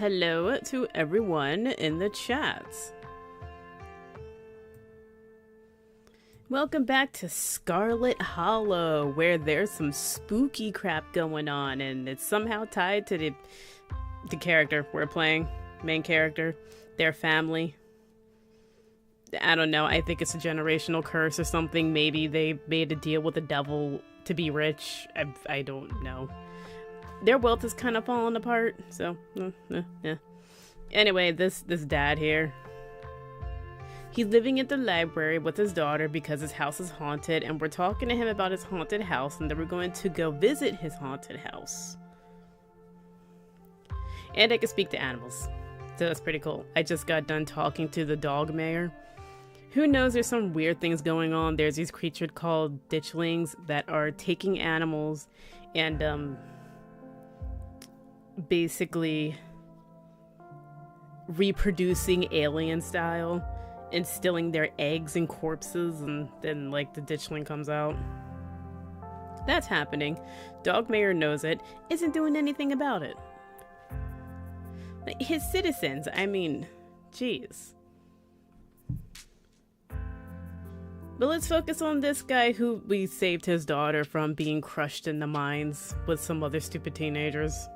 hello to everyone in the chats. Welcome back to Scarlet Hollow, where there's some spooky crap going on, and it's somehow tied to the character we're playing, main character, their family. I don't know, I think it's a generational curse or something. Maybe they made a deal with the devil to be rich. I don't know. Their wealth is kind of falling apart, so, yeah. Anyway, this dad here, he's living at the library with his daughter because his house is haunted, and we're talking to him about his haunted house, and then we're going to go visit his haunted house. And I can speak to animals, so that's pretty cool. I just got done talking to the dog mayor. Who knows, there's some weird things going on. There's these creatures called ditchlings that are taking animals and, basically reproducing alien style, instilling their eggs in corpses, and then like the ditchling comes out. That's happening. Dog Mayor knows it, isn't doing anything about it. Like, his citizens, I mean, jeez. But let's focus on this guy who we saved his daughter from being crushed in the mines with some other stupid teenagers.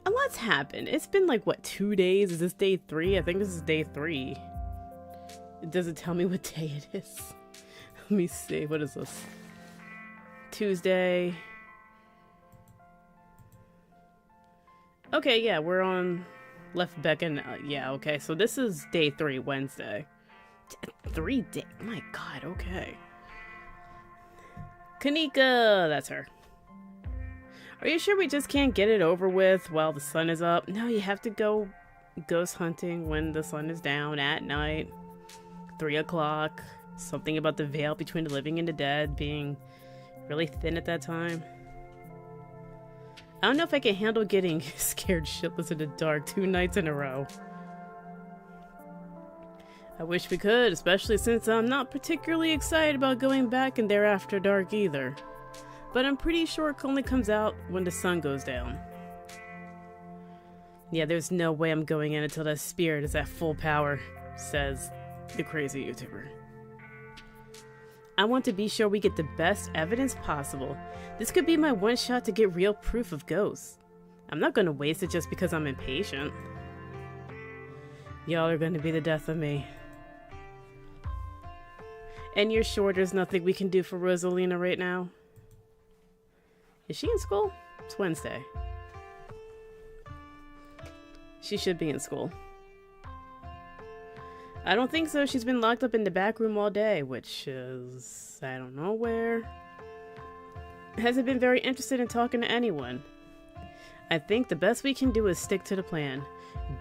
A lot's happened. It's been like, what, 2 days? Is this day 3? I think this is day 3. It doesn't tell me what day it is. Let me see. What is this? Tuesday. Okay, yeah, we're on Left Beacon. Yeah, okay. So this is day 3, Wednesday. 3 days. My God, okay. Kanika, that's her. Are you sure we just can't get it over with while the sun is up? No, you have to go ghost hunting when the sun is down at night. 3 o'clock. Something about the veil between the living and the dead being really thin at that time. I don't know if I can handle getting scared shitless in the dark 2 nights in a row. I wish we could, especially since I'm not particularly excited about going back in there after dark either. But I'm pretty sure it only comes out when the sun goes down. Yeah, there's no way I'm going in until that spirit is at full power, says the crazy YouTuber. I want to be sure we get the best evidence possible. This could be my one shot to get real proof of ghosts. I'm not going to waste it just because I'm impatient. Y'all are going to be the death of me. And you're sure there's nothing we can do for Rosalina right now? Is she in school? It's Wednesday. She should be in school. I don't think so. She's been locked up in the back room all day, which is, I don't know where. Hasn't been very interested in talking to anyone. I think the best we can do is stick to the plan.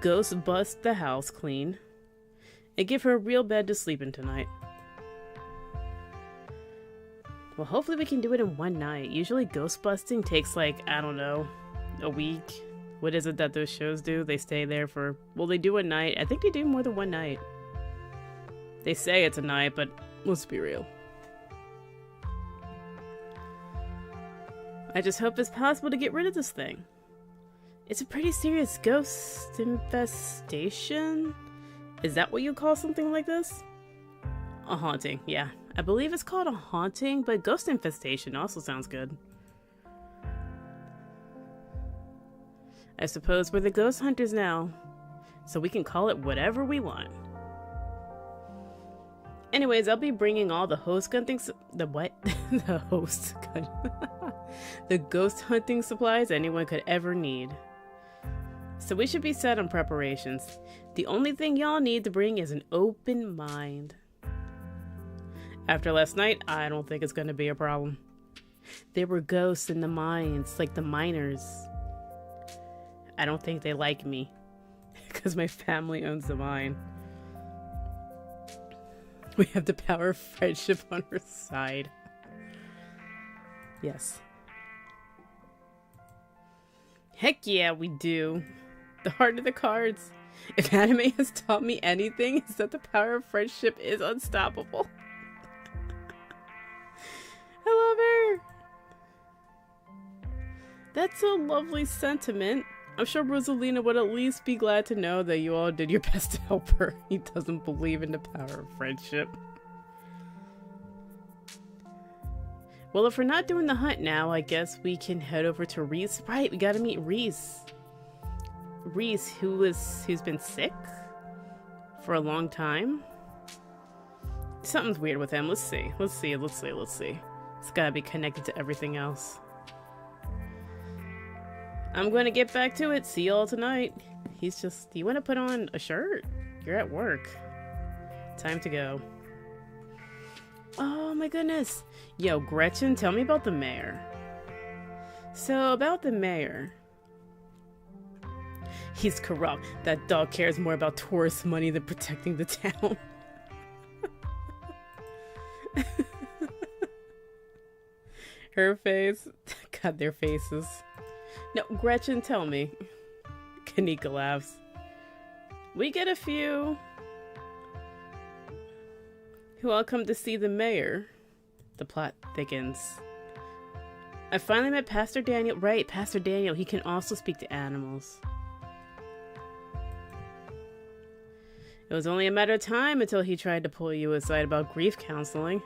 Ghost bust the house clean. And give her a real bed to sleep in tonight. Well, hopefully we can do it in one night. Usually ghost busting takes like, I don't know, a week. What is it that those shows do? They stay there for, well, they do a night. I think they do more than one night. They say it's a night, but let's be real. I just hope it's possible to get rid of this thing. It's a pretty serious ghost infestation? Is that what you call something like this? A haunting, yeah. I believe it's called a haunting, but ghost infestation also sounds good. I suppose we're the ghost hunters now, so we can call it whatever we want. Anyways, I'll be bringing all the host hunting the ghost hunting supplies anyone could ever need. So we should be set on preparations. The only thing y'all need to bring is an open mind. After last night, I don't think it's going to be a problem. There were ghosts in the mines, like the miners. I don't think they like me, because my family owns the mine. We have the power of friendship on our side. Yes. Heck yeah, we do. The heart of the cards. If anime has taught me anything, it's that the power of friendship is unstoppable. I love her. That's a lovely sentiment. I'm sure Rosalina would at least be glad to know that you all did your best to help her. He doesn't believe in the power of friendship. Well, if we're not doing the hunt now, I guess we can head over to Reese. Right, we gotta meet Reese. Reese, who's been sick for a long time. Something's weird with him. Let's see. It's gotta be connected to everything else. I'm gonna get back to it. See y'all tonight. He's just, you wanna put on a shirt? You're at work. Time to go. Oh my goodness. Yo, Gretchen, tell me about the mayor. So, about the mayor. He's corrupt. That dog cares more about tourist money than protecting the town. Her face. God, their faces. No, Gretchen, tell me. Kanika laughs. We get a few who all come to see the mayor. The plot thickens. I finally met Pastor Daniel. Right, Pastor Daniel. He can also speak to animals. It was only a matter of time until he tried to pull you aside about grief counseling.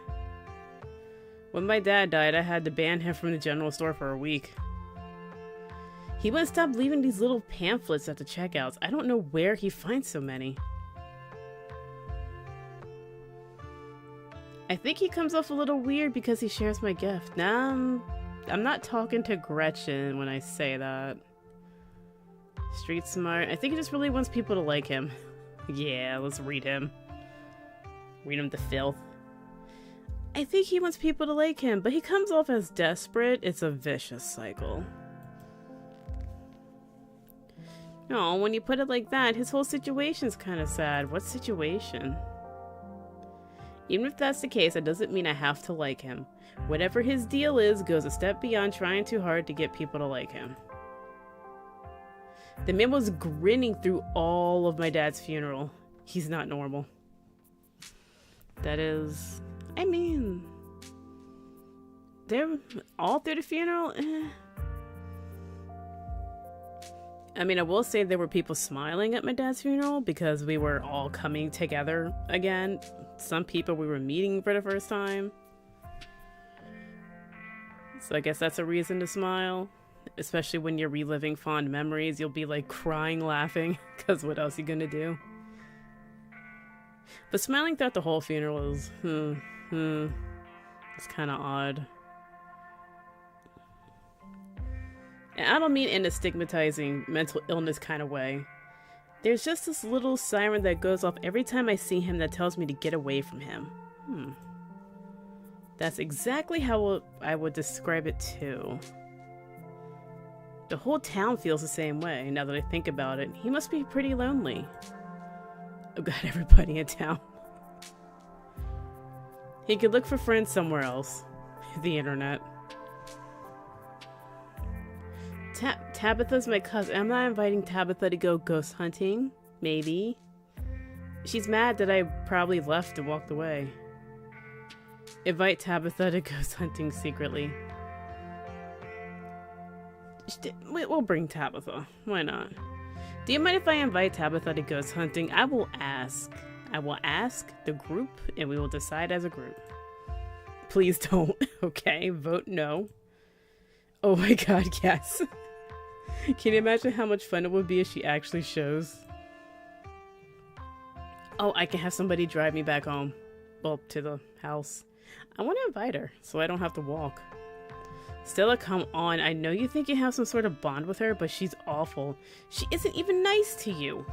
When my dad died, I had to ban him from the general store for a week. He wouldn't stop leaving these little pamphlets at the checkouts. I don't know where he finds so many. I think he comes off a little weird because he shares my gift. Nah, I'm not talking to Gretchen when I say that. Street smart. I think he just really wants people to like him. Yeah, let's read him. Read him to filth. I think he wants people to like him, but he comes off as desperate. It's a vicious cycle. No, when you put it like that, his whole situation's kind of sad. What situation? Even if that's the case, it doesn't mean I have to like him. Whatever his deal is goes a step beyond trying too hard to get people to like him. The man was grinning through all of my dad's funeral. He's not normal. That is... I mean... They're all through the funeral? I mean, I will say there were people smiling at my dad's funeral because we were all coming together again. Some people we were meeting for the first time. So I guess that's a reason to smile. Especially when you're reliving fond memories, you'll be like crying, laughing, because what else are you gonna do? But smiling throughout the whole funeral is, it's kind of odd. And I don't mean in a stigmatizing mental illness kind of way. There's just this little siren that goes off every time I see him that tells me to get away from him. That's exactly how I would describe it too. The whole town feels the same way, now that I think about it. He must be pretty lonely. I've got everybody in town. He could look for friends somewhere else. The internet. Tabitha's my cousin. I'm not inviting Tabitha to go ghost hunting. Maybe. She's mad that I probably left and walked away. Invite Tabitha to ghost hunting secretly. We'll bring Tabitha. Why not? Do you mind if I invite Tabitha to ghost hunting? I will ask. I will ask the group and we will decide as a group. Please don't. Okay, vote no. Oh my god, yes. Can you imagine how much fun it would be if she actually shows? Oh, I can have somebody drive me back home. Well, to the house. I want to invite her so I don't have to walk. Stella, come on. I know you think you have some sort of bond with her, but she's awful. She isn't even nice to you.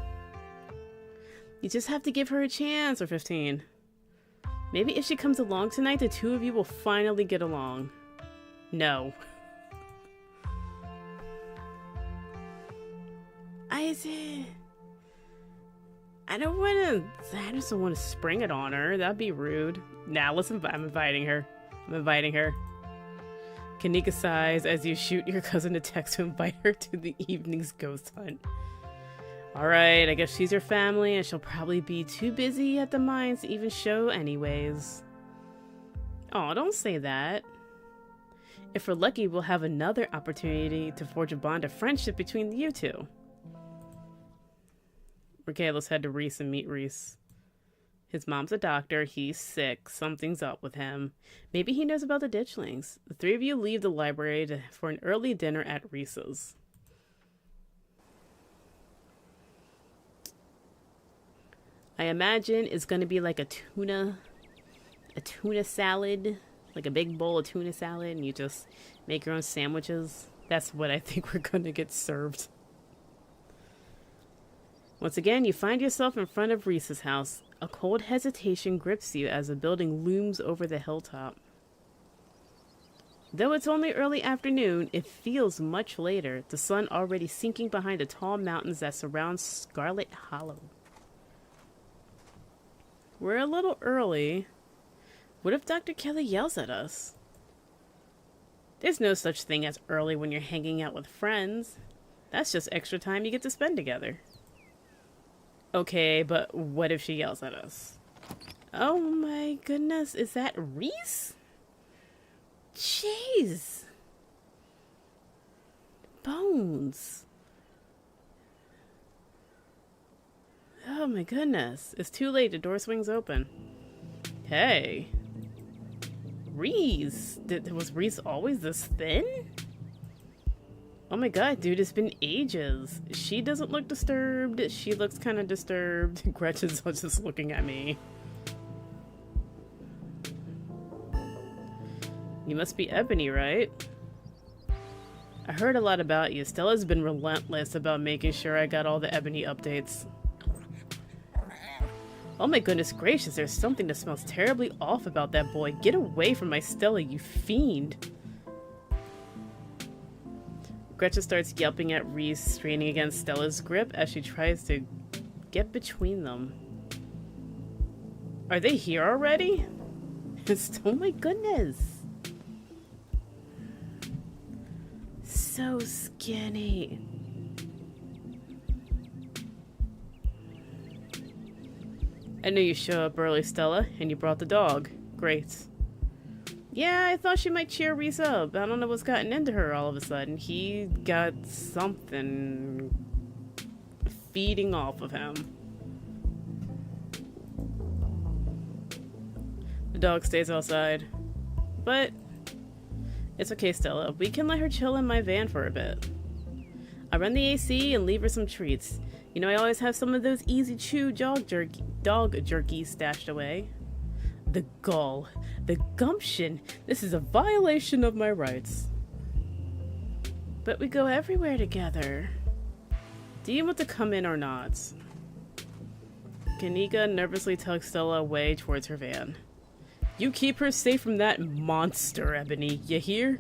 You just have to give her a chance, or 15. Maybe if she comes along tonight, the two of you will finally get along. No. I don't want to... I just don't want to spring it on her. That'd be rude. Nah, listen, I'm inviting her. I'm inviting her. Kanika sighs as you shoot your cousin a text to invite her to the evening's ghost hunt. Alright, I guess she's your family and she'll probably be too busy at the mines to even show anyways. Oh, don't say that. If we're lucky, we'll have another opportunity to forge a bond of friendship between you two. Okay, let's head to Reese and meet Reese. His mom's a doctor. He's sick. Something's up with him. Maybe he knows about the ditchlings. The three of you leave the library for an early dinner at Reese's. I imagine it's going to be like a tuna salad, like a big bowl of tuna salad, and you just make your own sandwiches. That's what I think we're going to get served. Once again, you find yourself in front of Reese's house. A cold hesitation grips you as the building looms over the hilltop. Though it's only early afternoon, it feels much later, the sun already sinking behind the tall mountains that surround Scarlet Hollow. We're a little early. What if Dr. Kelly yells at us? There's no such thing as early when you're hanging out with friends. That's just extra time you get to spend together. Okay, but what if she yells at us? Oh my goodness, is that Reese? Jeez. Bones. Oh my goodness. It's too late. The door swings open. Hey. Reese. Was Reese always this thin? Oh my god, dude. It's been ages. She doesn't look disturbed. She looks kind of disturbed. Gretchen's just looking at me. You must be Ebony, right? I heard a lot about you. Stella's been relentless about making sure I got all the Ebony updates. Oh my goodness gracious, there's something that smells terribly off about that boy. Get away from my Stella, you fiend. Gretchen starts yelping at Reese, straining against Stella's grip as she tries to get between them. Are they here already? Oh my goodness. So skinny. I knew you'd show up early, Stella, and you brought the dog. Great. Yeah, I thought she might cheer Reese up. I don't know what's gotten into her all of a sudden. He got something feeding off of him. The dog stays outside. But it's okay, Stella. We can let her chill in my van for a bit. I run the AC and leave her some treats. You know, I always have some of those easy chew dog jerky stashed away. The gall, the gumption. This is a violation of my rights. But we go everywhere together. Do you want to come in or not? Kanika nervously tugs Stella away towards her van. You keep her safe from that monster, Ebony. You hear?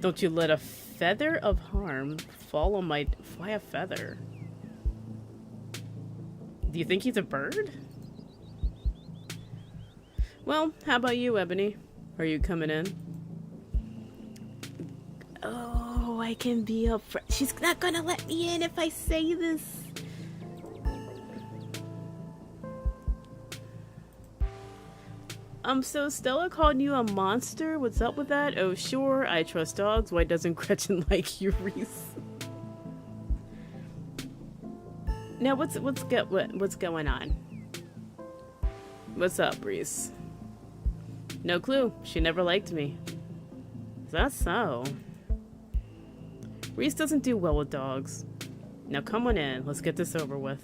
Don't you let a feather of harm fall on my... Fly a feather. Do you think he's a bird? Well, how about you, Ebony? Are you coming in? Oh, I can be up front. She's not gonna let me in if I say this. So Stella called you a monster? What's up with that? Oh, sure, I trust dogs. Why doesn't Gretchen like you, Reese? Now, what's going on? What's up, Reese? No clue. She never liked me. Is that so? Reese doesn't do well with dogs. Now come on in. Let's get this over with.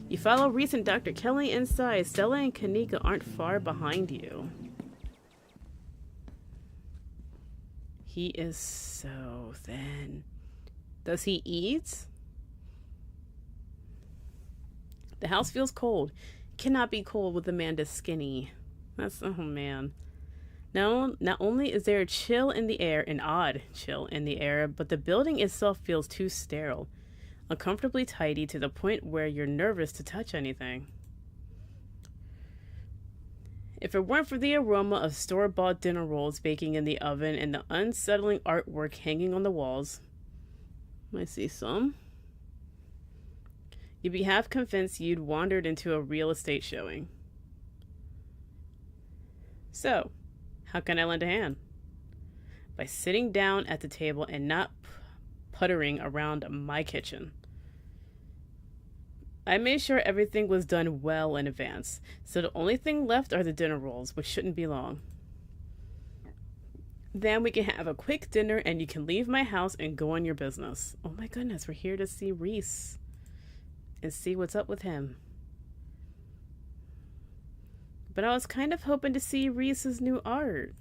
You follow Reese and Dr. Kelly inside. Stella and Kanika aren't far behind you. He is so thin. Does he eat? The house feels cold. Cannot be cold with a man this skinny. That's, oh man. Now, not only is there a chill in the air, an odd chill in the air, but the building itself feels too sterile. Uncomfortably tidy to the point where you're nervous to touch anything. If it weren't for the aroma of store-bought dinner rolls baking in the oven and the unsettling artwork hanging on the walls, I see some. You'd be half convinced you'd wandered into a real estate showing. So, How can I lend a hand? By sitting down at the table and not puttering around my kitchen. I made sure everything was done well in advance, so the only thing left are the dinner rolls, which shouldn't be long. Then we can have a quick dinner and you can leave my house and go on your business. Oh my goodness, we're here to see Reese and see what's up with him. But I was kind of hoping to see Reese's new art.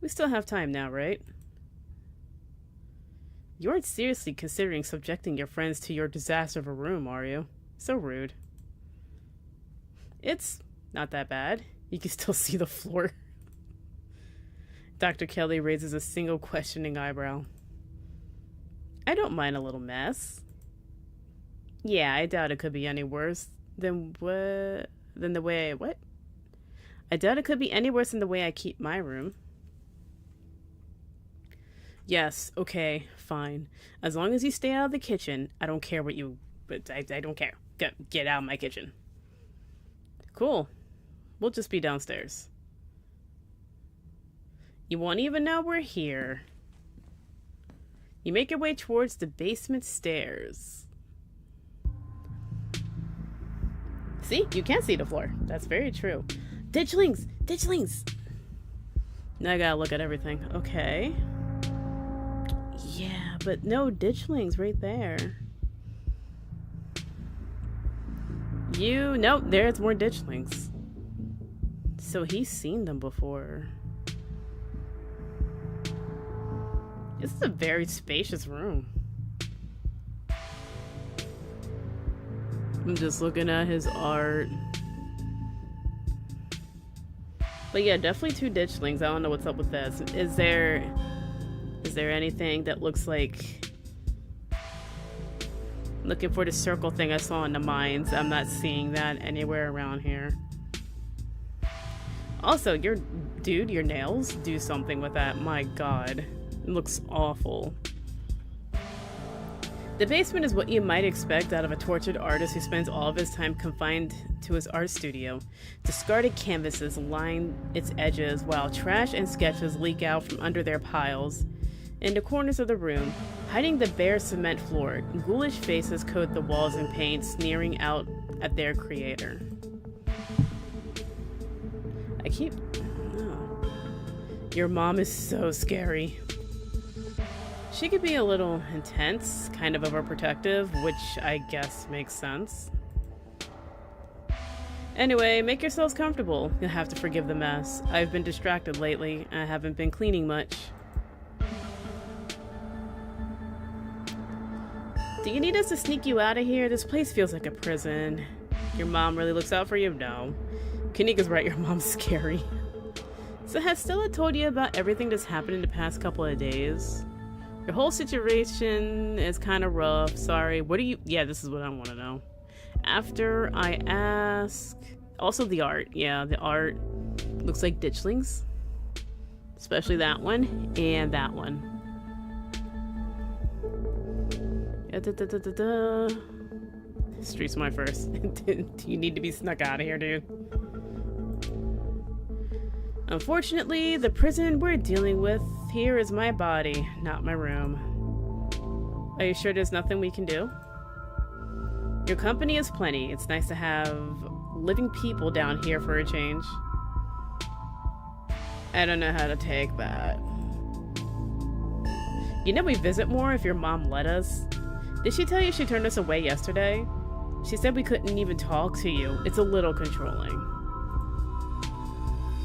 We still have time now, right? You aren't seriously considering subjecting your friends to your disaster of a room, are you? So rude. It's not that bad. You can still see the floor. Dr. Kelly raises a single questioning eyebrow. I don't mind a little mess. Yeah, I doubt it could be any worse than the way what? I doubt it could be any worse than the way I keep my room. Yes, okay, fine. As long as you stay out of the kitchen, I don't care what you... But I don't care. Get out of my kitchen. Cool. We'll just be downstairs. You won't even know we're here. You make your way towards the basement stairs. See? You can see the floor. That's very true. Ditchlings! Ditchlings! Now I gotta look at everything. Okay. Yeah, but no ditchlings right there. Nope, there's more ditchlings. So he's seen them before. This is a very spacious room. I'm just looking at his art. But yeah, definitely two ditchlings. I don't know what's up with this. Is there anything that looks like... Looking for the circle thing I saw in the mines. I'm not seeing that anywhere around here. Also, your nails do something with that. My god. It looks awful. The basement is what you might expect out of a tortured artist who spends all of his time confined to his art studio. Discarded canvases line its edges while trash and sketches leak out from under their piles. In the corners of the room, hiding the bare cement floor, ghoulish faces coat the walls in paint, sneering out at their creator. Your mom is so scary. She could be a little intense, kind of overprotective, which I guess makes sense. Anyway, make yourselves comfortable. You'll have to forgive the mess. I've been distracted lately. I haven't been cleaning much. Do you need us to sneak you out of here? This place feels like a prison. Your mom really looks out for you? No. Kanika's right, your mom's scary. So has Stella told you about everything that's happened in the past couple of days? Your whole situation is kind of rough. Sorry. What do you... Yeah, this is what I want to know. After I ask... Also the art. Yeah, the art looks like ditchlings. Especially that one and that one. Street smart first. You need to be snuck out of here, dude. Unfortunately, the prison we're dealing with here is my body, not my room. Are you sure there's nothing we can do? Your company is plenty. It's nice to have living people down here for a change. I don't know how to take that. You know we visit more if your mom let us. Did she tell you she turned us away yesterday? She said we couldn't even talk to you. It's a little controlling.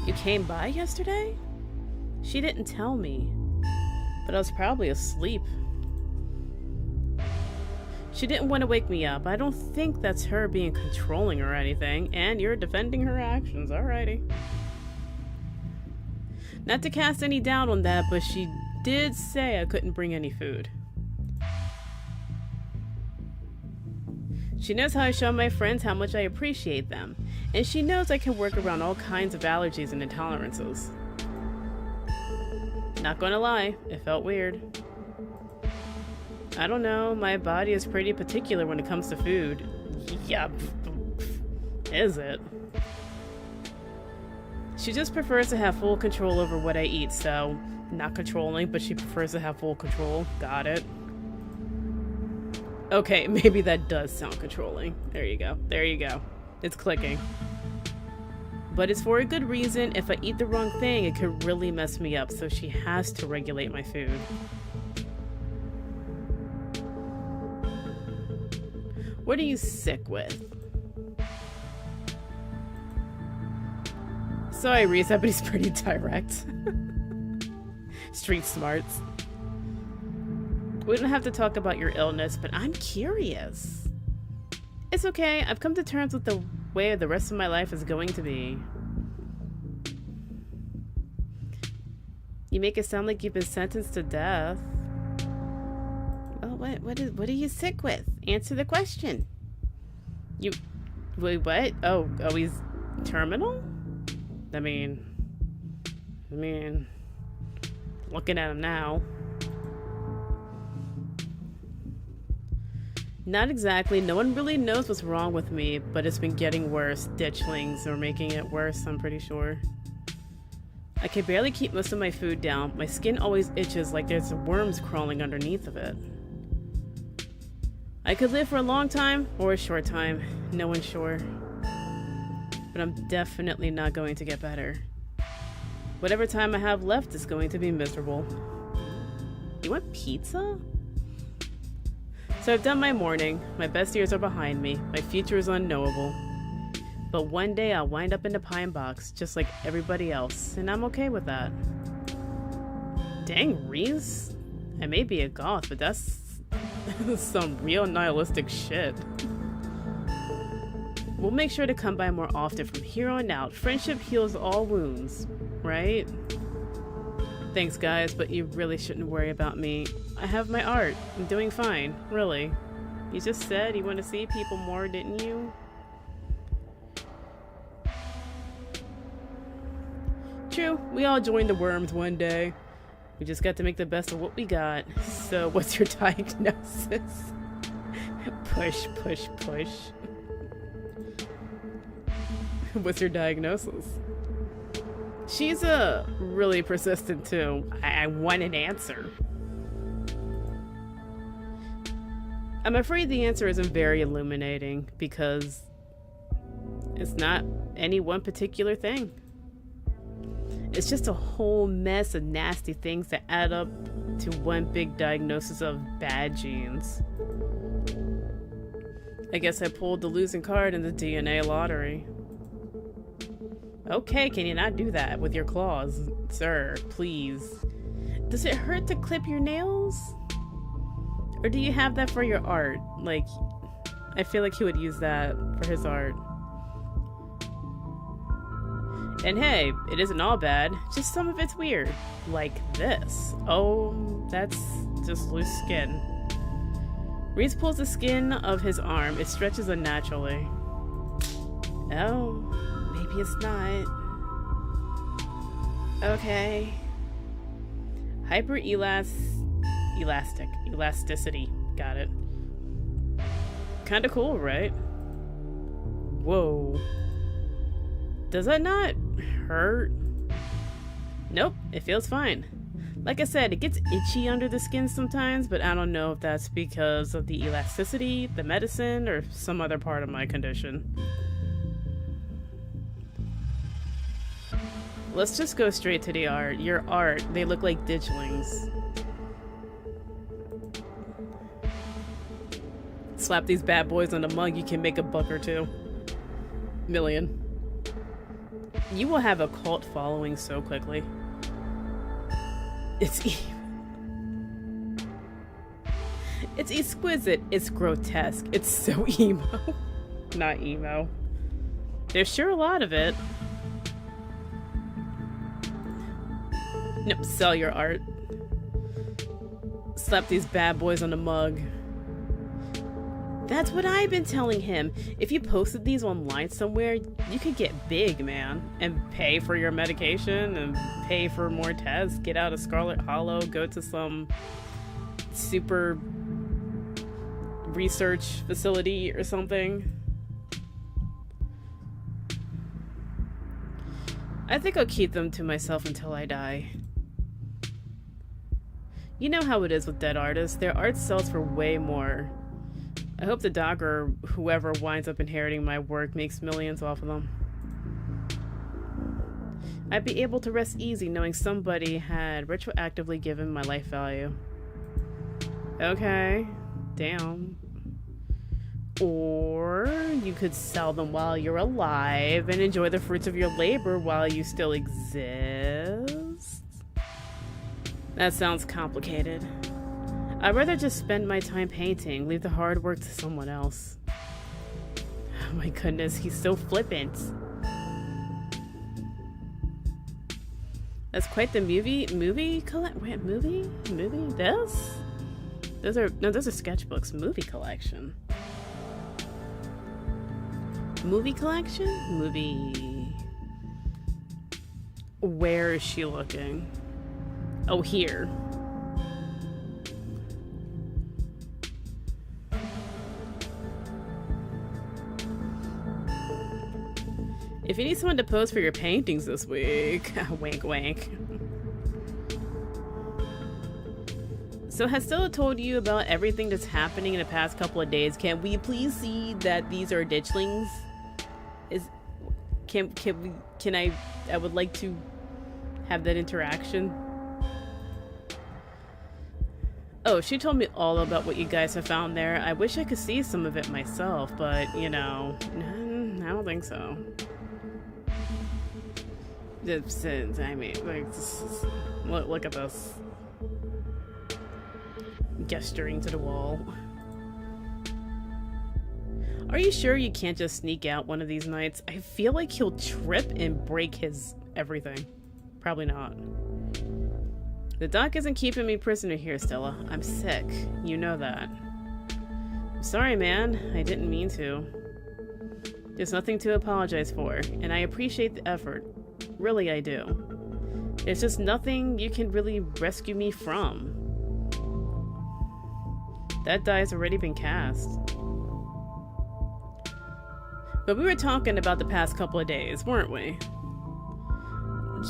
You came by yesterday? She didn't tell me, but I was probably asleep. She didn't want to wake me up. I don't think that's her being controlling or anything, and you're defending her actions. Alrighty. Not to cast any doubt on that, but she did say I couldn't bring any food. She knows how I show my friends how much I appreciate them, and she knows I can work around all kinds of allergies and intolerances. Not gonna lie, it felt weird. I don't know, my body is pretty particular when it comes to food. Yeah, is it? She just prefers to have full control over what I eat, so not controlling, but she prefers to have full control. Got it. Okay, maybe that does sound controlling. There you go. There you go. It's clicking. But it's for a good reason. If I eat the wrong thing, it could really mess me up, so she has to regulate my food. What are you sick with? Sorry, Reese, but he's pretty direct. Street smarts. We don't have to talk about your illness, but I'm curious. It's okay. I've come to terms with the way the rest of my life is going to be. You make it sound like you've been sentenced to death. Well, what are you sick with? Answer the question. Wait, what? Oh, he's terminal? I mean, looking at him now. Not exactly. No one really knows what's wrong with me, but it's been getting worse. Ditchlings are making it worse, I'm pretty sure. I can barely keep most of my food down. My skin always itches like there's worms crawling underneath of it. I could live for a long time or a short time. No one's sure. But I'm definitely not going to get better. Whatever time I have left is going to be miserable. You want pizza? So I've done my morning. My best years are behind me. My future is unknowable. But one day I'll wind up in the pine box, just like everybody else, and I'm okay with that. Dang, Reese. I may be a goth, but that's some real nihilistic shit. We'll make sure to come by more often from here on out. Friendship heals all wounds, right? Thanks, guys, but you really shouldn't worry about me. I have my art. I'm doing fine, really. You just said you want to see people more, didn't you? True, we all joined the worms one day. We just got to make the best of what we got. So, what's your diagnosis? Push, push, push. What's your diagnosis? She's really persistent too. I want an answer. I'm afraid the answer isn't very illuminating because it's not any one particular thing. It's just a whole mess of nasty things that add up to one big diagnosis of bad genes. I guess I pulled the losing card in the DNA lottery. Okay, can you not do that with your claws? Sir, please. Does it hurt to clip your nails? Or do you have that for your art? Like, I feel like he would use that for his art. And hey, it isn't all bad, just some of it's weird. Like this. Oh, that's just loose skin. Reese pulls the skin of his arm. It stretches unnaturally. Oh. Maybe it's not. Okay. Elasticity. Got it. Kinda cool, right? Whoa. Does that not hurt? Nope, it feels fine. Like I said, it gets itchy under the skin sometimes, but I don't know if that's because of the elasticity, the medicine, or some other part of my condition. Let's just go straight to the art. Your art, they look like ditchlings. Slap these bad boys on the mug, you can make a buck or $2 million. You will have a cult following so quickly. It's exquisite. It's grotesque. It's so emo. Not emo. There's sure a lot of it. Nope, sell your art. Slap these bad boys on the mug. That's what I've been telling him. If you posted these online somewhere, you could get big, man. And pay for your medication and pay for more tests. Get out of Scarlet Hollow. Go to some super research facility or something. I think I'll keep them to myself until I die. You know how it is with dead artists. Their art sells for way more. I hope the doc or whoever winds up inheriting my work makes millions off of them. I'd be able to rest easy knowing somebody had retroactively given my life value. Okay. Damn. Or you could sell them while you're alive and enjoy the fruits of your labor while you still exist. That sounds complicated. I'd rather just spend my time painting, leave the hard work to someone else. Oh my goodness, he's so flippant. That's quite the movie those are sketchbooks. Movie collection. Movie collection? Movie. Where is she looking? Oh, here. If you need someone to pose for your paintings this week, wink wink. So has Stella told you about everything that's happening in the past couple of days? Can we please see that these are ditchlings? I would like to have that interaction. Oh, she told me all about what you guys have found there. I wish I could see some of it myself, but you know, I don't think so. I mean, like, look at this. Gesturing to the wall. Are you sure you can't just sneak out one of these nights? I feel like he'll trip and break his everything. Probably not. The doc isn't keeping me prisoner here, Stella. I'm sick. You know that. I'm sorry, man. I didn't mean to. There's nothing to apologize for, and I appreciate the effort. Really, I do. There's just nothing you can really rescue me from. That die's already been cast. But we were talking about the past couple of days, weren't we?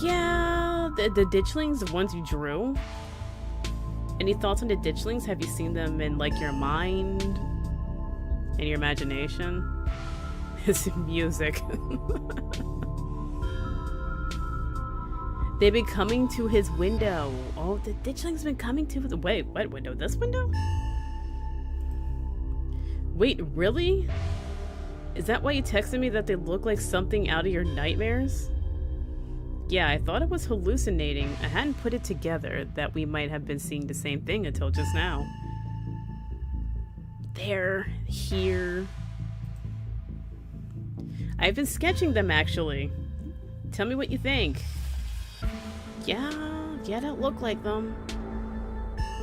Yeah, the ditchlings, the ones you drew. Any thoughts on the ditchlings? Have you seen them in, like, your mind? In your imagination? It's music. They've been coming to his window. Oh, the ditchlings been coming to the... Wait, what window? This window? Wait, really? Is that why you texted me that they look like something out of your nightmares? Yeah, I thought it was hallucinating. I hadn't put it together that we might have been seeing the same thing until just now. There, here. I've been sketching them, actually. Tell me what you think. Yeah, that look like them.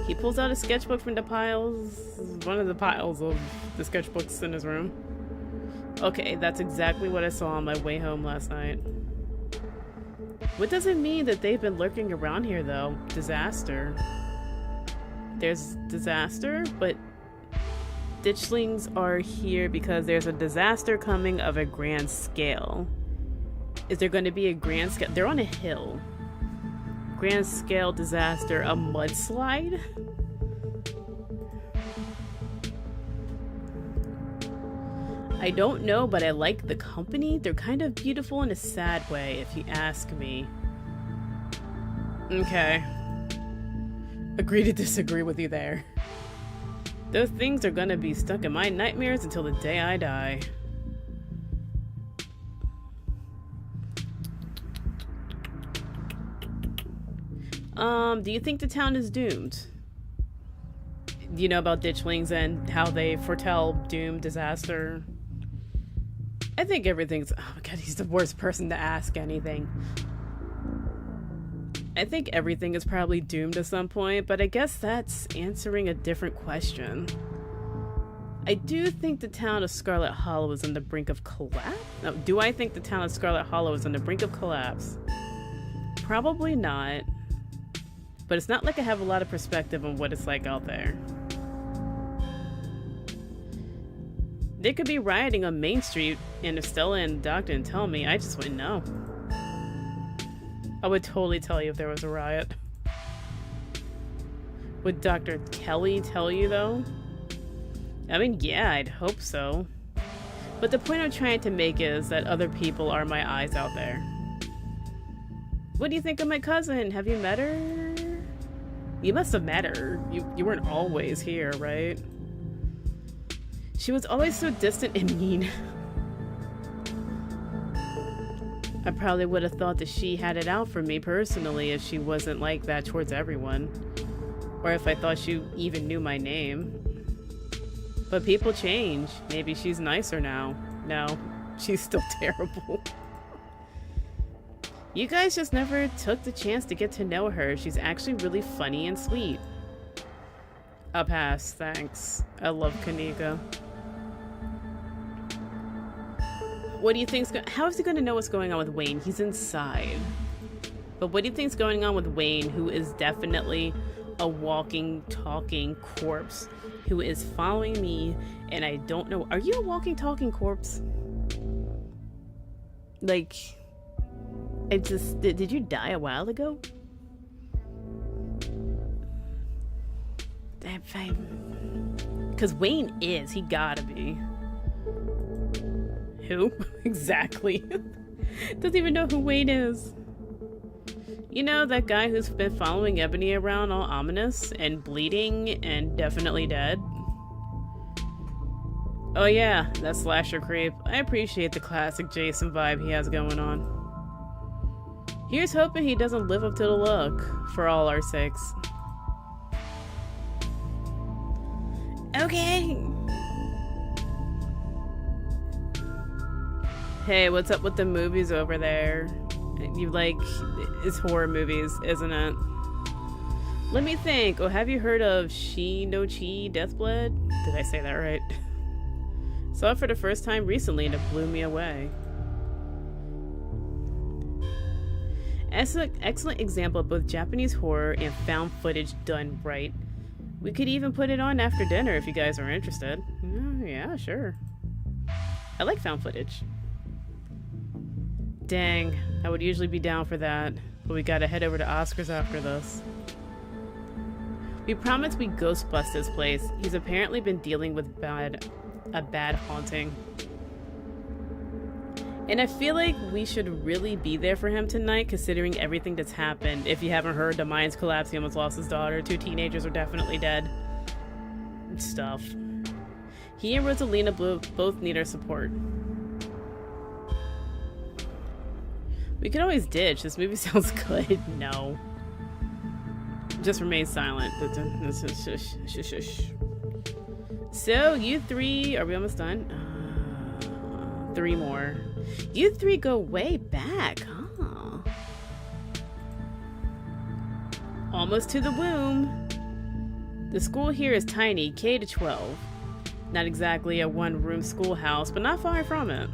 He pulls out a sketchbook from the piles, one of the piles of the sketchbooks in his room. Okay, that's exactly what I saw on my way home last night. What does it mean that they've been lurking around here, though? Disaster. There's disaster, but ditchlings are here because there's a disaster coming of a grand scale. Is there going to be a grand scale? They're on a hill. Grand scale disaster, a mudslide? I don't know, but I like the company. They're kind of beautiful in a sad way, if you ask me. Okay. Agree to disagree with you there. Those things are gonna be stuck in my nightmares until the day I die. Do you think the town is doomed? Do you know about ditchlings and how they foretell doom, disaster? I think everything's... Oh my god, he's the worst person to ask anything. I think everything is probably doomed at some point, but I guess that's answering a different question. I do think the town of Scarlet Hollow is on the brink of collapse? No, do I think the town of Scarlet Hollow is on the brink of collapse? Probably not. But it's not like I have a lot of perspective on what it's like out there. They could be rioting on Main Street, and if Stella and the Doc didn't tell me, I just wouldn't know. I would totally tell you if there was a riot. Would Dr. Kelly tell you, though? I mean, yeah, I'd hope so. But the point I'm trying to make is that other people are my eyes out there. What do you think of my cousin? Have you met her? You must have met her. You weren't always here, right? She was always so distant and mean. I probably would have thought that she had it out for me personally if she wasn't like that towards everyone. Or if I thought she even knew my name. But people change. Maybe she's nicer now. No, she's still terrible. You guys just never took the chance to get to know her. She's actually really funny and sweet. I'll pass, thanks. I love Kanika. What do you think's how is he gonna know what's going on with Wayne? He's inside. But what do you think's going on with Wayne, who is definitely a walking, talking corpse, who is following me, and I don't know. Are you a walking, talking corpse? Like, I just did you die a while ago? Because Wayne is, he gotta be. Who? Exactly. Doesn't even know who Wayne is. You know, that guy who's been following Ebony around all ominous and bleeding and definitely dead? Oh yeah, that slasher creep. I appreciate the classic Jason vibe he has going on. Here's hoping he doesn't live up to the look, for all our sakes. Okay. Hey, what's up with the movies over there? You like, it's horror movies, isn't it? Let me think. Oh, have you heard of Shi no Chi Deathblood? Did I say that right? Saw it for the first time recently and it blew me away. Excellent example of both Japanese horror and found footage done right. We could even put it on after dinner if you guys are interested. Yeah, sure. I like found footage. Dang, I would usually be down for that, but we gotta head over to Oscar's after this. We promised we'd ghost bust his place. He's apparently been dealing with a bad haunting. And I feel like we should really be there for him tonight, considering everything that's happened. If you haven't heard, the mine's collapsed, he almost lost his daughter, 2 teenagers are definitely dead. Stuff. He and Rosalina both need our support. We could always ditch. This movie sounds good. No. Just remain silent. So, you three... Are we almost done? 3 more. You 3 go way back, huh? Almost to the womb. The school here is tiny, K to 12. Not exactly a one-room schoolhouse, but not far from it.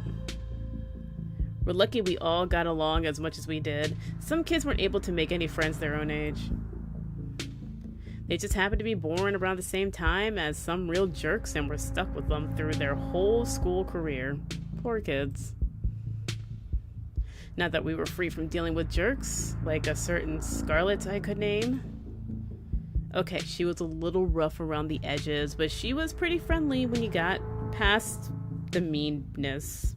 We're lucky we all got along as much as we did. Some kids weren't able to make any friends their own age. They just happened to be born around the same time as some real jerks and were stuck with them through their whole school career. Poor kids. Not that we were free from dealing with jerks, like a certain Scarlet I could name. Okay, she was a little rough around the edges, but she was pretty friendly when you got past the meanness.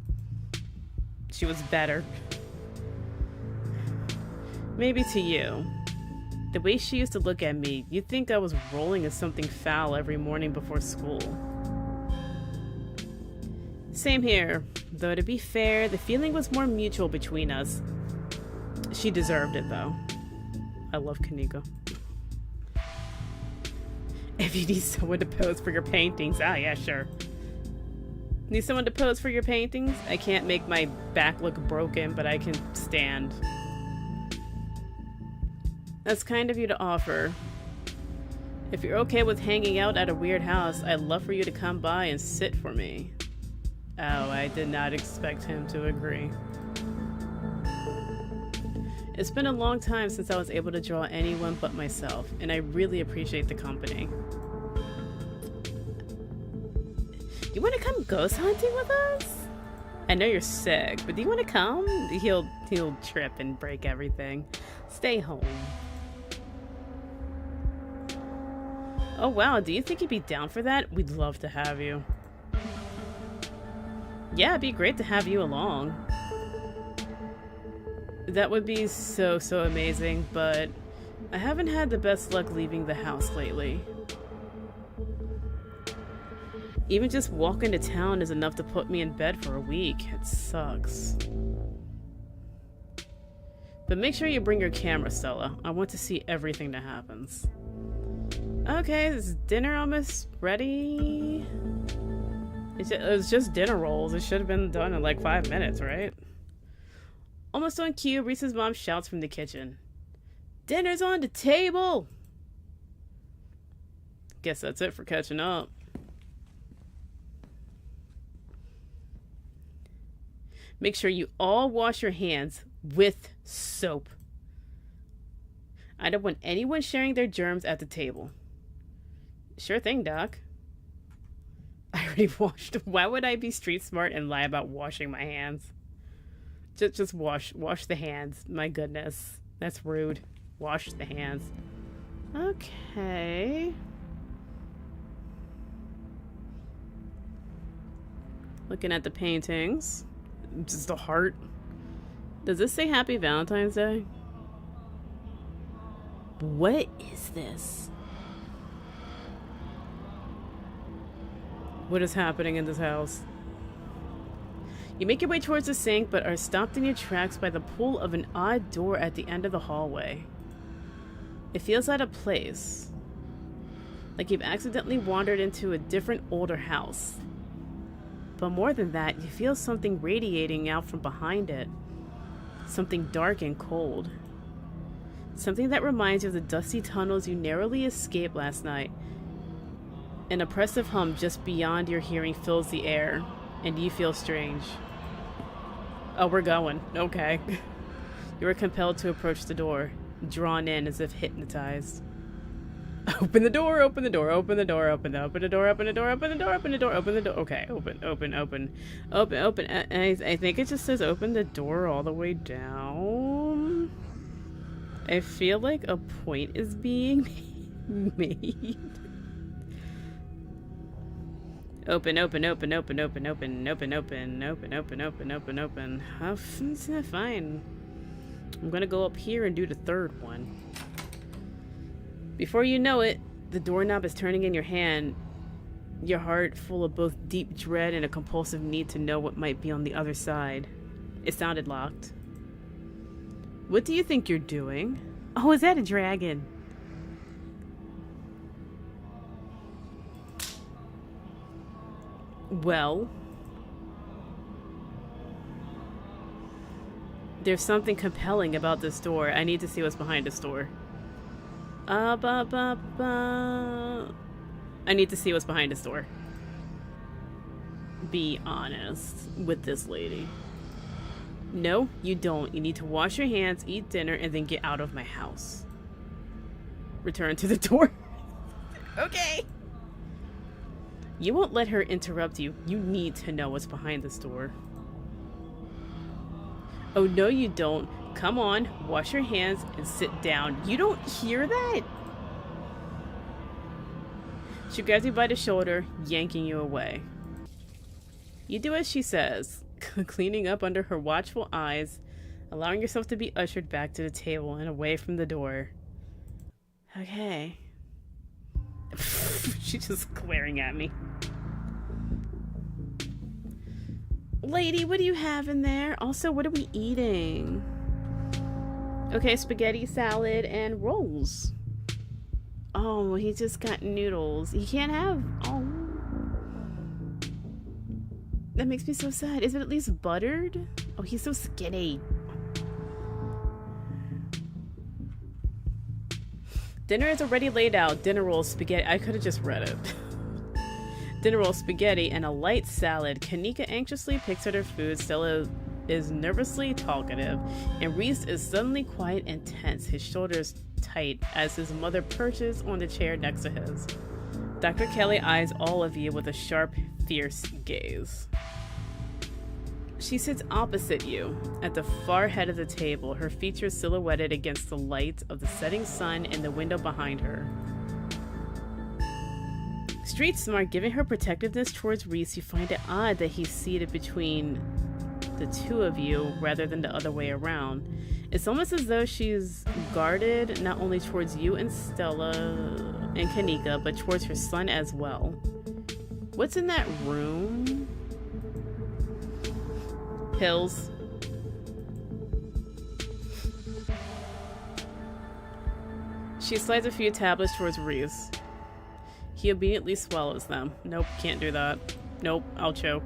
She was better. Maybe to you. The way she used to look at me, you'd think I was rolling in something foul every morning before school. Same here, though to be fair, the feeling was more mutual between us. She deserved it, though. I love Kaneko. If you need someone to pose for your paintings, ah, yeah, sure. Need someone to pose for your paintings? I can't make my back look broken, but I can stand. That's kind of you to offer. If you're okay with hanging out at a weird house, I'd love for you to come by and sit for me. Oh, I did not expect him to agree. It's been a long time since I was able to draw anyone but myself, and I really appreciate the company. You want to come ghost hunting with us? I know you're sick, but do you want to come? He'll trip and break everything. Stay home. Oh wow, do you think you'd be down for that? We'd love to have you. Yeah, it'd be great to have you along. That would be so amazing, but I haven't had the best luck leaving the house lately. Even just walking to town is enough to put me in bed for a week. It sucks. But make sure you bring your camera, Stella. I want to see everything that happens. Okay, is dinner almost ready? It was just dinner rolls. It should have been done in like 5 minutes, right? Almost on cue, Reese's mom shouts from the kitchen. Dinner's on the table! Guess that's it for catching up. Make sure you all wash your hands with soap. I don't want anyone sharing their germs at the table. Sure thing, Doc. I already washed. Why would I be street smart and lie about washing my hands? Just wash the hands. My goodness. That's rude. Wash the hands. Okay. Looking at the paintings. Just a heart. Does this say Happy Valentine's Day? What is this? What is happening in this house? You make your way towards the sink, but are stopped in your tracks by the pull of an odd door at the end of the hallway. It feels out of place. Like you've accidentally wandered into a different, older house. But more than that, you feel something radiating out from behind it. Something dark and cold. Something that reminds you of the dusty tunnels you narrowly escaped last night. An oppressive hum just beyond your hearing fills the air, and you feel strange. Oh, we're going. Okay. You are compelled to approach the door, drawn in as if hypnotized. Open the door, open the door, open the door, open the door, open the door, open the door, open the door, open the door. Okay, open. I think it just says open the door all the way down. I feel like a point is being made. Open. Fine. I'm gonna go up here and do the third one. Before you know it, the doorknob is turning in your hand, your heart full of both deep dread and a compulsive need to know what might be on the other side. It sounded locked. What do you think you're doing? Oh, is that a dragon? Well, there's something compelling about this door. I need to see what's behind this door. I need to see what's behind this door. Be honest with this lady. No, you don't. You need to wash your hands, eat dinner, and then get out of my house. Return to the door. Okay. You won't let her interrupt you. You need to know what's behind this door. Oh, no, you don't. Come on, wash your hands and sit down. You don't hear that? She grabs you by the shoulder, yanking you away. You do as she says, cleaning up under her watchful eyes, allowing yourself to be ushered back to the table and away from the door. Okay. She's just glaring at me. Lady, what do you have in there? Also, what are we eating? Okay, spaghetti, salad, and rolls. Oh, he just got noodles. He can't have... Oh. That makes me so sad. Is it at least buttered? Oh, he's so skinny. Dinner is already laid out. Dinner rolls, spaghetti. I could have just read it. Dinner rolls, spaghetti, and a light salad. Kanika anxiously picks at her food. Stella is nervously talkative, and Reese is suddenly quiet and tense, his shoulders tight as his mother perches on the chair next to his. Dr. Kelly eyes all of you with a sharp, fierce gaze. She sits opposite you, at the far head of the table, her features silhouetted against the light of the setting sun in the window behind her. Street smart, giving her protectiveness towards Reese, you find it odd that he's seated between the two of you rather than the other way around. It's almost as though she's guarded not only towards you and Stella and Kanika, but towards her son as well. What's in that room? Pills. She slides a few tablets towards Reese. He obediently swallows them. Nope, can't do that. Nope, I'll choke.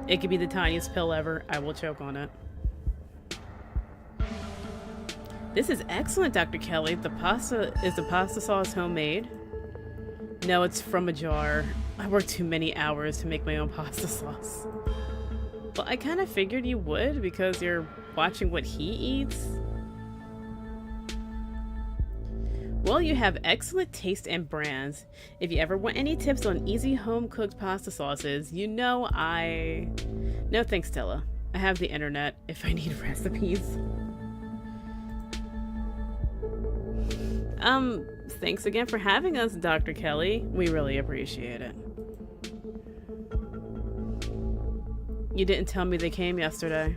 It could be the tiniest pill ever. I will choke on it. This is excellent, Dr. Kelly. Is the pasta sauce homemade? No, it's from a jar. I worked too many hours to make my own pasta sauce. Well, I kind of figured you would because you're watching what he eats. Well, you have excellent taste and brands. If you ever want any tips on easy home-cooked pasta sauces, you know No thanks, Stella. I have the internet if I need recipes. Thanks again for having us, Dr. Kelly. We really appreciate it. You didn't tell me they came yesterday.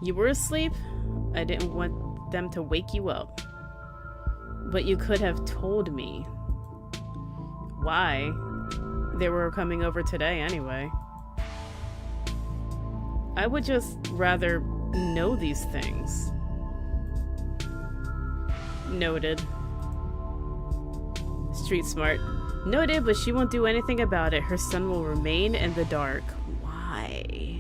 You were asleep. I didn't want them to wake you up. But you could have told me why they were coming over today anyway. I would just rather know these things. Noted. Street smart. Noted, but she won't do anything about it. Her son will remain in the dark. Why?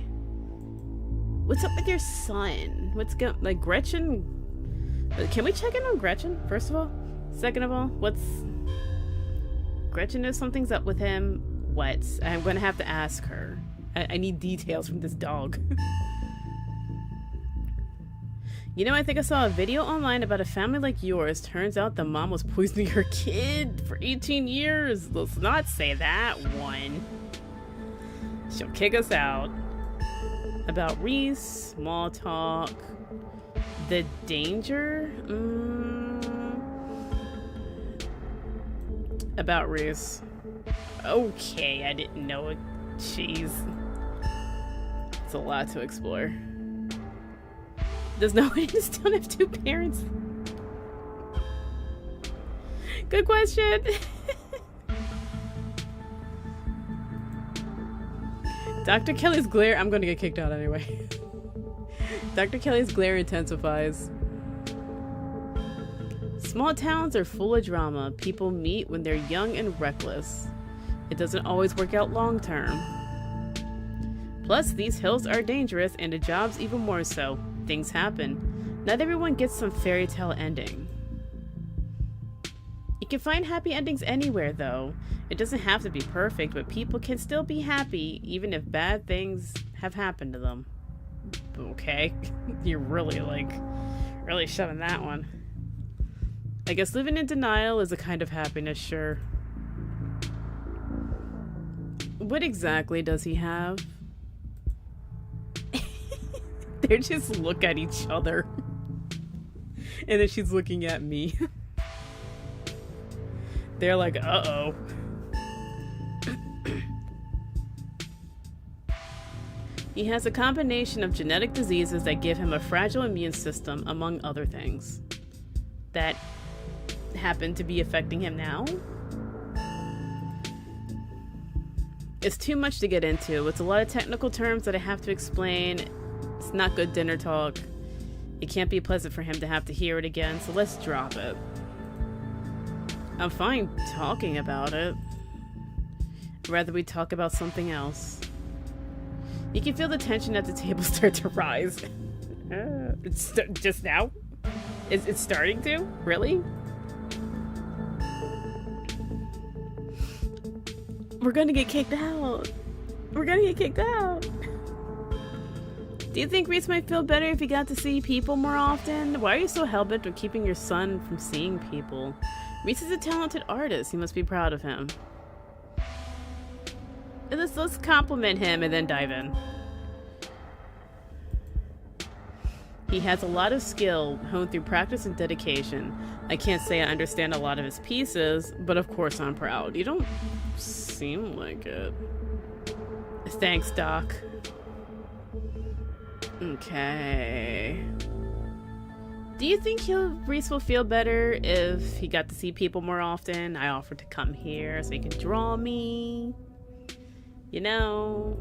What's up with your son? Like Gretchen? Can we check in on Gretchen, first of all? Second of all, Gretchen knows something's up with him. What? I'm gonna have to ask her. I need details from this dog. You know, I think I saw a video online about a family like yours. Turns out the mom was poisoning her kid for 18 years. Let's not say that one. She'll kick us out. About Reese, small talk. The danger? About Reese. Okay, I didn't know it. Jeez. It's a lot to explore. Does no one still have two parents? Good question. Dr. Kelly's glare. I'm gonna get kicked out anyway. Dr. Kelly's glare intensifies. Small towns are full of drama. People meet when they're young and reckless. It doesn't always work out long term. Plus, these hills are dangerous, and the job's even more so. Things happen. Not everyone gets some fairy tale ending. You can find happy endings anywhere, though. It doesn't have to be perfect, but people can still be happy, even if bad things have happened to them. Okay. You're really shoving that one. I guess living in denial is a kind of happiness, sure. What exactly does he have? They just look at each other. And then she's looking at me. They're like, uh-oh. He has a combination of genetic diseases that give him a fragile immune system, among other things. That happen to be affecting him now? It's too much to get into. It's a lot of technical terms that I have to explain. It's not good dinner talk. It can't be pleasant for him to have to hear it again, so let's drop it. I'm fine talking about it. I'd rather we talk about something else. You can feel the tension at the table start to rise. It's just now? It's starting to? Really? We're gonna get kicked out. We're gonna get kicked out. Do you think Reese might feel better if he got to see people more often? Why are you so hellbent on keeping your son from seeing people? Reese is a talented artist. You must be proud of him. Let's compliment him and then dive in. He has a lot of skill honed through practice and dedication. I can't say I understand a lot of his pieces, but of course I'm proud. You don't seem like it. Thanks, Doc. Okay. Do you think Reese will feel better if he got to see people more often? I offered to come here so he could draw me. You know?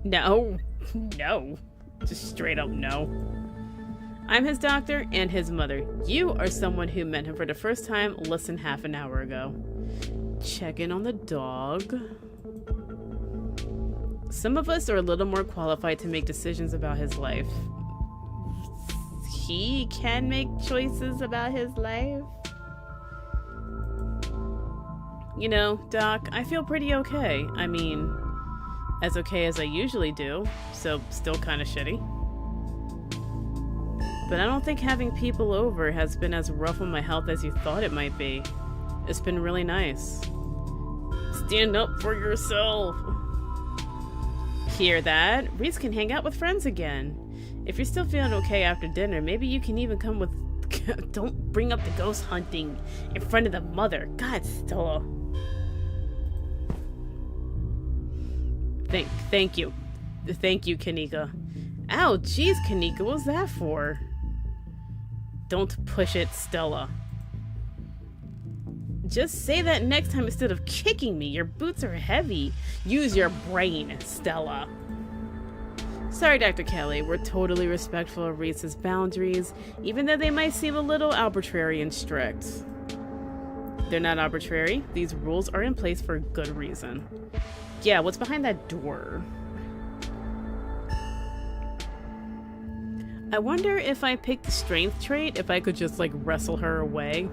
No. No. Just straight up no. I'm his doctor and his mother. You are someone who met him for the first time less than half an hour ago. Check in on the dog. Some of us are a little more qualified to make decisions about his life. He can make choices about his life. You know, Doc, I feel pretty okay. I mean, as okay as I usually do, so still kind of shitty. But I don't think having people over has been as rough on my health as you thought it might be. It's been really nice. Stand up for yourself. Hear that? Reese can hang out with friends again. If you're still feeling okay after dinner, maybe you can even come with... Don't bring up the ghost hunting in front of the mother. God, Stella. Thank you. Thank you, Kanika. Ow, jeez, Kanika, what was that for? Don't push it, Stella. Just say that next time instead of kicking me. Your boots are heavy. Use your brain, Stella. Sorry, Dr. Kelly. We're totally respectful of Reese's boundaries, even though they might seem a little arbitrary and strict. They're not arbitrary. These rules are in place for a good reason. Yeah, what's behind that door? I wonder if I picked the strength trait, if I could just, like, wrestle her away.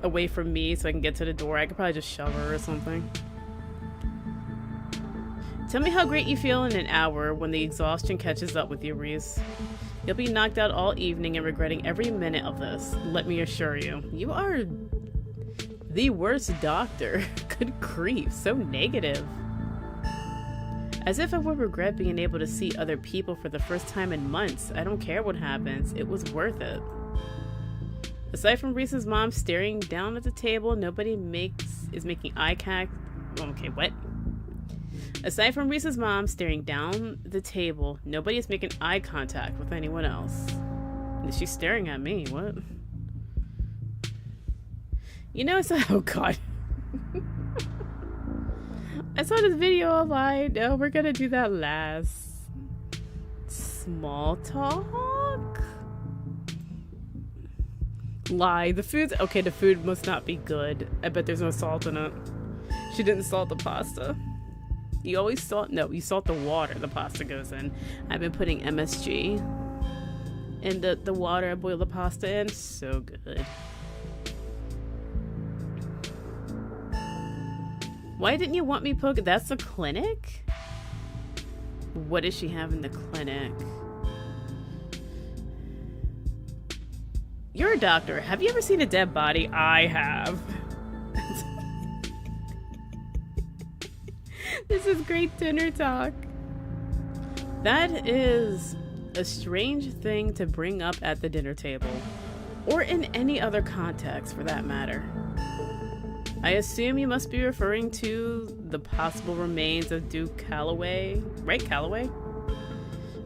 Away from me so I can get to the door. I could probably just shove her or something. Tell me how great you feel in an hour when the exhaustion catches up with you, Reese. You'll be knocked out all evening and regretting every minute of this. Let me assure you. You are the worst doctor. Good grief, so negative. As if I would regret being able to see other people for the first time in months. I don't care what happens. It was worth it. Aside from Reese's mom staring down at the table, nobody is making eye contact. Okay, what? Aside from Reese's mom staring down the table, nobody is making eye contact with anyone else. And she's staring at me. What? You know, oh god. I saw this video online. No, we're gonna do that last. Small talk? Lie. The food's okay. The food must not be good. I bet there's no salt in it. She didn't salt the pasta. You always salt. No, you salt the water the pasta goes in. I've been putting MSG in the water I boil the pasta in. So good. Why didn't you want me poke? That's a clinic? What does she have in the clinic? You're a doctor. Have you ever seen a dead body? I have. This is great dinner talk. That is a strange thing to bring up at the dinner table. Or in any other context, for that matter. I assume you must be referring to the possible remains of Duke Calloway. Right, Calloway?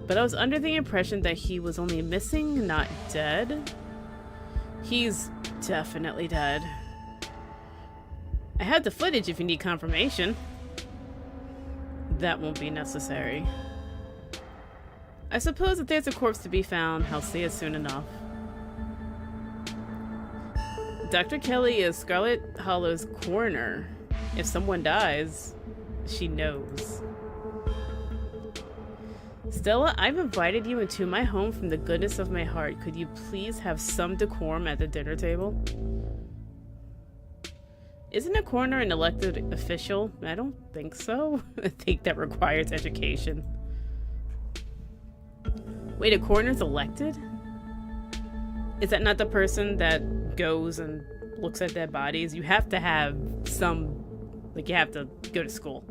But I was under the impression that he was only missing, not dead. He's definitely dead. I have the footage if you need confirmation. That won't be necessary. I suppose if there's a corpse to be found, I'll see it soon enough. Dr. Kelly is Scarlet Hollow's coroner. If someone dies, she knows. Stella, I've invited you into my home from the goodness of my heart. Could you please have some decorum at the dinner table? Isn't a coroner an elected official? I don't think so. I think that requires education. Wait, a coroner's elected? Is that not the person that goes and looks at dead bodies? You have to have some Like, you have to go to school.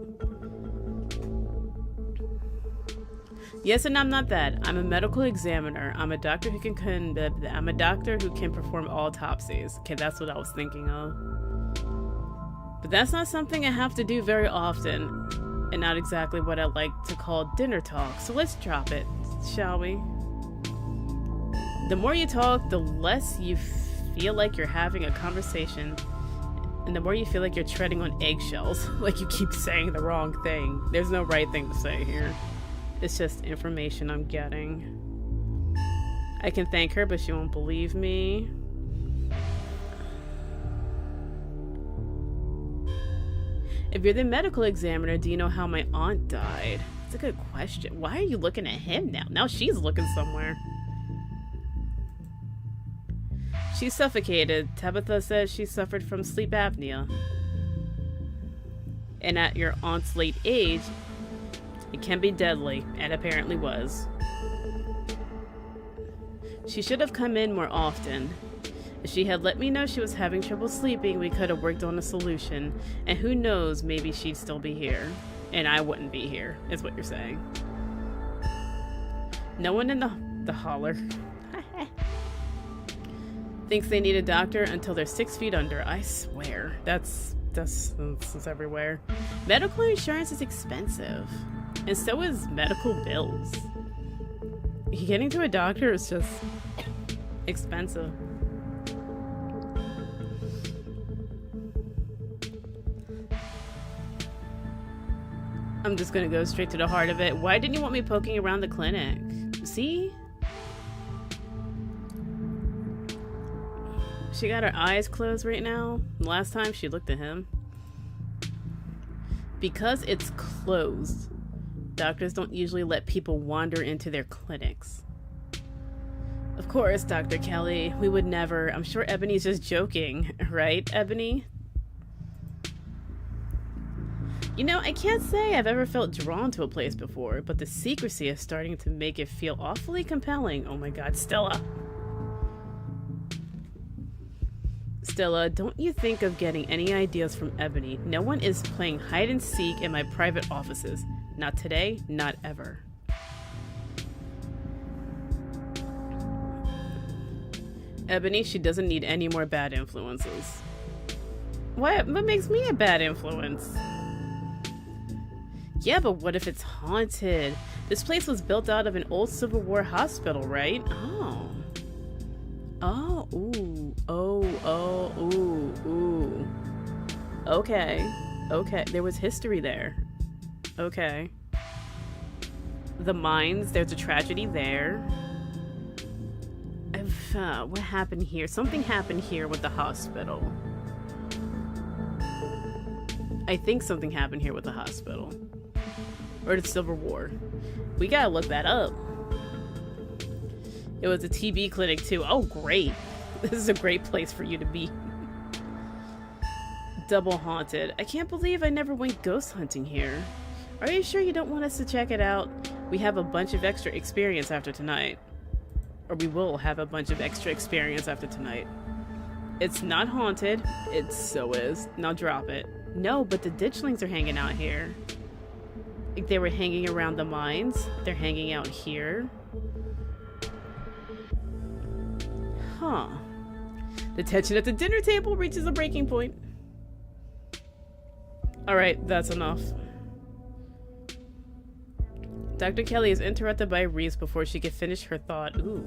Yes, and I'm not that. I'm a medical examiner. I'm a doctor who can perform autopsies. Okay, that's what I was thinking of. But that's not something I have to do very often, and not exactly what I like to call dinner talk. So let's drop it, shall we? The more you talk, the less you feel like you're having a conversation, and the more you feel like you're treading on eggshells, like you keep saying the wrong thing. There's no right thing to say here. It's just information I'm getting. I can thank her, but she won't believe me. If you're the medical examiner, do you know how my aunt died? It's a good question. Why are you looking at him now? Now she's looking somewhere. She suffocated. Tabitha says she suffered from sleep apnea. And at your aunt's late age, it can be deadly, and apparently was. She should have come in more often. If she had let me know she was having trouble sleeping, we could have worked on a solution. And who knows, maybe she'd still be here. And I wouldn't be here, is what you're saying. No one in the holler thinks they need a doctor until they're 6 feet under. I swear. That's everywhere. Medical insurance is expensive. And so is medical bills. Getting to a doctor is just expensive. I'm just gonna go straight to the heart of it. Why didn't you want me poking around the clinic? See? She got her eyes closed right now. Last time she looked at him. Because it's closed, doctors don't usually let people wander into their clinics. Of course, Dr. Kelly, we would never. I'm sure Ebony's just joking, right, Ebony? You know, I can't say I've ever felt drawn to a place before, but the secrecy is starting to make it feel awfully compelling. Oh my god, Stella. Stella, don't you think of getting any ideas from Ebony. No one is playing hide and seek in my private offices. Not today, not ever. Ebony, she doesn't need any more bad influences. What makes me a bad influence? Yeah, but what if it's haunted? This place was built out of an old Civil War hospital, right? Oh. Oh, ooh. Oh, ooh. Okay. Okay, there was history there. Okay. The mines, there's a tragedy there. What happened here? Something happened here with the hospital. I think something happened here with the hospital. Or the Civil War. We gotta look that up. It was a TB clinic too. Oh, great. This is a great place for you to be. Double haunted. I can't believe I never went ghost hunting here. Are you sure you don't want us to check it out? We have a bunch of extra experience after tonight. Or we will have a bunch of extra experience after tonight. It's not haunted. It so is. Now drop it. No, but the ditchlings are hanging out here. Like they were hanging around the mines. They're hanging out here. Huh. The tension at the dinner table reaches a breaking point. Alright, that's enough. Dr. Kelly is interrupted by Reese before she can finish her thought. Ooh.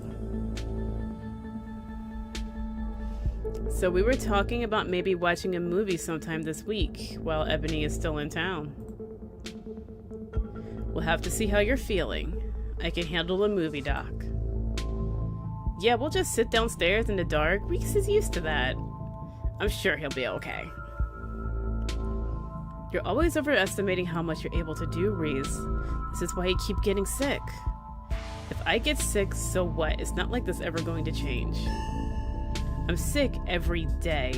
So we were talking about maybe watching a movie sometime this week while Ebony is still in town. We'll have to see how you're feeling. I can handle a movie, Doc. Yeah, we'll just sit downstairs in the dark. Reese is used to that. I'm sure he'll be okay. You're always overestimating how much you're able to do, Reese. This is why you keep getting sick. If I get sick, so what? It's not like this ever going to change. I'm sick every day,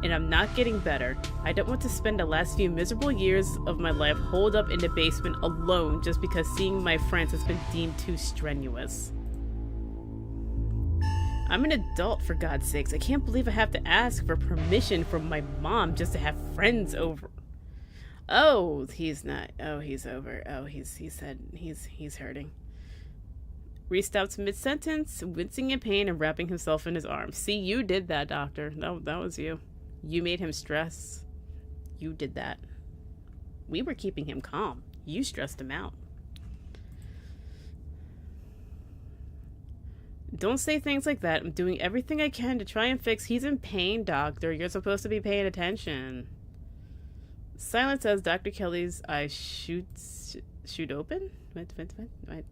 and I'm not getting better. I don't want to spend the last few miserable years of my life holed up in the basement alone just because seeing my friends has been deemed too strenuous. I'm an adult, for God's sakes. I can't believe I have to ask for permission from my mom just to have friends over. Oh, he's not. Oh, he's over. Oh, he said he's hurting. Reese stops mid-sentence, wincing in pain and wrapping himself in his arms. See, you did that, doctor. That was you. You made him stress. You did that. We were keeping him calm. You stressed him out. Don't say things like that. I'm doing everything I can to try and fix. He's in pain, doctor. You're supposed to be paying attention. Silence as Dr. Kelly's eyes shoot open? What?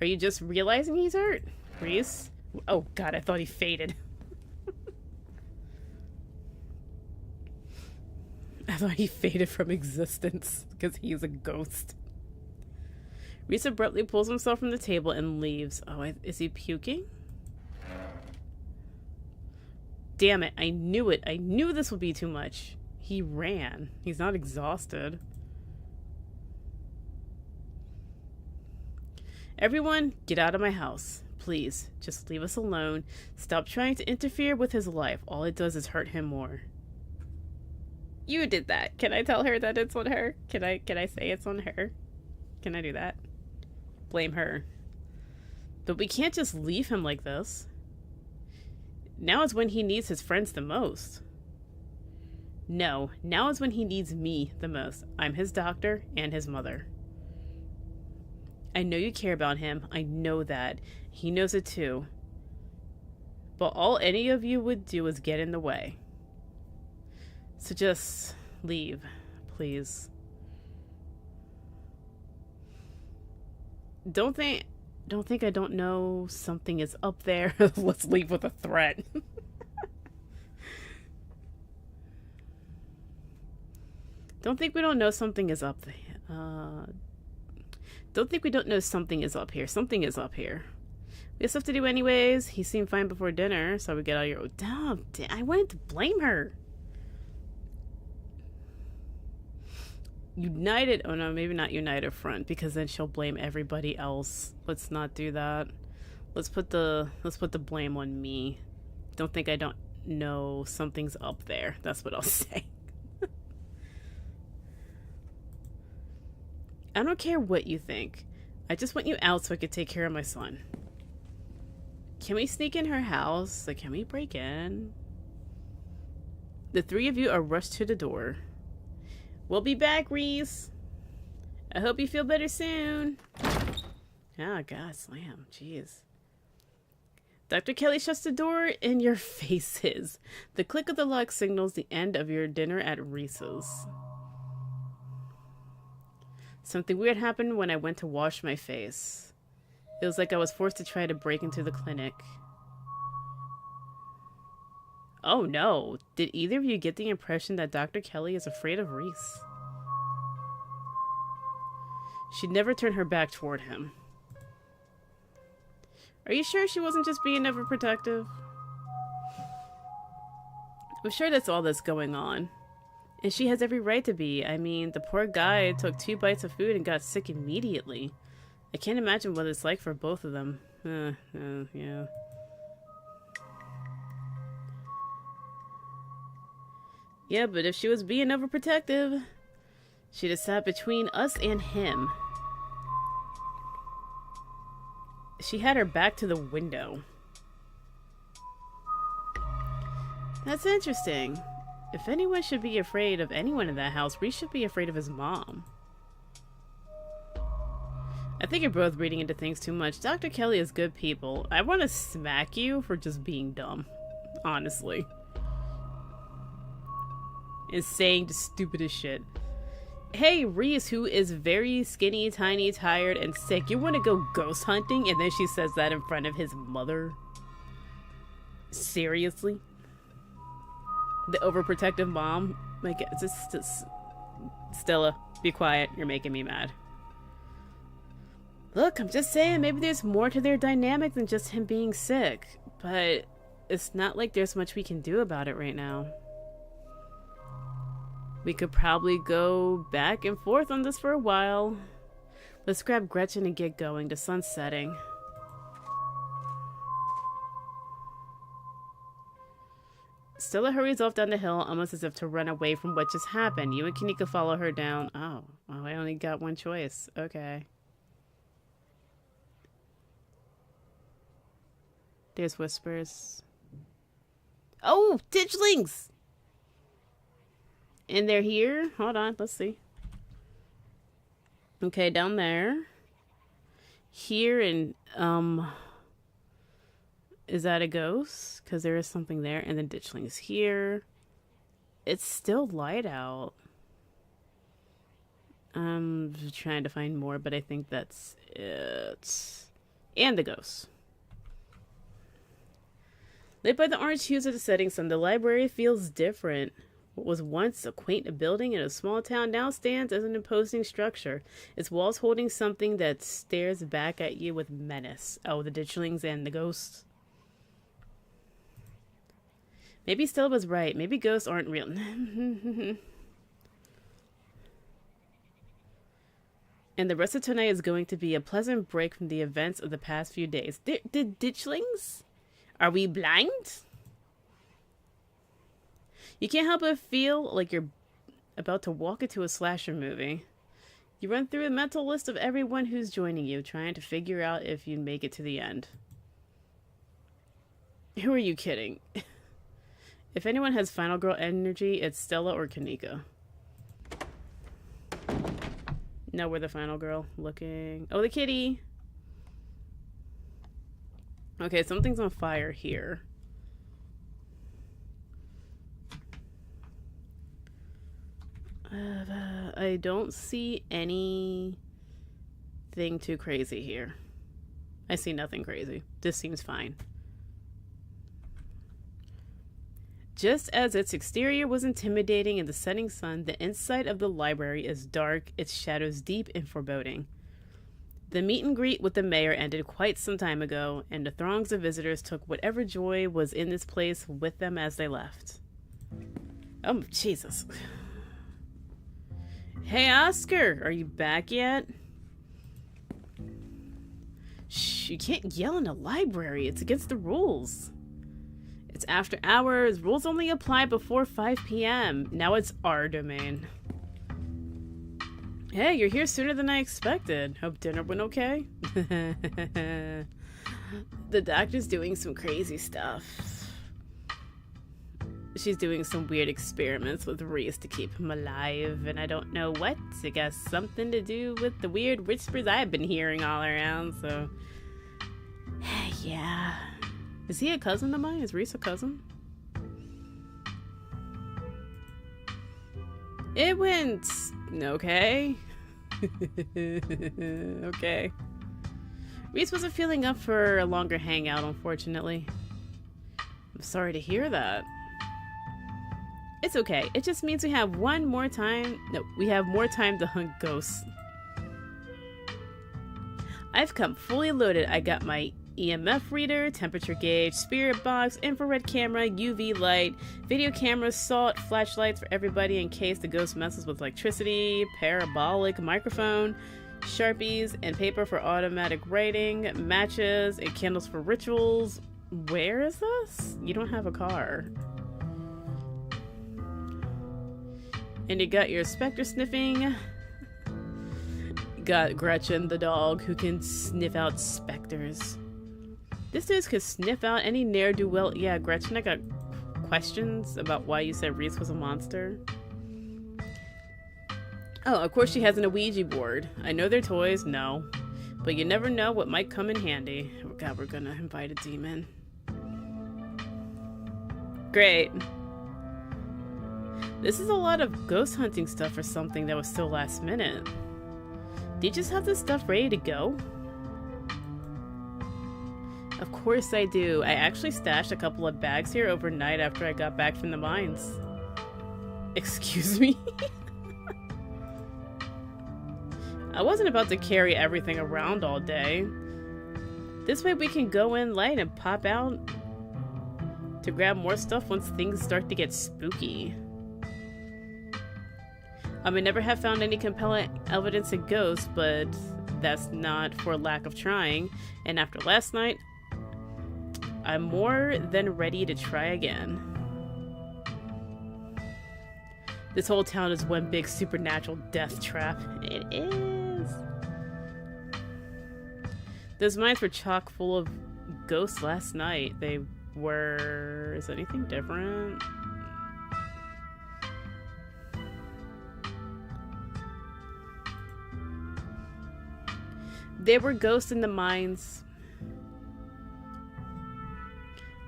Are you just realizing he's hurt? Reese? Oh god, I thought he faded. I thought he faded from existence because he's a ghost. Reese abruptly pulls himself from the table and leaves. Oh, is he puking? Damn it, I knew it. I knew this would be too much. He ran. He's not exhausted. Everyone, get out of my house. Please, just leave us alone. Stop trying to interfere with his life. All it does is hurt him more. You did that. Can I tell her that it's on her? Can I say it's on her? Can I do that? Blame her. But we can't just leave him like this. Now is when he needs his friends the most. No, now is when he needs me the most. I'm his doctor and his mother. I know you care about him. I know that. He knows it too. But all any of you would do is get in the way. So just leave, please. Don't think I don't know something is up there. Let's leave with a threat. Don't think we don't know something is up there. Don't think we don't know something is up here. Something is up here. We have stuff to do anyways. He seemed fine before dinner, so we get out your... Damn, I wanted to blame her. United... Oh no, maybe not united front, because then she'll blame everybody else. Let's not do that. Let's put the blame on me. Don't think I don't know something's up there. That's what I'll say. I don't care what you think. I just want you out so I could take care of my son. Can we sneak in her house? Like, can we break in? The three of you are rushed to the door. We'll be back, Reese. I hope you feel better soon. Oh, God, slam. Jeez. Dr. Kelly shuts the door in your faces. The click of the lock signals the end of your dinner at Reese's. Something weird happened when I went to wash my face. It was like I was forced to try to break into the clinic. Oh no, did either of you get the impression that Dr. Kelly is afraid of Reese? She'd never turn her back toward him. Are you sure she wasn't just being overprotective? I'm sure that's all that's going on. And she has every right to be. I mean, the poor guy took 2 bites of food and got sick immediately. I can't imagine what it's like for both of them. Yeah. Yeah, but if she was being overprotective, she'd have sat between us and him. She had her back to the window. That's interesting. If anyone should be afraid of anyone in that house, Reese should be afraid of his mom. I think you're both reading into things too much. Dr. Kelly is good people. I want to smack you for just being dumb. Honestly. And saying the stupidest shit. Hey, Reese, who is very skinny, tiny, tired, and sick. You want to go ghost hunting? And then she says that in front of his mother? Seriously? The overprotective mom? Like, just Stella, be quiet. You're making me mad. Look, I'm just saying, maybe there's more to their dynamic than just him being sick. But it's not like there's much we can do about it right now. We could probably go back and forth on this for a while. Let's grab Gretchen and get going. The sun's setting. Stella hurries off down the hill, almost as if to run away from what just happened. You and Kanika follow her down. Oh, I only got one choice. Okay. There's whispers. Oh, ditchlings! And they're here? Hold on, let's see. Okay, down there. Here and, is that a ghost? Because there is something there. And then ditchlings here. It's still light out. I'm trying to find more, but I think that's it. And the ghosts. Lit by the orange hues of the setting sun, the library feels different. What was once a quaint building in a small town now stands as an imposing structure, its walls holding something that stares back at you with menace. Oh, the ditchlings and the ghosts. Maybe Stella was right. Maybe ghosts aren't real. And the rest of tonight is going to be a pleasant break from the events of the past few days. The ditchlings? Are we blind? You can't help but feel like you're about to walk into a slasher movie. You run through a mental list of everyone who's joining you, trying to figure out if you make it to the end. Who are you kidding? If anyone has Final Girl energy, it's Stella or Kanika. No, we're the Final Girl. Looking. Oh, the kitty! Okay, something's on fire here. I don't see anything too crazy here. I see nothing crazy. This seems fine. Just as its exterior was intimidating in the setting sun, the inside of the library is dark, its shadows deep and foreboding. The meet and greet with the mayor ended quite some time ago, and the throngs of visitors took whatever joy was in this place with them as they left. Oh, Jesus. Hey, Oscar, are you back yet? Shh, you can't yell in a library. It's against the rules. It's after hours. Rules only apply before 5 p.m. Now it's our domain. Hey, you're here sooner than I expected. Hope dinner went okay? The doctor's doing some crazy stuff. She's doing some weird experiments with Reese to keep him alive, and I don't know what. I guess something to do with the weird whispers I've been hearing all around, so... Yeah. Is he a cousin of mine? Is Reese a cousin? It went... okay. Okay. Reese wasn't feeling up for a longer hangout, unfortunately. I'm sorry to hear that. It's okay. It just means we have more time to hunt ghosts. I've come fully loaded. I got my EMF reader, temperature gauge, spirit box, infrared camera, UV light, video camera, salt, flashlights for everybody in case the ghost messes with electricity, parabolic microphone, Sharpies and paper for automatic writing, matches and candles for rituals. Where is this? You don't have a car. And you got your specter sniffing. Got Gretchen the dog who can sniff out specters. This dude can sniff out any ne'er-do-well. Yeah, Gretchen, I got questions about why you said Reese was a monster. Oh, of course she has an Ouija board. I know they're toys, no. But you never know what might come in handy. Oh God, we're gonna invite a demon. Great. This is a lot of ghost hunting stuff for something that was still last minute. Do you just have this stuff ready to go? Of course I do. I actually stashed a couple of bags here overnight after I got back from the mines. Excuse me? I wasn't about to carry everything around all day. This way we can go in light and pop out to grab more stuff once things start to get spooky. I may never have found any compelling evidence of ghosts, but that's not for lack of trying. And after last night, I'm more than ready to try again. This whole town is one big supernatural death trap. It is. Those mines were chock full of ghosts last night. They were... Is anything different? There were ghosts in the mines.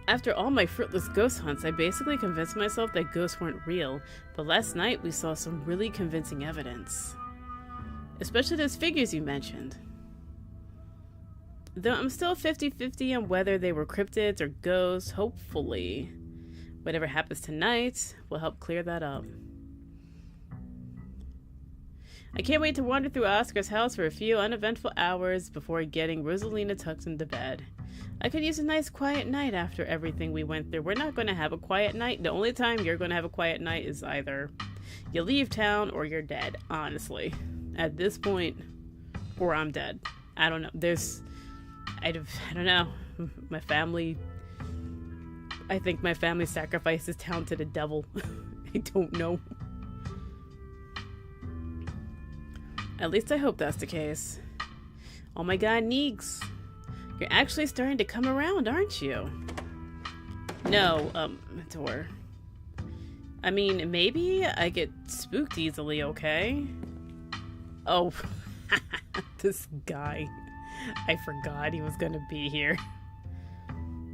After all my fruitless ghost hunts, I basically convinced myself that ghosts weren't real, but last night we saw some really convincing evidence. Especially those figures you mentioned. Though I'm still 50-50 on whether they were cryptids or ghosts, hopefully. Whatever happens tonight will help clear that up. I can't wait to wander through Oscar's house for a few uneventful hours before getting Rosalina tucked into bed. I could use a nice quiet night after everything we went through. We're not going to have a quiet night. The only time you're going to have a quiet night is either you leave town or you're dead, honestly. At this point, or I'm dead. I don't know. I don't know. My family... I think my family sacrifices town to the devil. I don't know. At least I hope that's the case. Oh my god, Neeks. You're actually starting to come around, aren't you? No, Tor. I mean, maybe I get spooked easily, okay? Oh, this guy. I forgot he was gonna be here.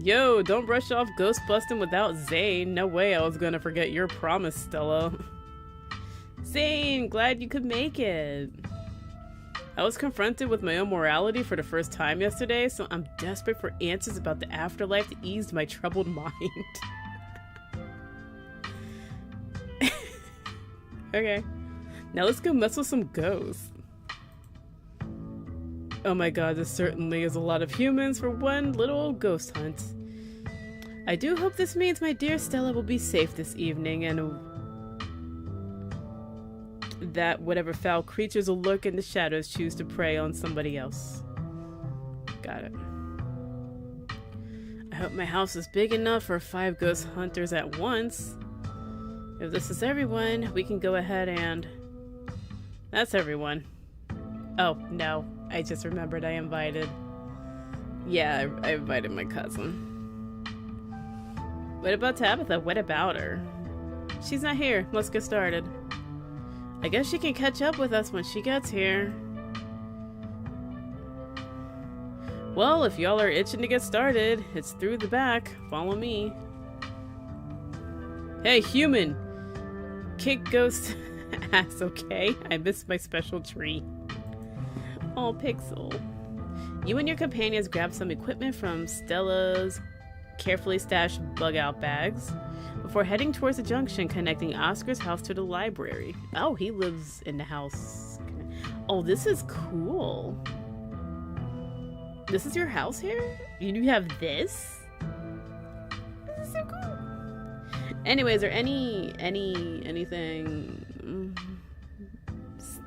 Yo, don't brush off ghost busting without Zane. No way I was gonna forget your promise, Stella. Zane, glad you could make it. I was confronted with my own morality for the first time yesterday, so I'm desperate for answers about the afterlife to ease my troubled mind. Okay. Now let's go mess with some ghosts. Oh my god, this certainly is a lot of humans for one little old ghost hunt. I do hope this means my dear Stella will be safe this evening and that whatever foul creatures will lurk in the shadows choose to prey on somebody else. Got it. I hope my house is big enough for 5 ghost hunters at once. If this is everyone, we can go ahead and... That's everyone. Oh, no. I just remembered I invited... Yeah, I invited my cousin. What about Tabitha? What about her? She's not here. Let's get started. I guess she can catch up with us when she gets here. Well, if y'all are itching to get started, it's through the back. Follow me. Hey, human! Kick ghost ass, okay? I missed my special tree. Oh, Pixel. You and your companions grab some equipment from Stella's carefully stashed bug-out bags before heading towards the junction connecting Oscar's house to the library. Oh, he lives in the house. Oh, this is cool. This is your house here? You have this? This is so cool. Anyways, are anything...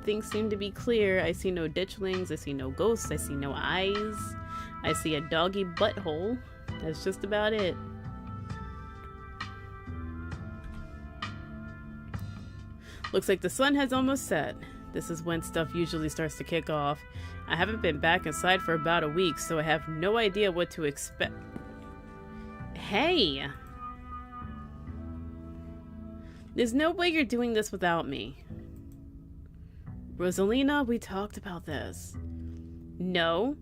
Things seem to be clear. I see no ditchlings. I see no ghosts. I see no eyes. I see a doggy butthole. That's just about it. Looks like the sun has almost set. This is when stuff usually starts to kick off. I haven't been back inside for about a week, so I have no idea what to expect. Hey! There's no way you're doing this without me. Rosalina, we talked about this. No,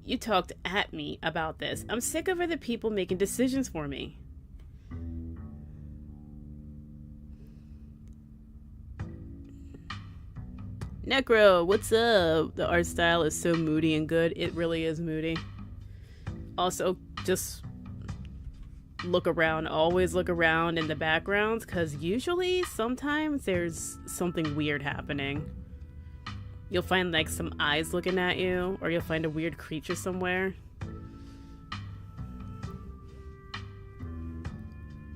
you talked at me about this. I'm sick of other people making decisions for me. Necro, what's up? The art style is so moody and good. It really is moody. Also, just look around. Always look around in the backgrounds, because usually, sometimes there's something weird happening. You'll find like some eyes looking at you, or you'll find a weird creature somewhere.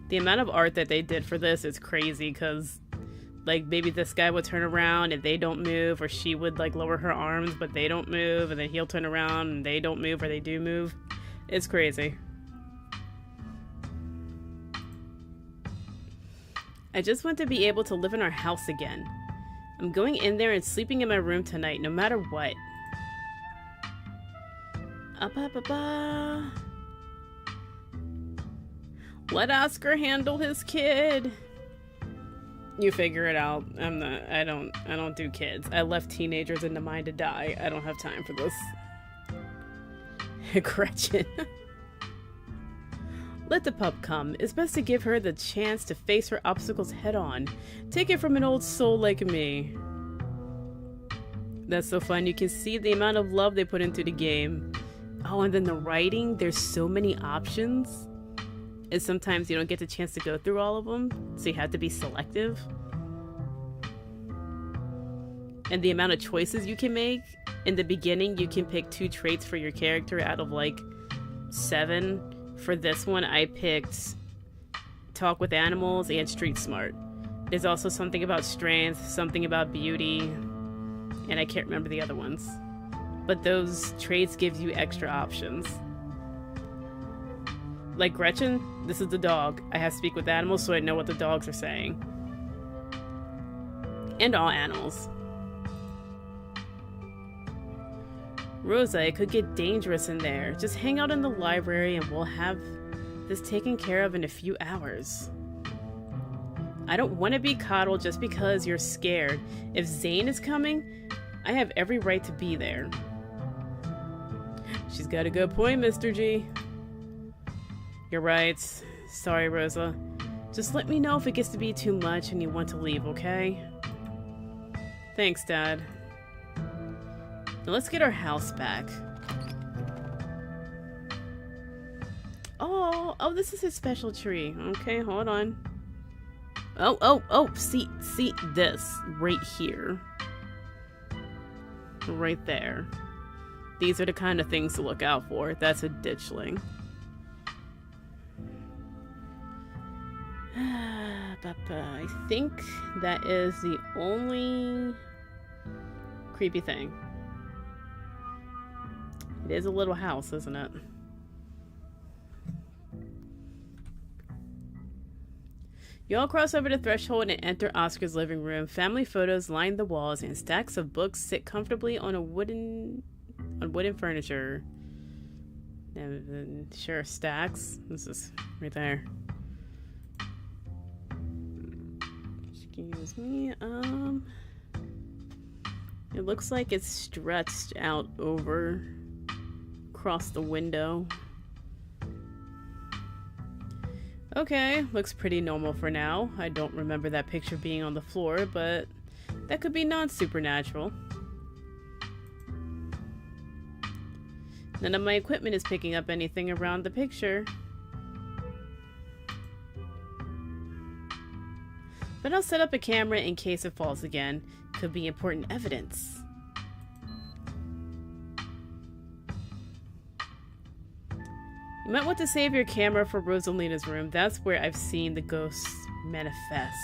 The amount of art that they did for this is crazy, because like maybe this guy would turn around and they don't move, or she would like lower her arms but they don't move, and then he'll turn around and they don't move or they do move. It's crazy. I just want to be able to live in our house again. I'm going in there and sleeping in my room tonight, no matter what. Let Oscar handle his kid. You figure it out. I don't do kids. I left teenagers in the mine to die. I don't have time for this. Gretchen. Let the pup come. It's best to give her the chance to face her obstacles head on. Take it from an old soul like me. That's so fun. You can see the amount of love they put into the game. Oh, and then the writing. There's so many options. And sometimes you don't get the chance to go through all of them. So you have to be selective. And the amount of choices you can make. In the beginning, you can pick 2 traits for your character out of like 7. For this one, I picked talk with animals and street smart. There's also something about strength, something about beauty, and I can't remember the other ones. But those traits give you extra options. Like Gretchen, this is the dog. I have to speak with animals so I know what the dogs are saying. And all animals. Rosa, it could get dangerous in there. Just hang out in the library and we'll have this taken care of in a few hours. I don't want to be coddled just because you're scared. If Zane is coming, I have every right to be there. She's got a good point, Mr. G. You're right. Sorry, Rosa. Just let me know if it gets to be too much and you want to leave, okay? Thanks, Dad. Now let's get our house back. Oh, this is his special tree. Okay, hold on. Oh, see this right here. Right there. These are the kind of things to look out for. That's a ditchling. I think that is the only creepy thing. It is a little house, isn't it? You all cross over the threshold and enter Oscar's living room. Family photos line the walls and stacks of books sit comfortably on wooden furniture. Sure, stacks. This is right there. Excuse me. It looks like it's stretched out over across the window. Okay, looks pretty normal for now. I don't remember that picture being on the floor, but that could be non-supernatural. None of my equipment is picking up anything around the picture. But I'll set up a camera in case it falls again. Could be important evidence. You might want to save your camera for Rosalina's room. That's where I've seen the ghosts manifest.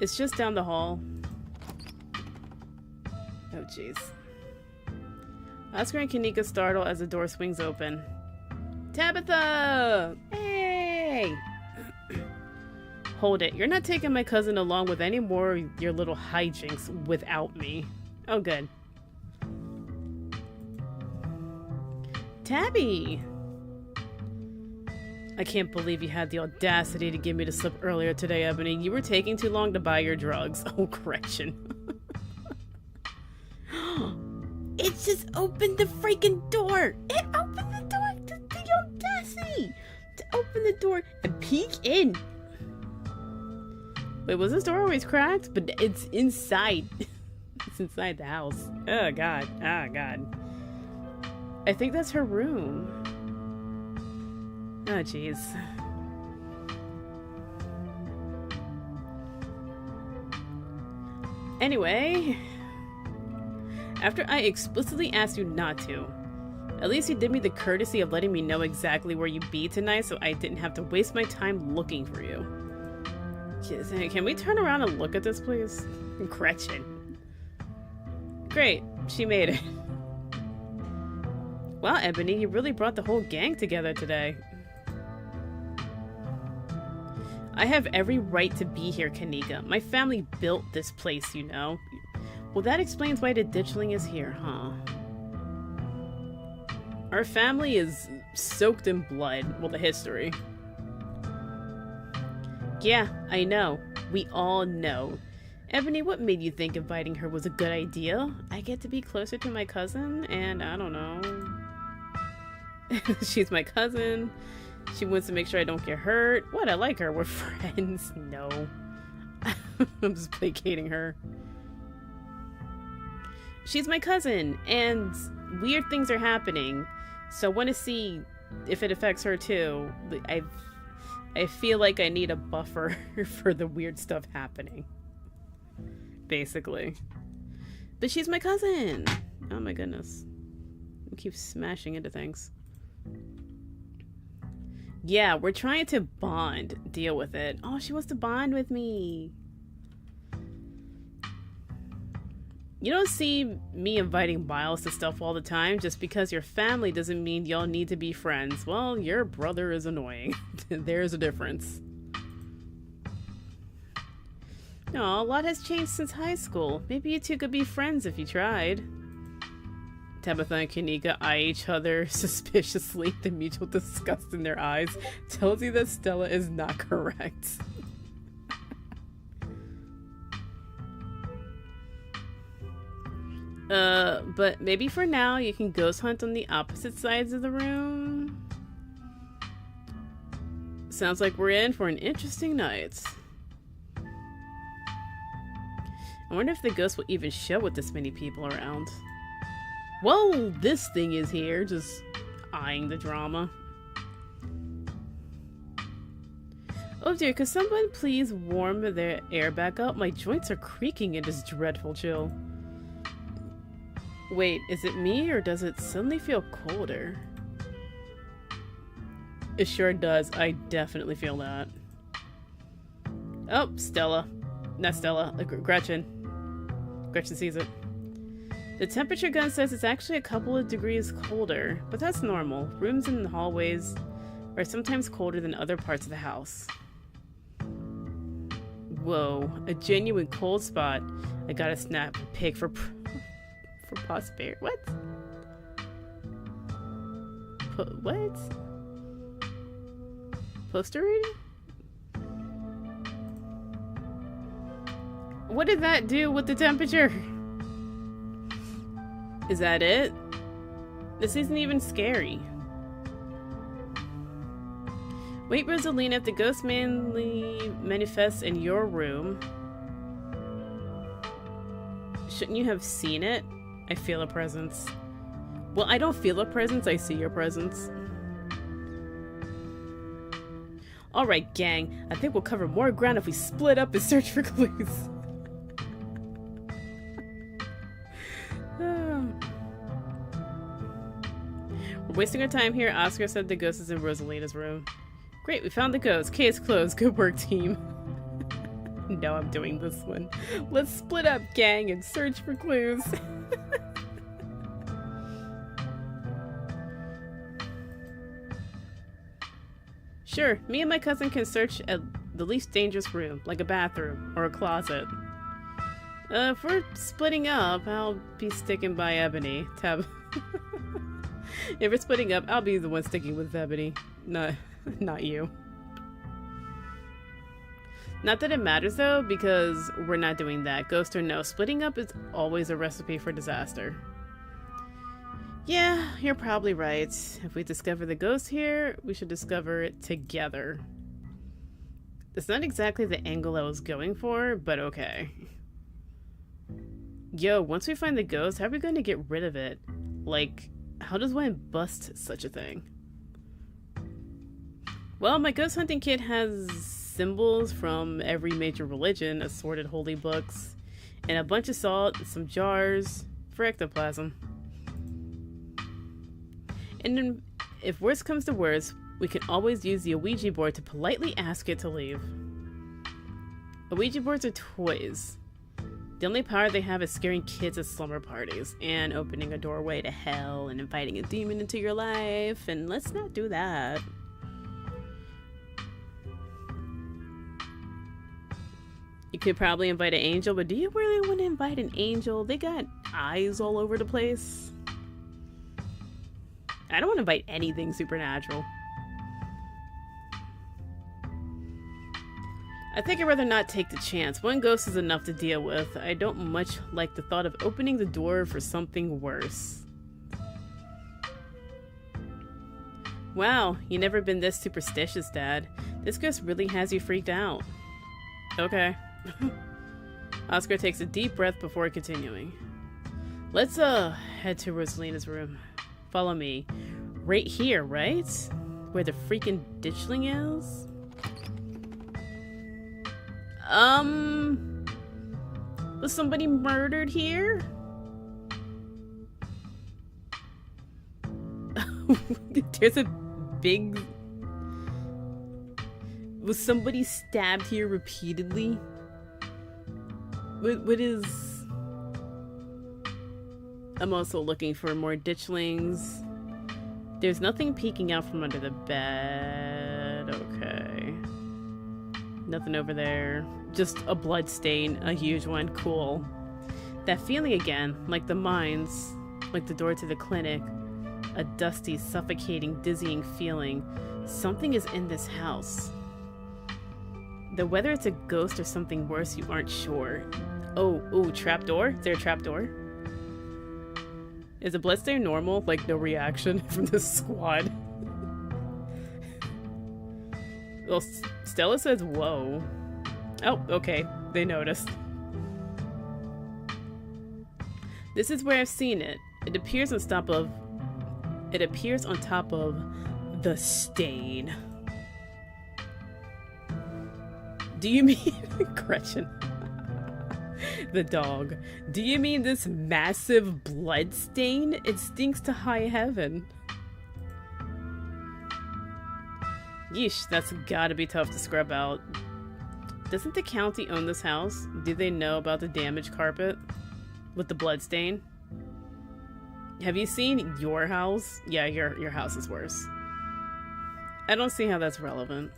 It's just down the hall. Oh, jeez. Oscar and Kanika startle as the door swings open. Tabitha! Hey! Hold it. You're not taking my cousin along with any more of your little hijinks without me. Oh, good. Tabby! I can't believe you had the audacity to give me the slip earlier today, Ebony. You were taking too long to buy your drugs. Oh, correction. It just opened the freaking door! It opened the door! The audacity! To open the door and peek in! Wait, was this door always cracked? But it's inside. It's inside the house. Oh, God. Oh, God. I think that's her room. Oh, jeez. Anyway, after I explicitly asked you not to, at least you did me the courtesy of letting me know exactly where you'd be tonight so I didn't have to waste my time looking for you. Jeez, can we turn around and look at this, please? Gretchen. Great, she made it. Wow, Ebony, you really brought the whole gang together today. I have every right to be here, Kanika. My family built this place, you know. Well, that explains why the ditchling is here, huh? Our family is soaked in blood. Well, the history. Yeah, I know. We all know. Ebony, what made you think inviting her was a good idea? I get to be closer to my cousin, and I don't know. She's my cousin. She wants to make sure I don't get hurt. What? I like her. We're friends. No. I'm just placating her. She's my cousin, and weird things are happening. So I want to see if it affects her too. I feel like I need a buffer for the weird stuff happening. Basically. But she's my cousin! Oh my goodness. I keep smashing into things. Yeah, we're trying to bond. Deal with it. Oh, she wants to bond with me. You don't see me inviting Miles to stuff all the time. Just because you're family doesn't mean y'all need to be friends. Well, your brother is annoying. There's a difference. No, a lot has changed since high school. Maybe you two could be friends if you tried. Tabitha and Kanika eye each other suspiciously. The mutual disgust in their eyes tells you that Stella is not correct. But maybe for now you can ghost hunt on the opposite sides of the room. Sounds like we're in for an interesting night. I wonder if the ghost will even show with this many people around. Well, this thing is here, just eyeing the drama. Oh dear, could someone please warm the air back up? My joints are creaking in this dreadful chill. Wait, is it me or does it suddenly feel colder? It sure does. I definitely feel that. Oh, Stella. Not Stella. Gretchen. Gretchen sees it. The temperature gun says it's actually a couple of degrees colder, but that's normal. Rooms in the hallways are sometimes colder than other parts of the house. Whoa, a genuine cold spot. I gotta snap a pic for prosperity. What? What? Posterity? What did that do with the temperature? Is that it? This isn't even scary. Wait, Rosalina, if the ghost mainly manifests in your room, shouldn't you have seen it? I feel a presence. Well, I don't feel a presence, I see your presence. Alright, gang. I think we'll cover more ground if we split up and search for clues. We're wasting our time here. Oscar said the ghost is in Rosalina's room. Great, we found the ghost. Case closed. Good work, team. No, I'm doing this one. Let's split up, gang, and search for clues. Sure, me and my cousin can search at the least dangerous room, like a bathroom or a closet. If we're splitting up, I'll be sticking by Ebony. If we're splitting up, I'll be the one sticking with Ebony. Not you. Not that it matters though, because we're not doing that. Ghost or no, splitting up is always a recipe for disaster. Yeah, you're probably right. If we discover the ghost here, we should discover it together. It's not exactly the angle I was going for, but okay. Yo, once we find the ghost, how are we going to get rid of it? Like, how does one bust such a thing? Well, my ghost hunting kit has symbols from every major religion, assorted holy books, and a bunch of salt, and some jars for ectoplasm. And then, if worst comes to worst, we can always use the Ouija board to politely ask it to leave. Ouija boards are toys. The only power they have is scaring kids at slumber parties, and opening a doorway to hell, and inviting a demon into your life, and let's not do that. You could probably invite an angel, but do you really want to invite an angel? They got eyes all over the place. I don't want to invite anything supernatural. I think I'd rather not take the chance. One ghost is enough to deal with. I don't much like the thought of opening the door for something worse. Wow, you never been this superstitious, Dad. This ghost really has you freaked out. Okay. Oscar takes a deep breath before continuing. Let's head to Rosalina's room. Follow me. Right here, right? Where the freaking ditchling is? Was somebody murdered here? There's a big... Was somebody stabbed here repeatedly? What is... I'm also looking for more ditchlings. There's nothing peeking out from under the bed. Okay. Nothing over there. Just a blood stain. A huge one. Cool. That feeling again. Like the mines. Like the door to the clinic. A dusty, suffocating, dizzying feeling. Something is in this house. Though whether it's a ghost or something worse, you aren't sure. Oh, trapdoor? Is there a trapdoor? Is a bloodstain normal? Like, no reaction from this squad? Well, Stella says, whoa. Oh, okay. They noticed. This is where I've seen it. It appears on top of... the stain. Do you mean... Gretchen. The dog. Do you mean this massive blood stain? It stinks to high heaven. Yeesh, that's gotta be tough to scrub out. Doesn't the county own this house? Do they know about the damaged carpet? With the blood stain? Have you seen your house? Yeah, your house is worse. I don't see how that's relevant.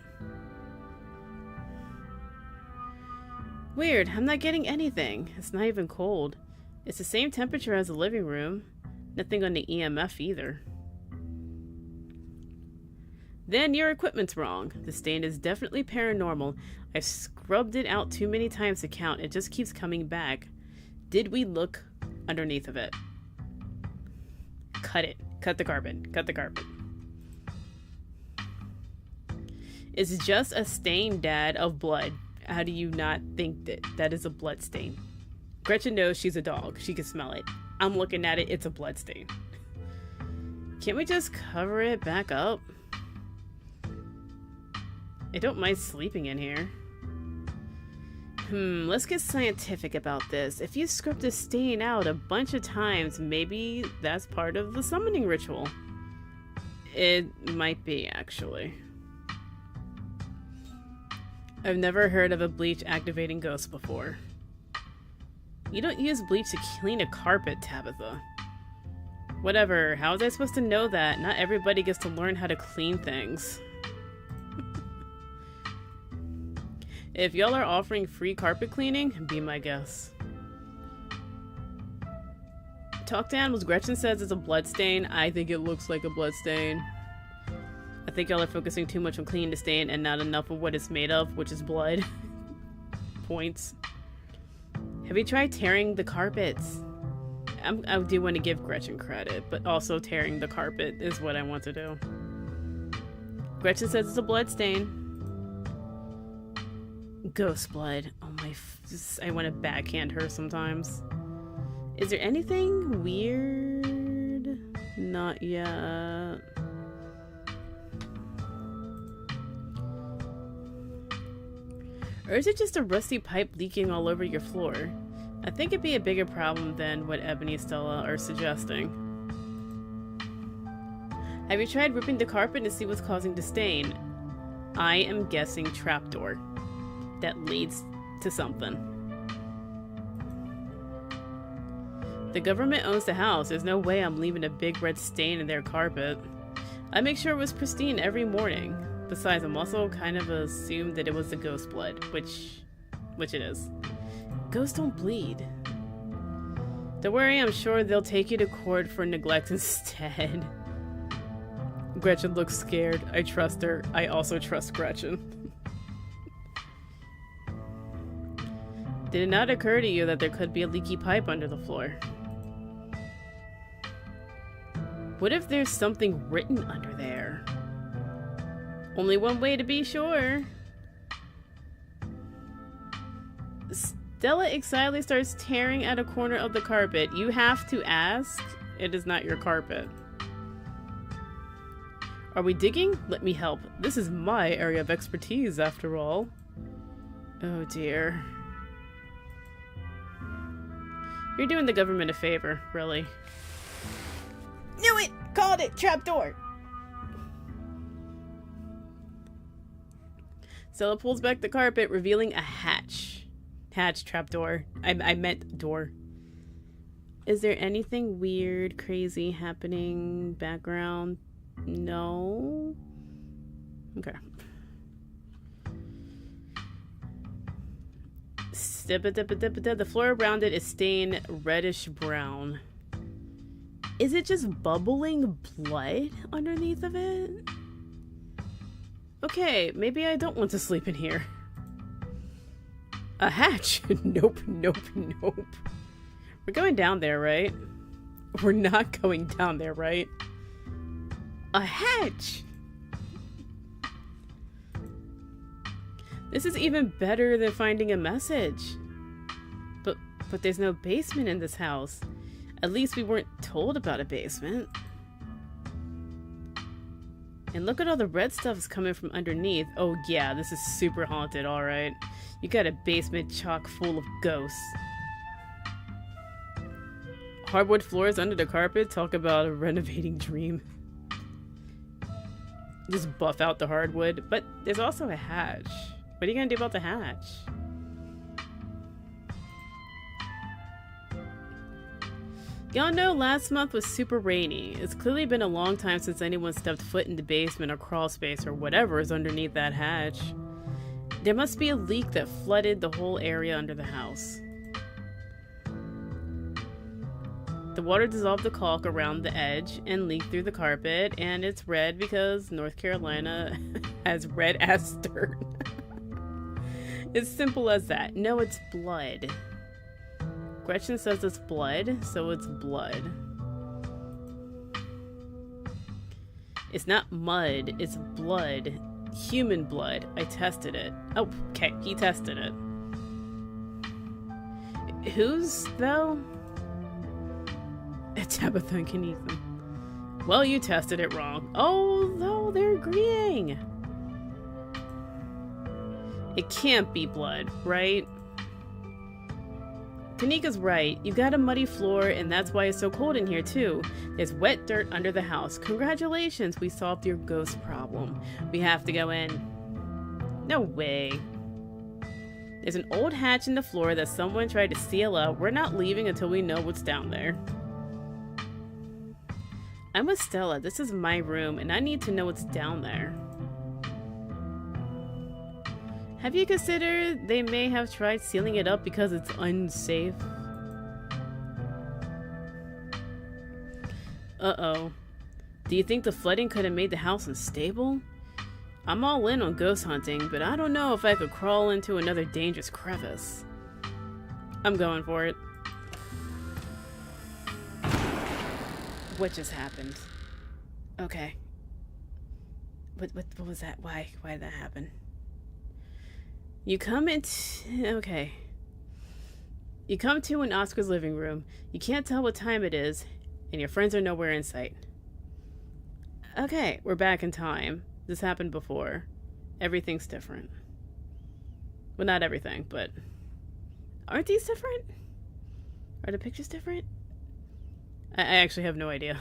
Weird, I'm not getting anything. It's not even cold. It's the same temperature as the living room. Nothing on the EMF either. Then your equipment's wrong. The stain is definitely paranormal. I've scrubbed it out too many times to count. It just keeps coming back. Did we look underneath of it? Cut it. Cut the carpet. Cut the carpet. It's just a stain, Dad, of blood. How do you not think that that is a blood stain? Gretchen knows she's a dog. She can smell it. I'm looking at it. It's a blood stain. Can't we just cover it back up? I don't mind sleeping in here. Let's get scientific about this. If you scrubbed a stain out a bunch of times, maybe that's part of the summoning ritual. It might be, actually. I've never heard of a bleach activating ghost before. You don't use bleach to clean a carpet, Tabitha. Whatever, how was I supposed to know that? Not everybody gets to learn how to clean things. If y'all are offering free carpet cleaning, be my guest. Talk to Animals. Gretchen says it's a blood stain. I think it looks like a blood stain. I think y'all are focusing too much on cleaning the stain and not enough of what it's made of, which is blood. Points. Have you tried tearing the carpets? I do want to give Gretchen credit, but also tearing the carpet is what I want to do. Gretchen says it's a blood stain. Ghost blood. Oh my... I want to backhand her sometimes. Is there anything weird? Not yet. Or is it just a rusty pipe leaking all over your floor? I think it'd be a bigger problem than what Ebony and Stella are suggesting. Have you tried ripping the carpet to see what's causing the stain? I am guessing trapdoor. That leads to something. The government owns the house. There's no way I'm leaving a big red stain in their carpet. I make sure it was pristine every morning. Besides, I'm also kind of assumed that it was the ghost blood, which which it is. Ghosts don't bleed. Don't worry, I'm sure they'll take you to court for neglect instead. Gretchen looks scared. I trust her. I also trust Gretchen. Did it not occur to you that there could be a leaky pipe under the floor? What if there's something written under there? Only one way to be sure. Stella excitedly starts tearing at a corner of the carpet. You have to ask. It is not your carpet. Are we digging? Let me help. This is my area of expertise, after all. Oh dear. You're doing the government a favor, really. Knew it! Called it! Trapdoor! Stella pulls back the carpet, revealing a hatch. Hatch, trapdoor. I meant door. Is there anything weird, crazy happening? Background? No? Okay. The floor around it is stained reddish brown. Is it just bubbling blood underneath of it? Okay, maybe I don't want to sleep in here. A hatch? Nope, nope, nope. We're going down there, right? We're not going down there, right? A hatch! This is even better than finding a message. But there's no basement in this house. At least we weren't told about a basement. And look at all the red stuff is coming from underneath. Oh yeah, this is super haunted, alright. You got a basement chock full of ghosts. Hardwood floors under the carpet? Talk about a renovating dream. Just buff out the hardwood. But there's also a hatch. What are you gonna do about the hatch? Y'all know last month was super rainy. It's clearly been a long time since anyone stepped foot in the basement or crawl space or whatever is underneath that hatch. There must be a leak that flooded the whole area under the house. The water dissolved the caulk around the edge and leaked through the carpet, and it's red because North Carolina has red as dirt. It's simple as that. No, it's blood. Gretchen says it's blood, so it's blood. It's not mud, it's blood. Human blood. I tested it. Oh, okay, he tested it. Whose, though? Tabitha and Kenethan. Well, you tested it wrong. Oh, no, they're agreeing. It can't be blood, right? Kanika's right. You've got a muddy floor, and that's why it's so cold in here, too. There's wet dirt under the house. Congratulations, we solved your ghost problem. We have to go in. No way. There's an old hatch in the floor that someone tried to seal up. We're not leaving until we know what's down there. I'm with Stella. This is my room, and I need to know what's down there. Have you considered they may have tried sealing it up because it's unsafe? Uh-oh. Do you think the flooding could have made the house unstable? I'm all in on ghost hunting, but I don't know if I could crawl into another dangerous crevice. I'm going for it. What just happened? Okay. What was that? Why did that happen? You come okay. You come to in Oscar's living room. You can't tell what time it is, and your friends are nowhere in sight. Okay, we're back in time. This happened before. Everything's different. Well, not everything, but... Aren't these different? Are the pictures different? I actually have no idea.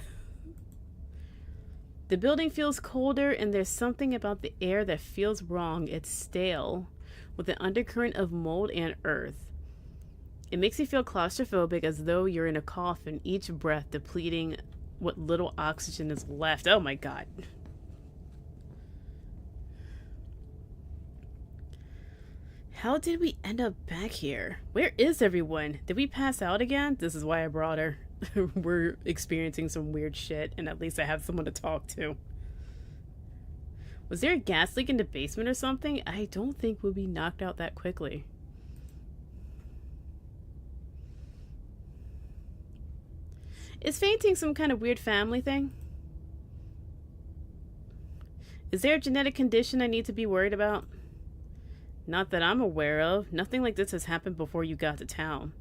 The building feels colder, and there's something about the air that feels wrong. It's stale, with an undercurrent of mold and earth. It makes you feel claustrophobic, as though you're in a coffin, each breath depleting what little oxygen is left. Oh my god. How did we end up back here? Where is everyone? Did we pass out again? This is why I brought her. We're experiencing some weird shit, and at least I have someone to talk to. Was there a gas leak in the basement or something? I don't think we'll be knocked out that quickly. Is fainting some kind of weird family thing? Is there a genetic condition I need to be worried about? Not that I'm aware of. Nothing like this has happened before you got to town.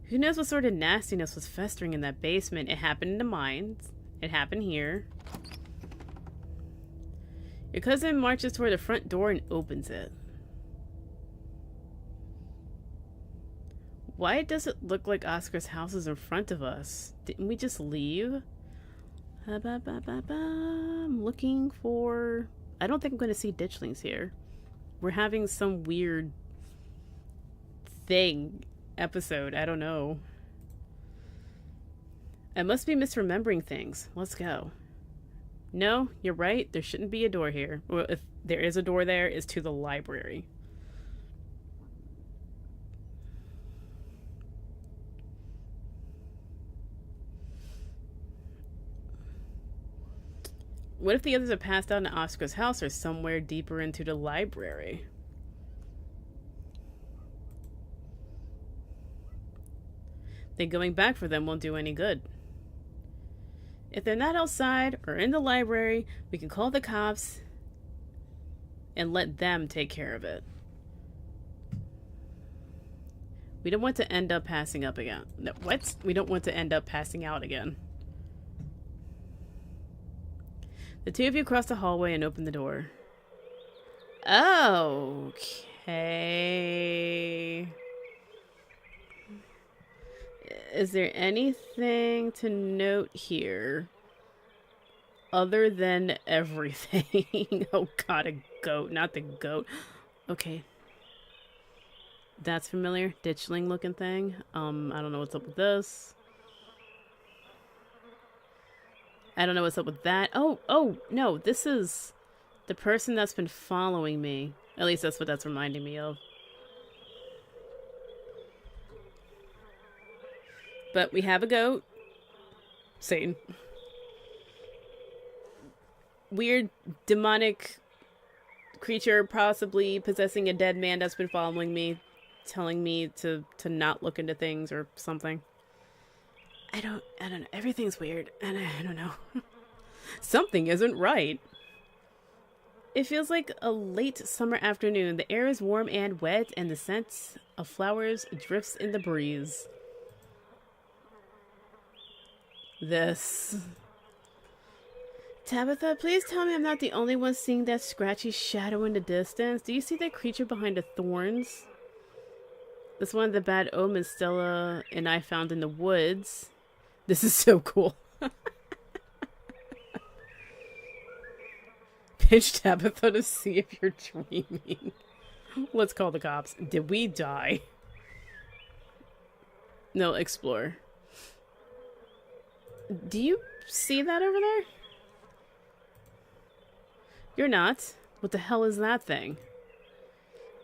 Who knows what sort of nastiness was festering in that basement? It happened in the mines. It happened here. Your cousin marches toward the front door and opens it. Why does it look like Oscar's house is in front of us? Didn't we just leave? I'm looking for... I don't think I'm going to see ditchlings here. We're having some weird thing episode. I don't know. I must be misremembering things. Let's go. No, you're right. There shouldn't be a door here. Well, if there is a door there, it's to the library. What if the others have passed out in Oscar's house or somewhere deeper into the library? Then going back for them won't do any good. If they're not outside or in the library, we can call the cops and let them take care of it. We don't want to end up passing up again. No, what? We don't want to end up passing out again. The two of you cross the hallway and open the door. Okay. Is there anything to note here other than everything? Oh god, a goat, not the goat. Okay. That's familiar. Ditchling looking thing. I don't know what's up with this. I don't know what's up with that. Oh, no, this is the person that's been following me. At least that's what that's reminding me of. But we have a goat. Satan. Weird demonic creature possibly possessing a dead man that's been following me, telling me to not look into things or something. I don't know. Everything's weird, and I don't know. Something isn't right. It feels like a late summer afternoon. The air is warm and wet, and the scent of flowers drifts in the breeze. This. Tabitha, please tell me I'm not the only one seeing that scratchy shadow in the distance. Do you see that creature behind the thorns? That's one of the bad omens Stella and I found in the woods. This is so cool. Pinch Tabitha to see if you're dreaming. Let's call the cops. Did we die? No, explore. Do you see that over there? You're not. What the hell is that thing?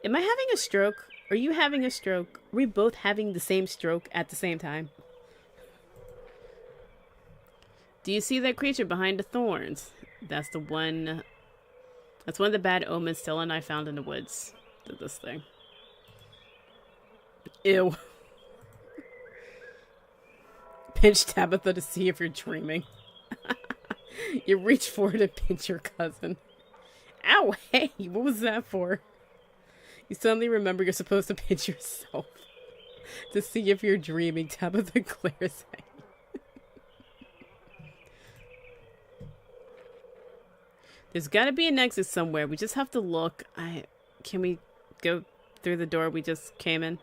Am I having a stroke? Are you having a stroke? Are we both having the same stroke at the same time? Do you see that creature behind the thorns? That's the one... That's one of the bad omens Stella and I found in the woods. This thing. Ew. Pinch Tabitha to see if you're dreaming. You reach forward to pinch your cousin. Ow, hey, what was that for? You suddenly remember you're supposed to pinch yourself to see if you're dreaming. Tabitha glares at you. There's gotta be an exit somewhere. We just have to look. Can we go through the door we just came in?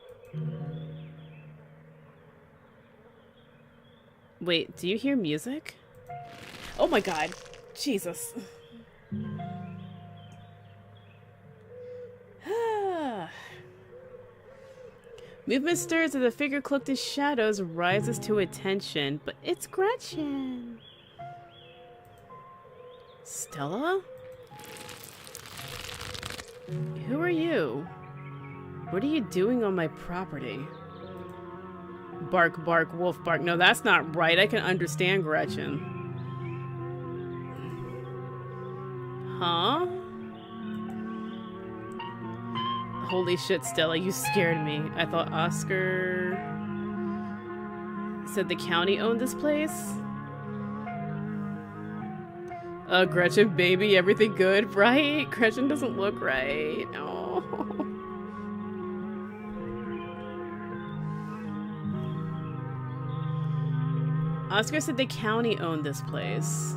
Wait, do you hear music? Oh my god. Jesus. Movement stirs as the figure cloaked in shadows rises to attention, but it's Gretchen. Stella? Who are you? What are you doing on my property? Bark, bark, wolf bark. No, that's not right. I can understand Gretchen. Huh? Holy shit, Stella, you scared me. I thought Oscar said the county owned this place. Gretchen, baby, everything good, right? Gretchen doesn't look right. Oh. Oscar said the county owned this place.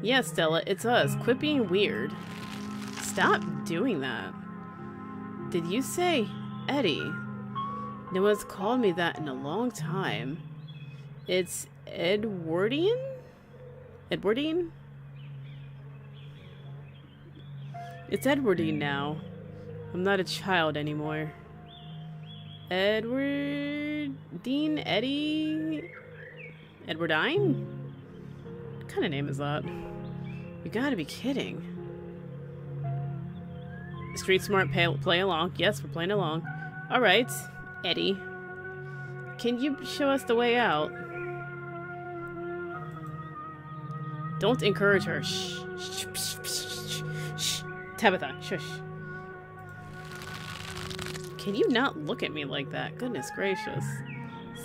Yeah, Stella, it's us. Quit being weird. Stop doing that. Did you say Eddie? No one's called me that in a long time. It's Edwardian? Edwardine? It's Edwardine now. I'm not a child anymore. Edwardine? Eddie? Edwardine? What kind of name is that? You gotta be kidding. Street smart, play along. Yes, we're playing along. Alright, Eddie. Can you show us the way out? Don't encourage her. Shh. Shh. Shh. Shh. Shh. Tabitha, shush. Can you not look at me like that? Goodness gracious.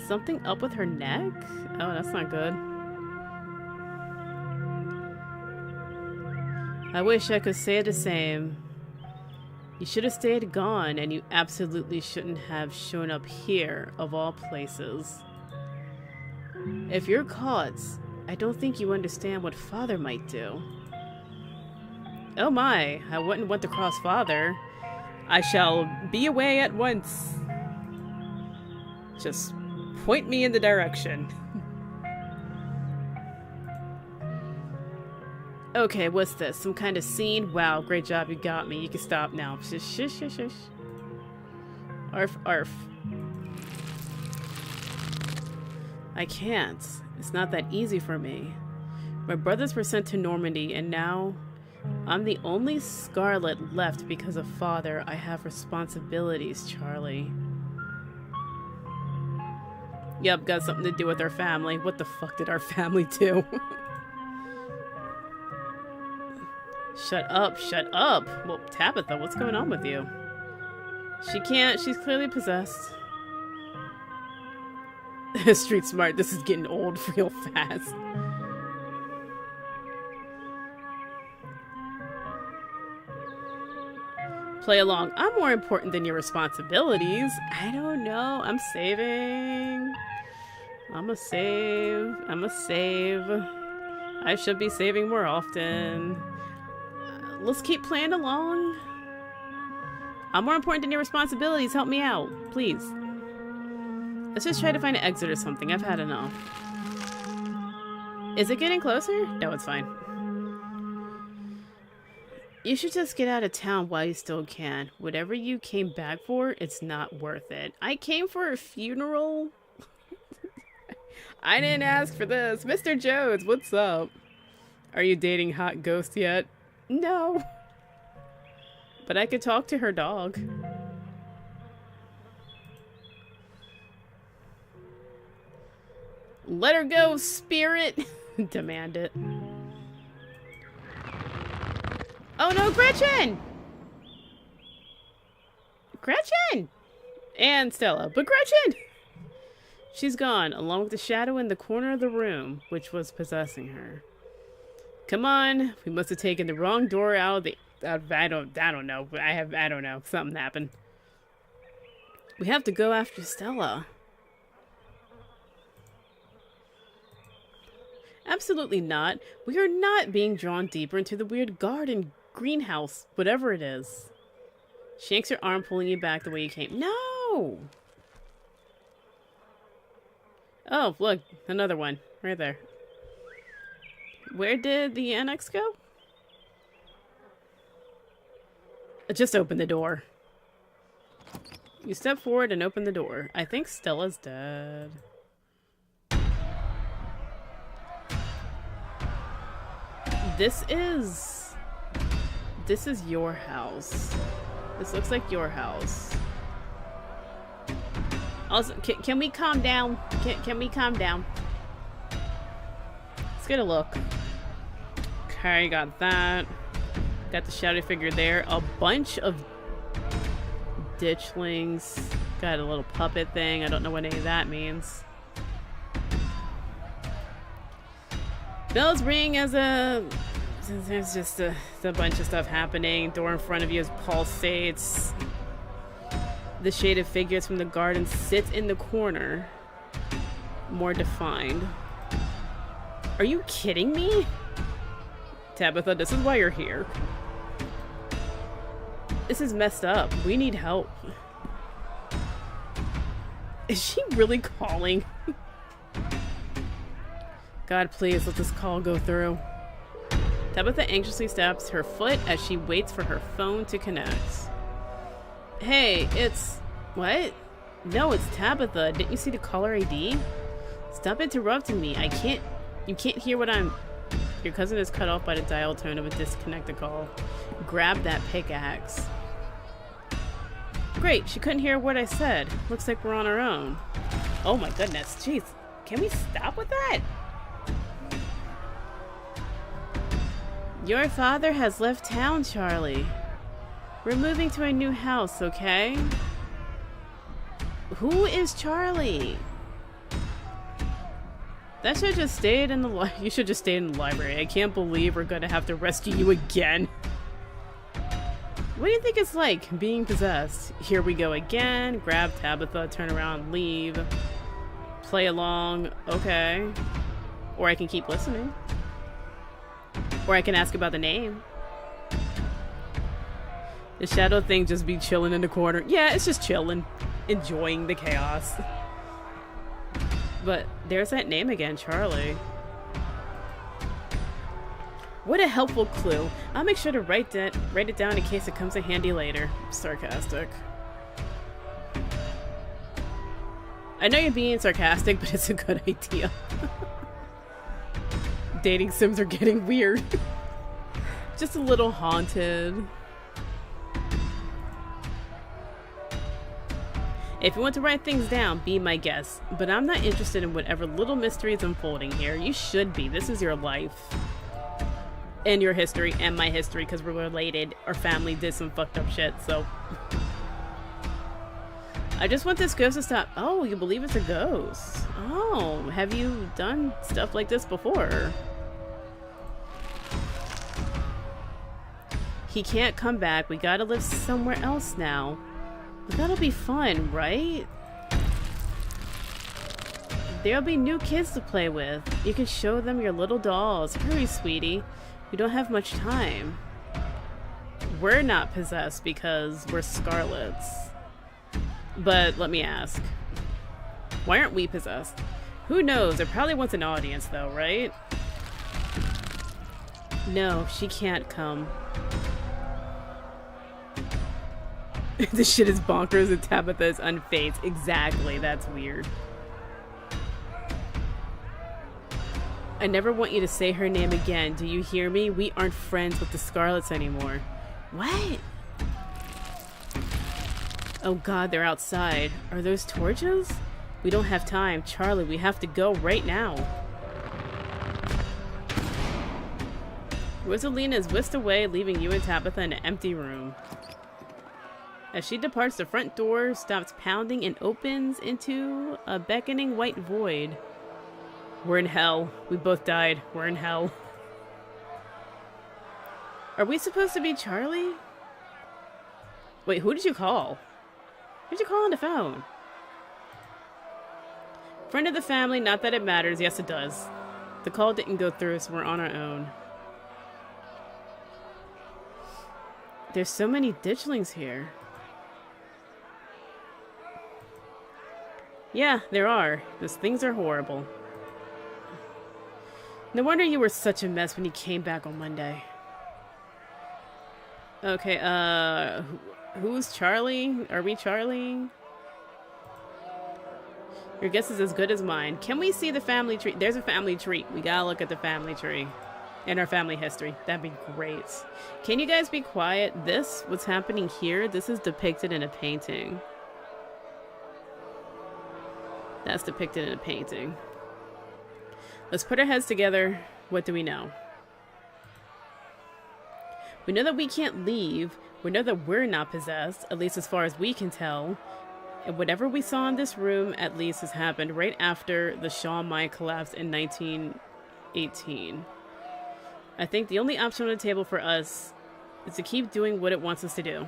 Something up with her neck? Oh, that's not good. I wish I could say the same. You should have stayed gone, and you absolutely shouldn't have shown up here, of all places. If you're caught, I don't think you understand what Father might do. Oh my, I wouldn't want to cross Father. I shall be away at once. Just point me in the direction. Okay, what's this? Some kind of scene? Wow, great job, you got me. You can stop now. Shush, shush, shush, shush. Arf, arf. I can't. It's not that easy for me. My brothers were sent to Normandy, and now I'm the only Scarlet left because of Father. I have responsibilities, Charlie. Yep, got something to do with our family. What the fuck did our family do? Shut up, shut up! Well, Tabitha, what's going on with you? She can't, she's clearly possessed. Street smart, this is getting old real fast. Play along. I'm more important than your responsibilities. I don't know. I'm saving. I'ma save. I'ma save. I should be saving more often. Let's keep playing along. I'm more important than your responsibilities. Help me out, please. Let's just try to find an exit or something. I've had enough. Is it getting closer? No, it's fine. You should just get out of town while you still can. Whatever you came back for, it's not worth it. I came for a funeral? I didn't ask for this. Mr. Jones, what's up? Are you dating Hot Ghost yet? No. But I could talk to her dog. Let her go, spirit! Demand it. Oh no, Gretchen! Gretchen! And Stella, but Gretchen! She's gone, along with the shadow in the corner of the room, which was possessing her. Come on, we must have taken the wrong door out of the... I don't know. I don't know. Something happened. We have to go after Stella. Absolutely not. We are not being drawn deeper into the weird garden, greenhouse, whatever it is. She yanks her arm, pulling you back the way you came. No! Oh, look. Another one. Right there. Where did the annex go? Just open the door. You step forward and open the door. I think Stella's dead. This is your house. This looks like your house. Also, can we calm down? Can we calm down? Let's get a look. Okay, got that. Got the shadow figure there. A bunch of ditchlings. Got a little puppet thing. I don't know what any of that means. Bells ring as a... There's just a bunch of stuff happening. Door in front of you is pulsates. The shaded figures from the garden sits in the corner. More defined. Are you kidding me? Tabitha, this is why you're here. This is messed up. We need help. Is she really calling? God, please let this call go through. Tabitha anxiously stabs her foot as she waits for her phone to connect. Hey, it's... What? No, it's Tabitha. Didn't you see the caller ID? Stop interrupting me. I can't... You can't hear what I'm... Your cousin is cut off by the dial tone of a disconnected call. Grab that pickaxe. Great, she couldn't hear what I said. Looks like we're on our own. Oh my goodness, jeez. Can we stop with that? Your father has left town, Charlie. We're moving to a new house, okay? Who is Charlie? That should just stayed in the you should just stay in the library. I can't believe we're gonna have to rescue you again. What do you think it's like being possessed? Here we go again. Grab Tabitha, turn around, leave. Play along, okay. Or I can keep listening. Or I can ask about the name. The shadow thing just be chilling in the corner. Yeah, it's just chilling. Enjoying the chaos. But there's that name again, Charlie. What a helpful clue. I'll make sure to write it down in case it comes in handy later. Sarcastic. I know you're being sarcastic, but it's a good idea. Dating sims are getting weird. Just a little haunted. If you want to write things down, be my guest. But I'm not interested in whatever little mystery is unfolding here. You should be. This is your life. And your history, and my history, because we're related. Our family did some fucked up shit, so... I just want this ghost to stop. Oh, you believe it's a ghost. Oh, have you done stuff like this before? He can't come back. We gotta live somewhere else now. That'll be fun, right? There'll be new kids to play with. You can show them your little dolls. Hurry, sweetie. We don't have much time. We're not possessed because we're Scarlets. But let me ask. Why aren't we possessed? Who knows? It probably wants an audience though, right? No, she can't come. This shit is bonkers and Tabitha is unfazed. Exactly, that's weird. I never want you to say her name again. Do you hear me? We aren't friends with the Scarlets anymore. What? Oh god, they're outside. Are those torches? We don't have time. Charlie, we have to go right now. Rosalina is whisked away, leaving you and Tabitha in an empty room. As she departs, the front door stops pounding and opens into a beckoning white void. We're in hell. We both died. We're in hell. Are we supposed to be Charlie? Wait, who did you call? Who did you call on the phone? Friend of the family, not that it matters. Yes, it does. The call didn't go through, so we're on our own. There's so many ditchlings here. Yeah, there are. Those things are horrible. No wonder you were such a mess when you came back on Monday. Okay, who's Charlie? Are we Charlie? Your guess is as good as mine. Can we see the family tree? There's a family tree. We gotta look at the family tree. in our family history. That'd be great. Can you guys be quiet? What's happening here, this is depicted in a painting. That's depicted in a painting. Let's put our heads together. What do we know? We know that we can't leave. We know that we're not possessed, at least as far as we can tell. And whatever we saw in this room, at least, has happened right after the Shaw mine collapsed in 1918. I think the only option on the table for us is to keep doing what it wants us to do.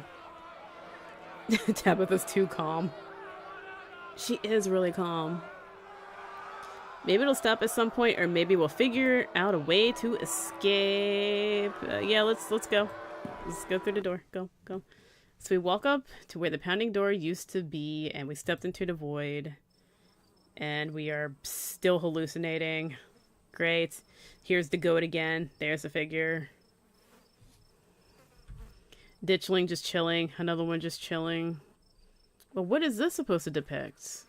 Tabitha's too calm. She is really calm. Maybe it'll stop at some point, or maybe we'll figure out a way to escape. Yeah, let's go. Let's go through the door. Go. So we walk up to where the pounding door used to be, and we stepped into the void. And we are still hallucinating. Great. Here's the goat again. There's the figure. Ditchling just chilling. Another one just chilling. Well, what is this supposed to depict?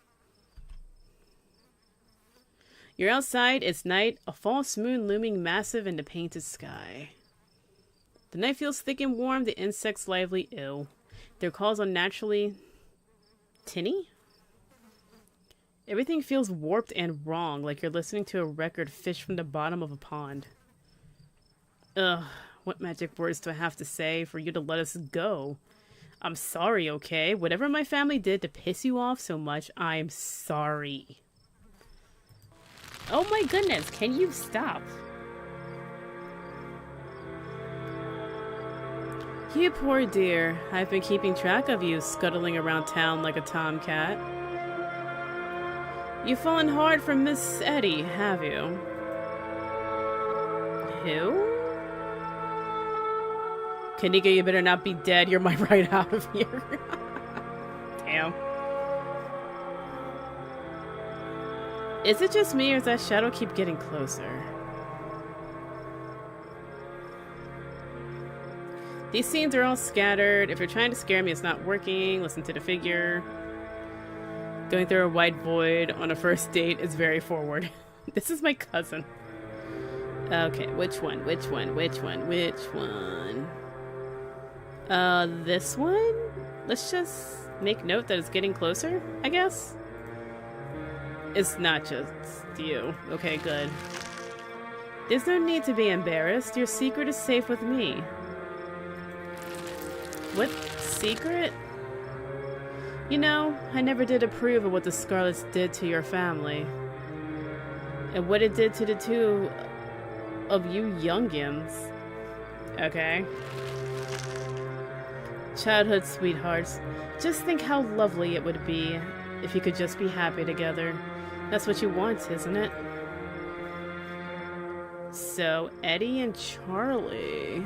You're outside, it's night, a false moon looming massive in the painted sky. The night feels thick and warm, the insects lively ill. Their calls unnaturally tinny? Everything feels warped and wrong, like you're listening to a record fished from the bottom of a pond. Ugh, what magic words do I have to say for you to let us go? I'm sorry, okay? Whatever my family did to piss you off so much, I'm sorry. Oh my goodness, can you stop? You poor dear, I've been keeping track of you scuttling around town like a tomcat. You've fallen hard for Miss Eddie, have you? Who? Kanika, you better not be dead. You're my right out of here. Damn. Is it just me, or does that shadow keep getting closer? These scenes are all scattered. If you're trying to scare me, it's not working. Listen to the figure. Going through a white void on a first date is very forward. This is my cousin. Okay, which one? This one? Let's just make note that it's getting closer, I guess. It's not just you. Okay, good. There's no need to be embarrassed. Your secret is safe with me. What secret? You know, I never did approve of what the Scarlets did to your family. And what it did to the two of you youngins. Okay. Childhood sweethearts. Just think how lovely it would be if you could just be happy together. That's what you want, isn't it? So, Eddie and Charlie.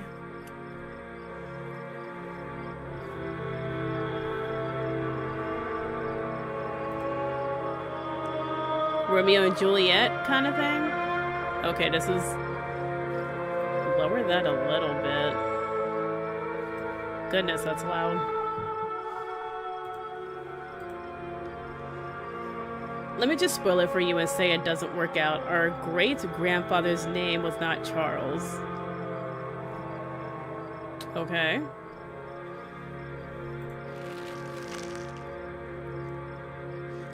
Romeo and Juliet kind of thing? Okay, this is... Lower that a little bit. Goodness, that's loud. Let me just spoil it for you and say it doesn't work out. Our great-grandfather's name was not Charles. Okay.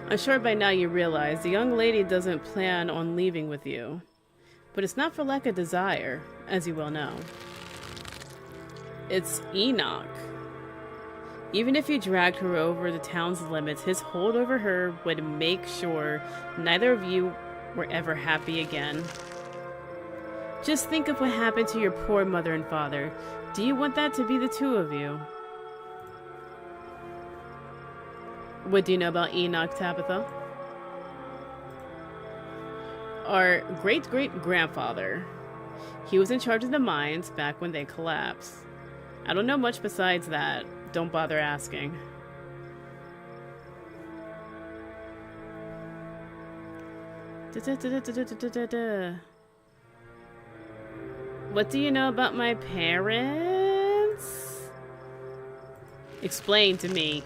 I'm sure by now you realize the young lady doesn't plan on leaving with you. But it's not for lack of desire, as you well know. It's Enoch. Even if you dragged her over the town's limits, his hold over her would make sure neither of you were ever happy again. Just think of what happened to your poor mother and father. Do you want that to be the two of you? What do you know about Enoch, Tabitha? Our great-great-grandfather. He was in charge of the mines back when they collapsed. I don't know much besides that. Don't bother asking. What do you know about my parents? Explain to me.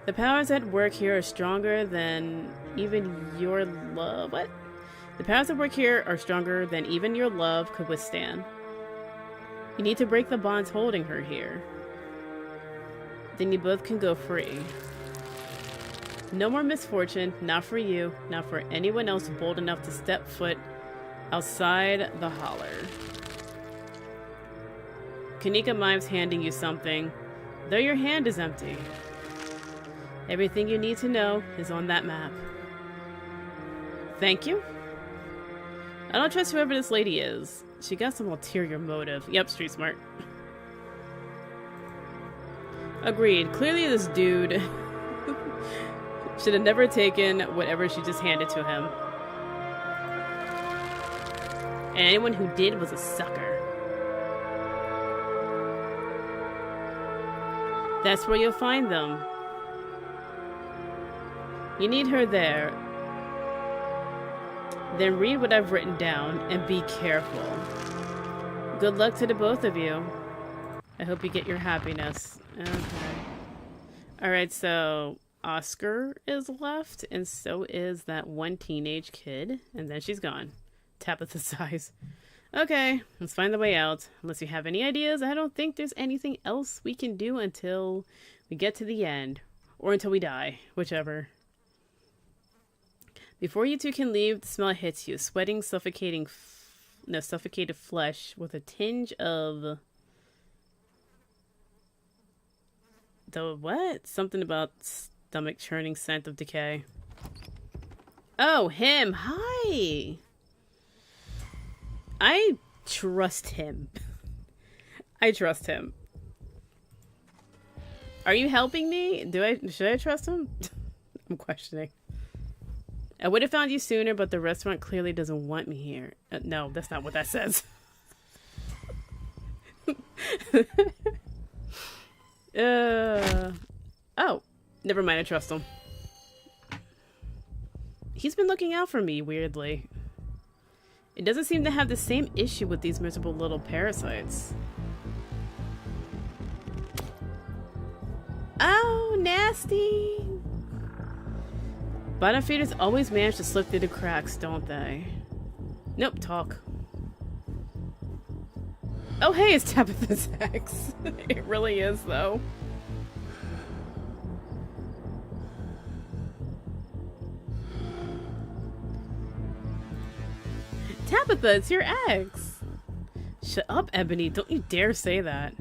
The powers at work here are stronger than even your love. What? The powers that work here are stronger than even your love could withstand. You need to break the bonds holding her here. Then you both can go free. No more misfortune, not for you, not for anyone else bold enough to step foot outside the holler. Kanika Mime's handing you something, though your hand is empty. Everything you need to know is on that map. Thank you. I don't trust whoever this lady is. She got some ulterior motive. Yep, street smart. Agreed. Clearly this dude should have never taken whatever she just handed to him. And anyone who did was a sucker. That's where you'll find them. You need her there. Then read what I've written down and be careful. Good luck to the both of you. I hope you get your happiness. Okay. Alright, so Oscar is left, and so is that one teenage kid, and then she's gone. Tabitha sighs. Okay, let's find the way out. Unless you have any ideas, I don't think there's anything else we can do until we get to the end. Or until we die, whichever. Before you two can leave, the smell hits you. Sweating, suffocated flesh with a tinge of... the what? Something about stomach churning scent of decay. Oh, him! Hi! I trust him. I trust him. Are you helping me? Should I trust him? I'm questioning. I would have found you sooner, but the restaurant clearly doesn't want me here. No, that's not what that says. Oh, never mind, I trust him. He's been looking out for me, weirdly. It doesn't seem to have the same issue with these miserable little parasites. Oh, nasty! Bottom feeders always manage to slip through the cracks, don't they? Nope, talk. Oh hey, it's Tabitha's ex. It really is, though. Tabitha, it's your ex! Shut up, Ebony. Don't you dare say that.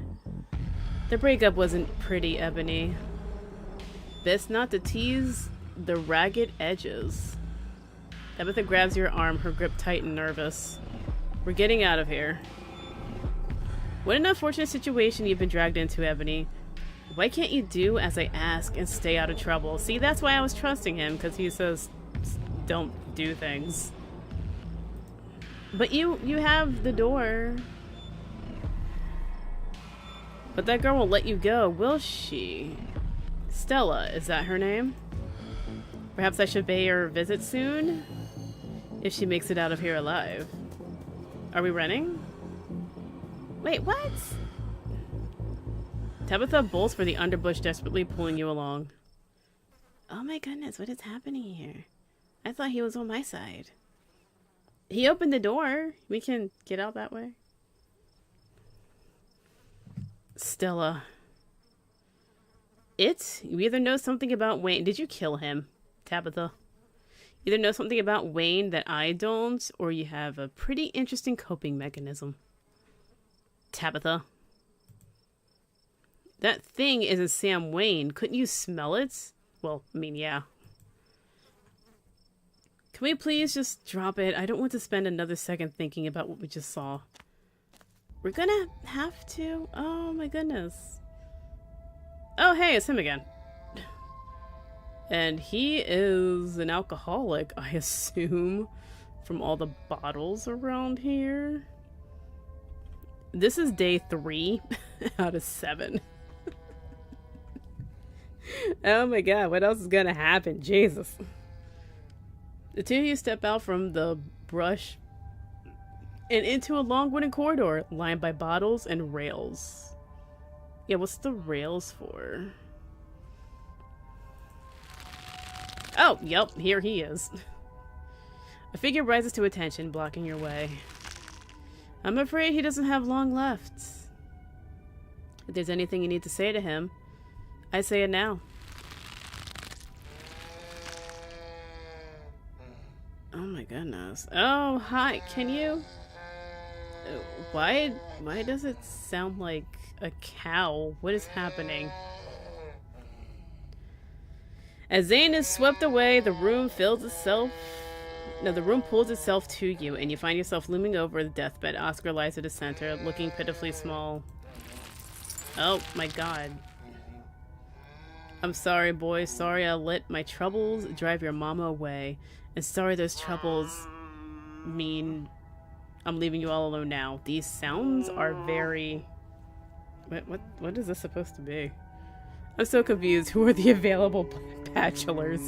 The breakup wasn't pretty, Ebony. Best not to tease the ragged edges. Tabitha grabs your arm, her grip tight and nervous. We're getting out of here. What an unfortunate situation you've been dragged into, Ebony. Why can't you do as I ask and stay out of trouble? See, that's why I was trusting him, because he says don't do things. But you have the door. But that girl won't let you go, will she? Stella, is that her name? Perhaps I should pay her a visit soon? If she makes it out of here alive. Are we running? Wait, what? Tabitha bolts for the underbush, desperately pulling you along. Oh my goodness, what is happening here? I thought he was on my side. He opened the door. We can get out that way. Stella. You either know something about Wayne. Did you kill him, Tabitha? Either know something about Wayne that I don't, or you have a pretty interesting coping mechanism. Tabitha. That thing isn't Sam Wayne. Couldn't you smell it? Well, I mean, yeah. Can we please just drop it? I don't want to spend another second thinking about what we just saw. We're gonna have to? Oh my goodness. Oh hey, it's him again. And he is an alcoholic, I assume, from all the bottles around here. This is day 3 out of 7. Oh my god, what else is gonna happen? Jesus. The two of you step out from the brush and into a long wooden corridor lined by bottles and rails. Yeah, what's the rails for? Oh, yep, here he is. A figure rises to attention, blocking your way. I'm afraid he doesn't have long left. If there's anything you need to say to him, I say it now. Oh my goodness. Oh, hi. Can you... Why does it sound like a cow? What is happening? As Zane is swept away, the room pulls itself to you, and you find yourself looming over the deathbed. Oscar lies at the center, looking pitifully small. Oh my god. I'm sorry, boy. Sorry I let my troubles drive your mama away. And sorry those troubles mean I'm leaving you all alone now. These sounds are very... What is this supposed to be? I'm so confused. Who are the available bachelors?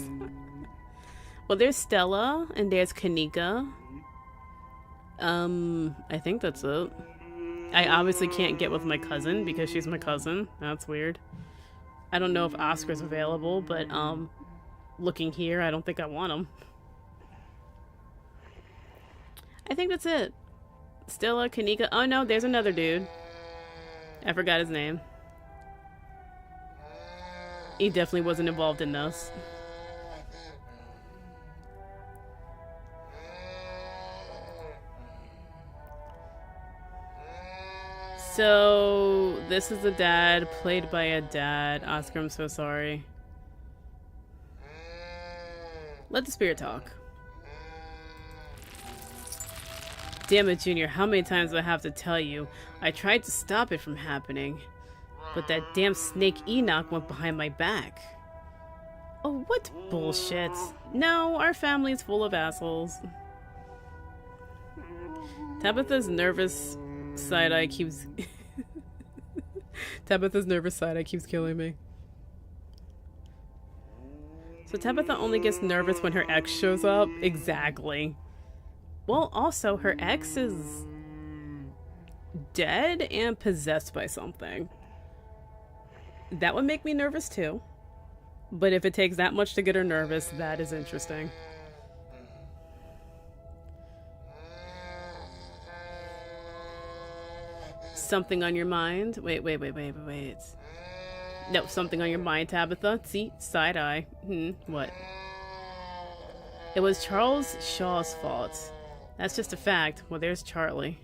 Well, there's Stella, and there's Kanika. I think that's it. I obviously can't get with my cousin, because she's my cousin. That's weird. I don't know if Oscar's available, but, looking here, I don't think I want him. I think that's it. Stella, Kanika. Oh no, there's another dude. I forgot his name. He definitely wasn't involved in this. So, this is a dad, played by a dad. Oscar, I'm so sorry. Let the spirit talk. Damn it, Junior, how many times do I have to tell you? I tried to stop it from happening, but that damn snake Enoch went behind my back. Oh, what bullshit. No, our family is full of assholes. Tabitha's nervous side-eye keeps... Tabitha's nervous side-eye keeps killing me. So Tabitha only gets nervous when her ex shows up? Exactly. Well, also, her ex is dead and possessed by something. That would make me nervous too. But if it takes that much to get her nervous, that is interesting. Something on your mind? Wait. No, something on your mind, Tabitha. See? Side-eye. What? It was Charles Shaw's fault. That's just a fact. Well, there's Charlie.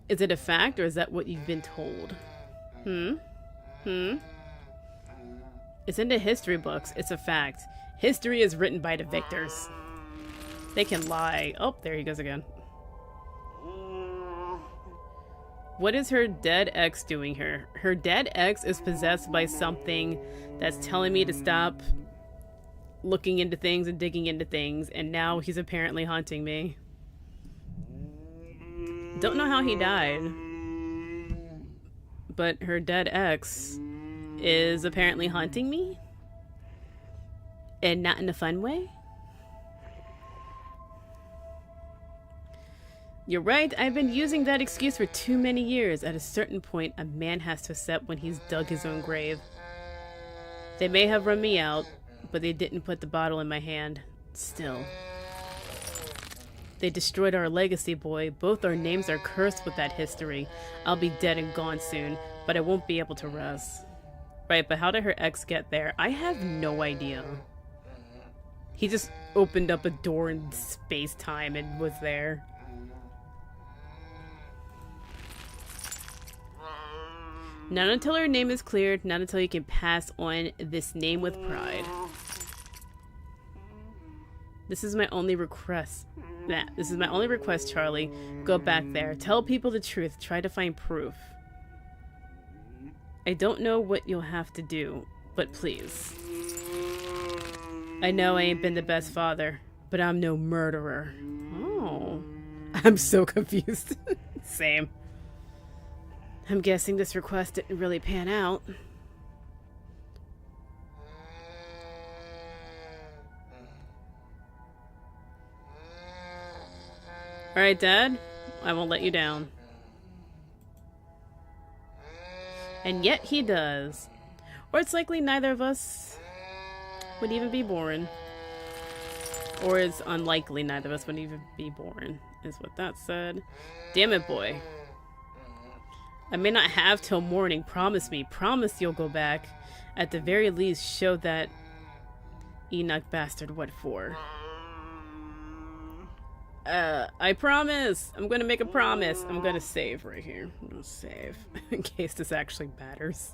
Is it a fact, or is that what you've been told? It's in the history books. It's a fact. History is written by the victors. They can lie. Oh, there he goes again. What is her dead ex doing here? Her dead ex is possessed by something that's telling me to stop looking into things and digging into things, and now he's apparently haunting me. Don't know how he died, but her dead ex is apparently haunting me, and not in a fun way. You're right, I've been using that excuse for too many years. At a certain point, a man has to accept when he's dug his own grave. They may have run me out, but they didn't put the bottle in my hand. Still. They destroyed our legacy, boy. Both our names are cursed with that history. I'll be dead and gone soon, but I won't be able to rest. Right, but how did her ex get there? I have no idea. He just opened up a door in space-time and was there. Not until her name is cleared, not until you can pass on this name with pride. This is my only request. This is my only request, Charlie. Go back there. Tell people the truth. Try to find proof. I don't know what you'll have to do, but please. I know I ain't been the best father, but I'm no murderer. Oh. I'm so confused. Same. I'm guessing this request didn't really pan out. Alright, Dad. I won't let you down. And yet he does. Or it's likely neither of us would even be born. Or it's unlikely neither of us would even be born, is what that said. Damn it, boy. I may not have till morning. Promise me. Promise you'll go back. At the very least, show that Enoch bastard what for. I promise. I'm gonna make a promise. I'm gonna save right here. I'm gonna save in case this actually matters.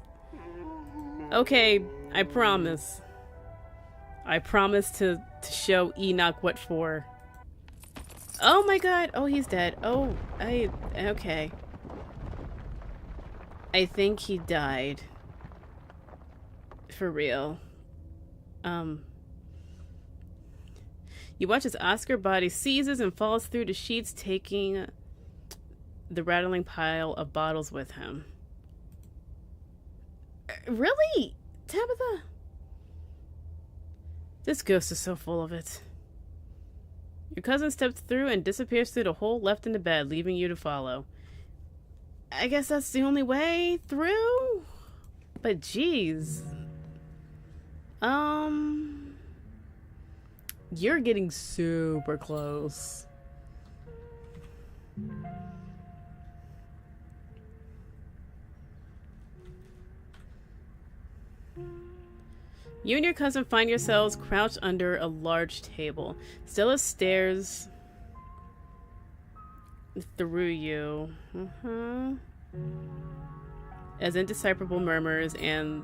Okay, I promise. I promise to show Enoch what for. Oh my god. Oh, he's dead. Oh, okay. I think he died. For real. You watch as Oscar's body seizes and falls through the sheets, taking the rattling pile of bottles with him. Really? Tabitha? This ghost is so full of it. Your cousin steps through and disappears through the hole left in the bed, leaving you to follow. I guess that's the only way through? But jeez. You're getting super close. You and your cousin find yourselves crouched under a large table. Stella stares through you. As indecipherable murmurs and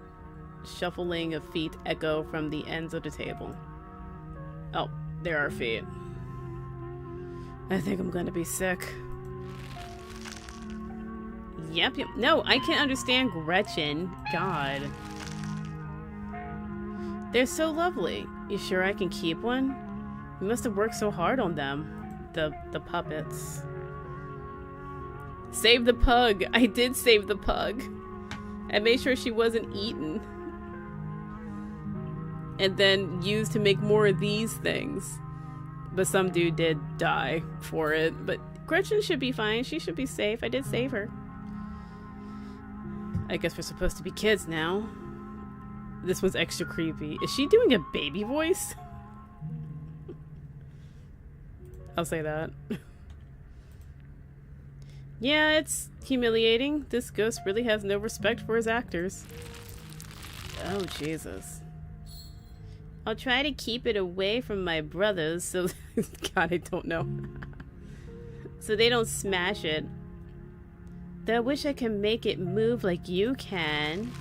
shuffling of feet echo from the ends of the table. Oh, there are feet. I think I'm gonna be sick. Yep. No, I can't understand Gretchen. God. They're so lovely. You sure I can keep one? You must have worked so hard on them. The puppets. Save the pug. I did save the pug. I made sure she wasn't eaten. And then used to make more of these things. But some dude did die for it. But Gretchen should be fine. She should be safe. I did save her. I guess we're supposed to be kids now. This was extra creepy. Is she doing a baby voice? I'll say that. Yeah, it's humiliating. This ghost really has no respect for his actors. Oh, Jesus. I'll try to keep it away from my brothers so... God, I don't know. So they don't smash it. Though I wish I could make it move like you can.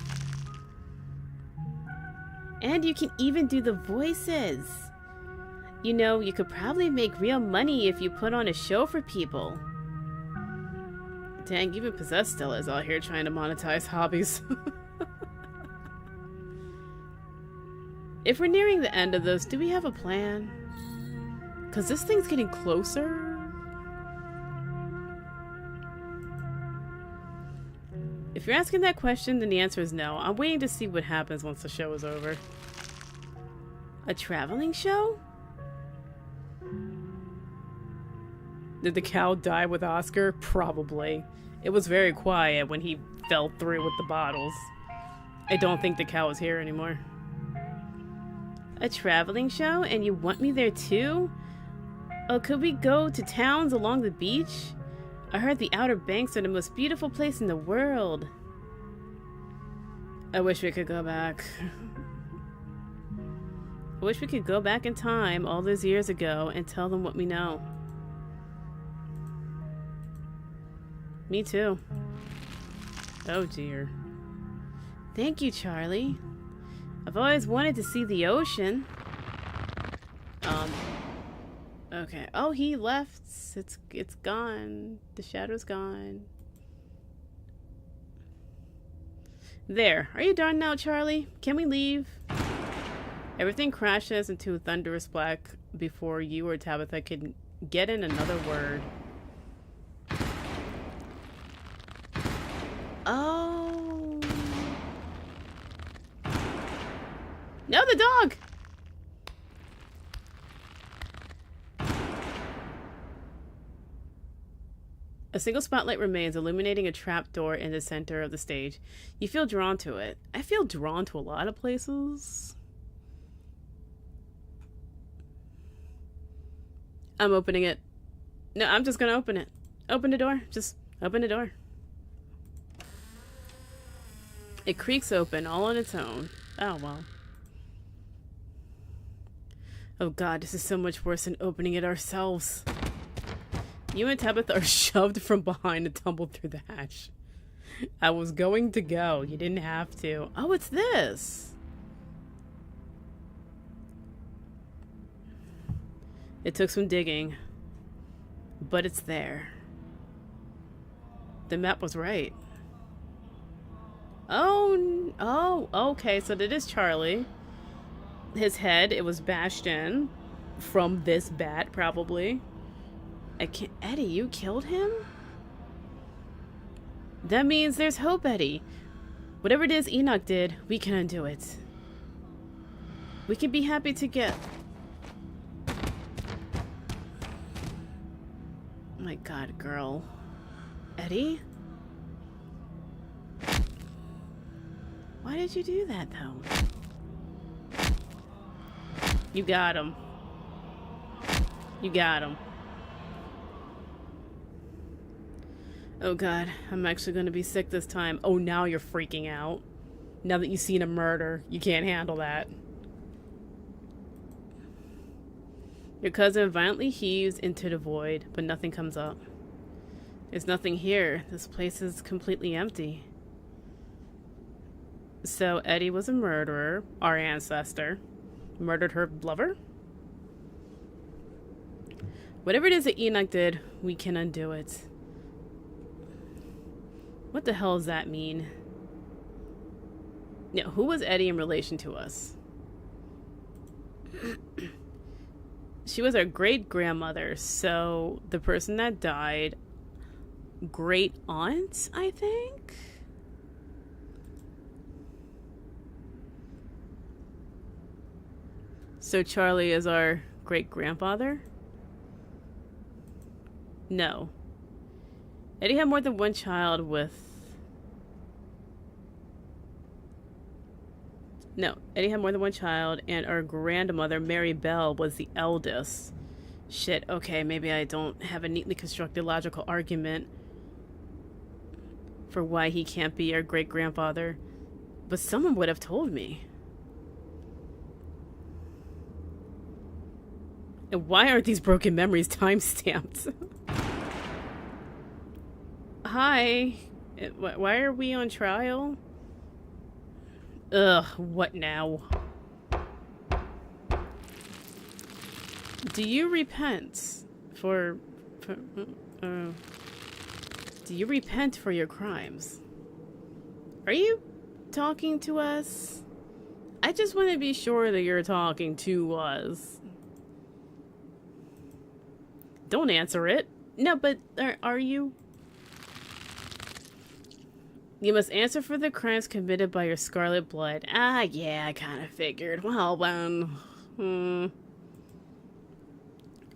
And you can even do the voices. You know, you could probably make real money if you put on a show for people. Dang, even possessed Stella is out here trying to monetize hobbies. If we're nearing the end of this, do we have a plan? Because this thing's getting closer. If you're asking that question, then the answer is no. I'm waiting to see what happens once the show is over. A traveling show? Did the cow die with Oscar? Probably. It was very quiet when he fell through with the bottles. I don't think the cow is here anymore. A traveling show? And you want me there too? Oh, could we go to towns along the beach? I heard the Outer Banks are the most beautiful place in the world. I wish we could go back. I wish we could go back in time all those years ago and tell them what we know. Me too. Oh dear. Thank you, Charlie. I've always wanted to see the ocean. Okay. Oh, he left. It's gone. The shadow's gone. There. Are you done now, Charlie? Can we leave? Everything crashes into a thunderous black before you or Tabitha can get in another word. Oh. No, the dog! A single spotlight remains, illuminating a trapdoor in the center of the stage. You feel drawn to it. I feel drawn to a lot of places. I'm opening it. No, I'm just gonna open it. Open the door. Just open the door. It creaks open all on its own. Oh, well. Oh god, this is so much worse than opening it ourselves. You and Tabitha are shoved from behind and tumbled through the hatch. I was going to go. You didn't have to. Oh, it's this. It took some digging, but it's there. The map was right. Oh, okay, so that is Charlie. His head, it was bashed in from this bat, probably. Eddie, you killed him? That means there's hope, Eddie. Whatever it is Enoch did, we can undo it. We can be happy to get... Oh my god, girl. Eddie? Why did you do that, though? You got him. You got him. Oh god, I'm actually gonna be sick this time. Oh, now you're freaking out. Now that you've seen a murder, you can't handle that. Your cousin violently heaves into the void, but nothing comes up. There's nothing here. This place is completely empty. So Eddie was a murderer, our ancestor. Murdered her lover? Whatever it is that Enoch did, we can undo it. What the hell does that mean? Yeah, who was Eddie in relation to us? She was our great-grandmother, so the person that died, great-aunt, I think? So Charlie is our great-grandfather? No. Eddie had more than one child with... No, Eddie had more than one child, and our grandmother, Mary Bell, was the eldest. Shit, okay, maybe I don't have a neatly constructed logical argument for why he can't be our great-grandfather, but someone would have told me. And why aren't these broken memories time-stamped? Hi. Why are we on trial? Ugh, what now? Do you repent do you repent for your crimes? Are you talking to us? I just want to be sure that you're talking to us. Don't answer it. No, but are you? You must answer for the crimes committed by your scarlet blood. Ah, yeah, I kind of figured. Well, then.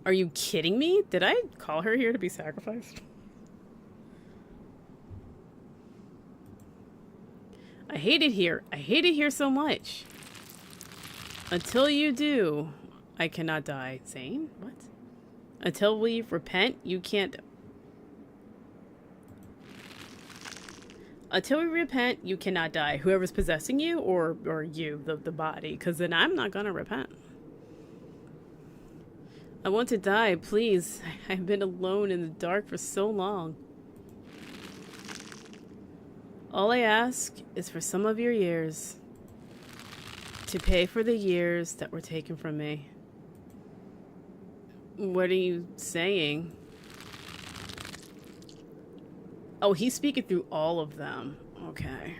Are you kidding me? Did I call her here to be sacrificed? I hate it here. I hate it here so much. Until you do, I cannot die. Zane? What? Until we repent, you can't... Until we repent, you cannot die. Whoever's possessing you, or you, the body. Because then I'm not gonna repent. I want to die, please. I've been alone in the dark for so long. All I ask is for some of your years. To pay for the years that were taken from me. What are you saying? Oh, he's speaking through all of them. Okay.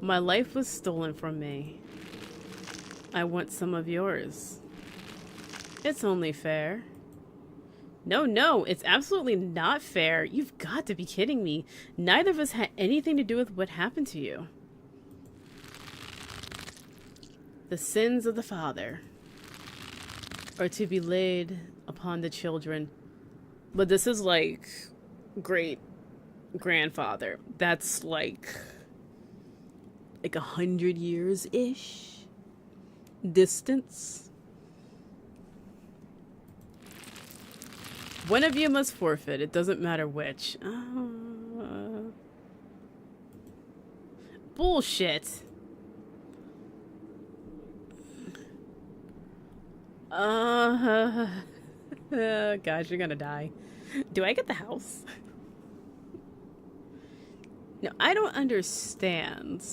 My life was stolen from me. I want some of yours. It's only fair. No, it's absolutely not fair. You've got to be kidding me. Neither of us had anything to do with what happened to you. The sins of the father are to be laid upon the children. But this is like great grandfather. That's like 100 years-ish distance. One of you must forfeit. It doesn't matter which. Bullshit. Gosh, you're gonna die. Do I get the house? No, I don't understand.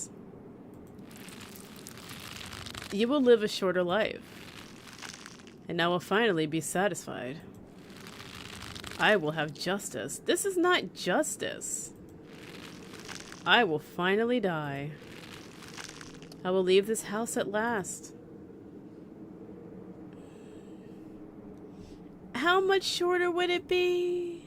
You will live a shorter life, and I will finally be satisfied. I will have justice. This is not justice. I will finally die. I will leave this house at last. How much shorter would it be?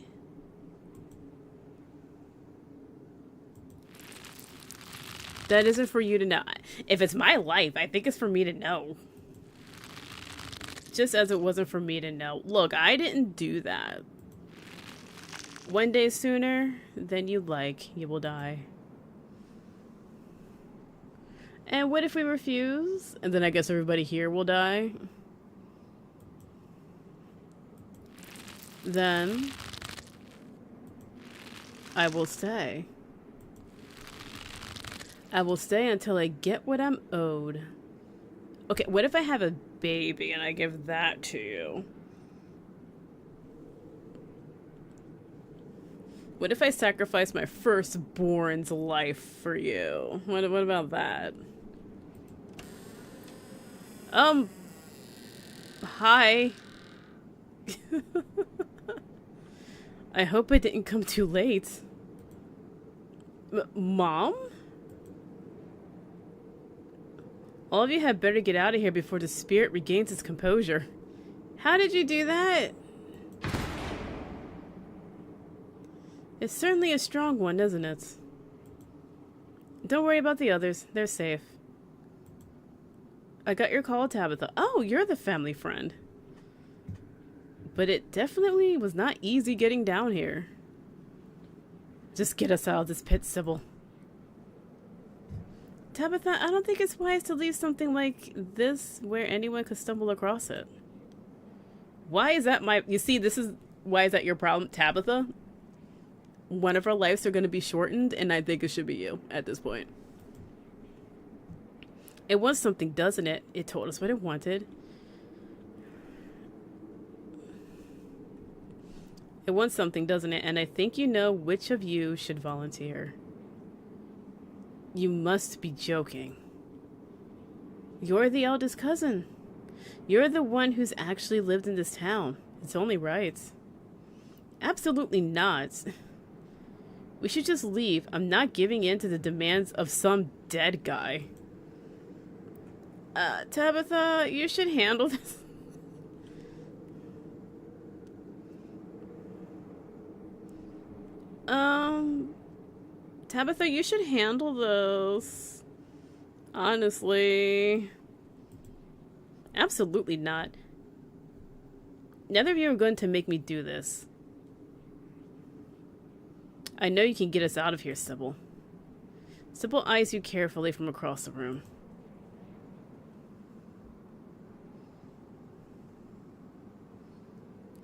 That isn't for you to know. If it's my life, I think it's for me to know. Just as it wasn't for me to know. Look, I didn't do that. One day sooner than you'd like, you will die. And what if we refuse? And then I guess everybody here will die. Then I will stay. I will stay until I get what I'm owed. Okay, what if I have a baby and I give that to you? What if I sacrifice my firstborn's life for you? What about that? Hi. I hope I didn't come too late. Mom? All of you had better get out of here before the spirit regains its composure. How did you do that? It's certainly a strong one, isn't it? Don't worry about the others. They're safe. I got your call, Tabitha. Oh, you're the family friend. But it definitely was not easy getting down here. Just get us out of this pit, Sybil. Tabitha, I don't think it's wise to leave something like this where anyone could stumble across it. Why is that my... You see, why is that your problem, Tabitha? One of our lives are going to be shortened, and I think it should be you at this point. It wants something, doesn't it? It told us what it wanted. It wants something, doesn't it? And I think you know which of you should volunteer. You must be joking. You're the eldest cousin. You're the one who's actually lived in this town. It's only right. Absolutely not. We should just leave. I'm not giving in to the demands of some dead guy. Tabitha, you should handle this. Tabitha, you should handle this. Honestly. Absolutely not. Neither of you are going to make me do this. I know you can get us out of here, Sybil. Sybil eyes you carefully from across the room.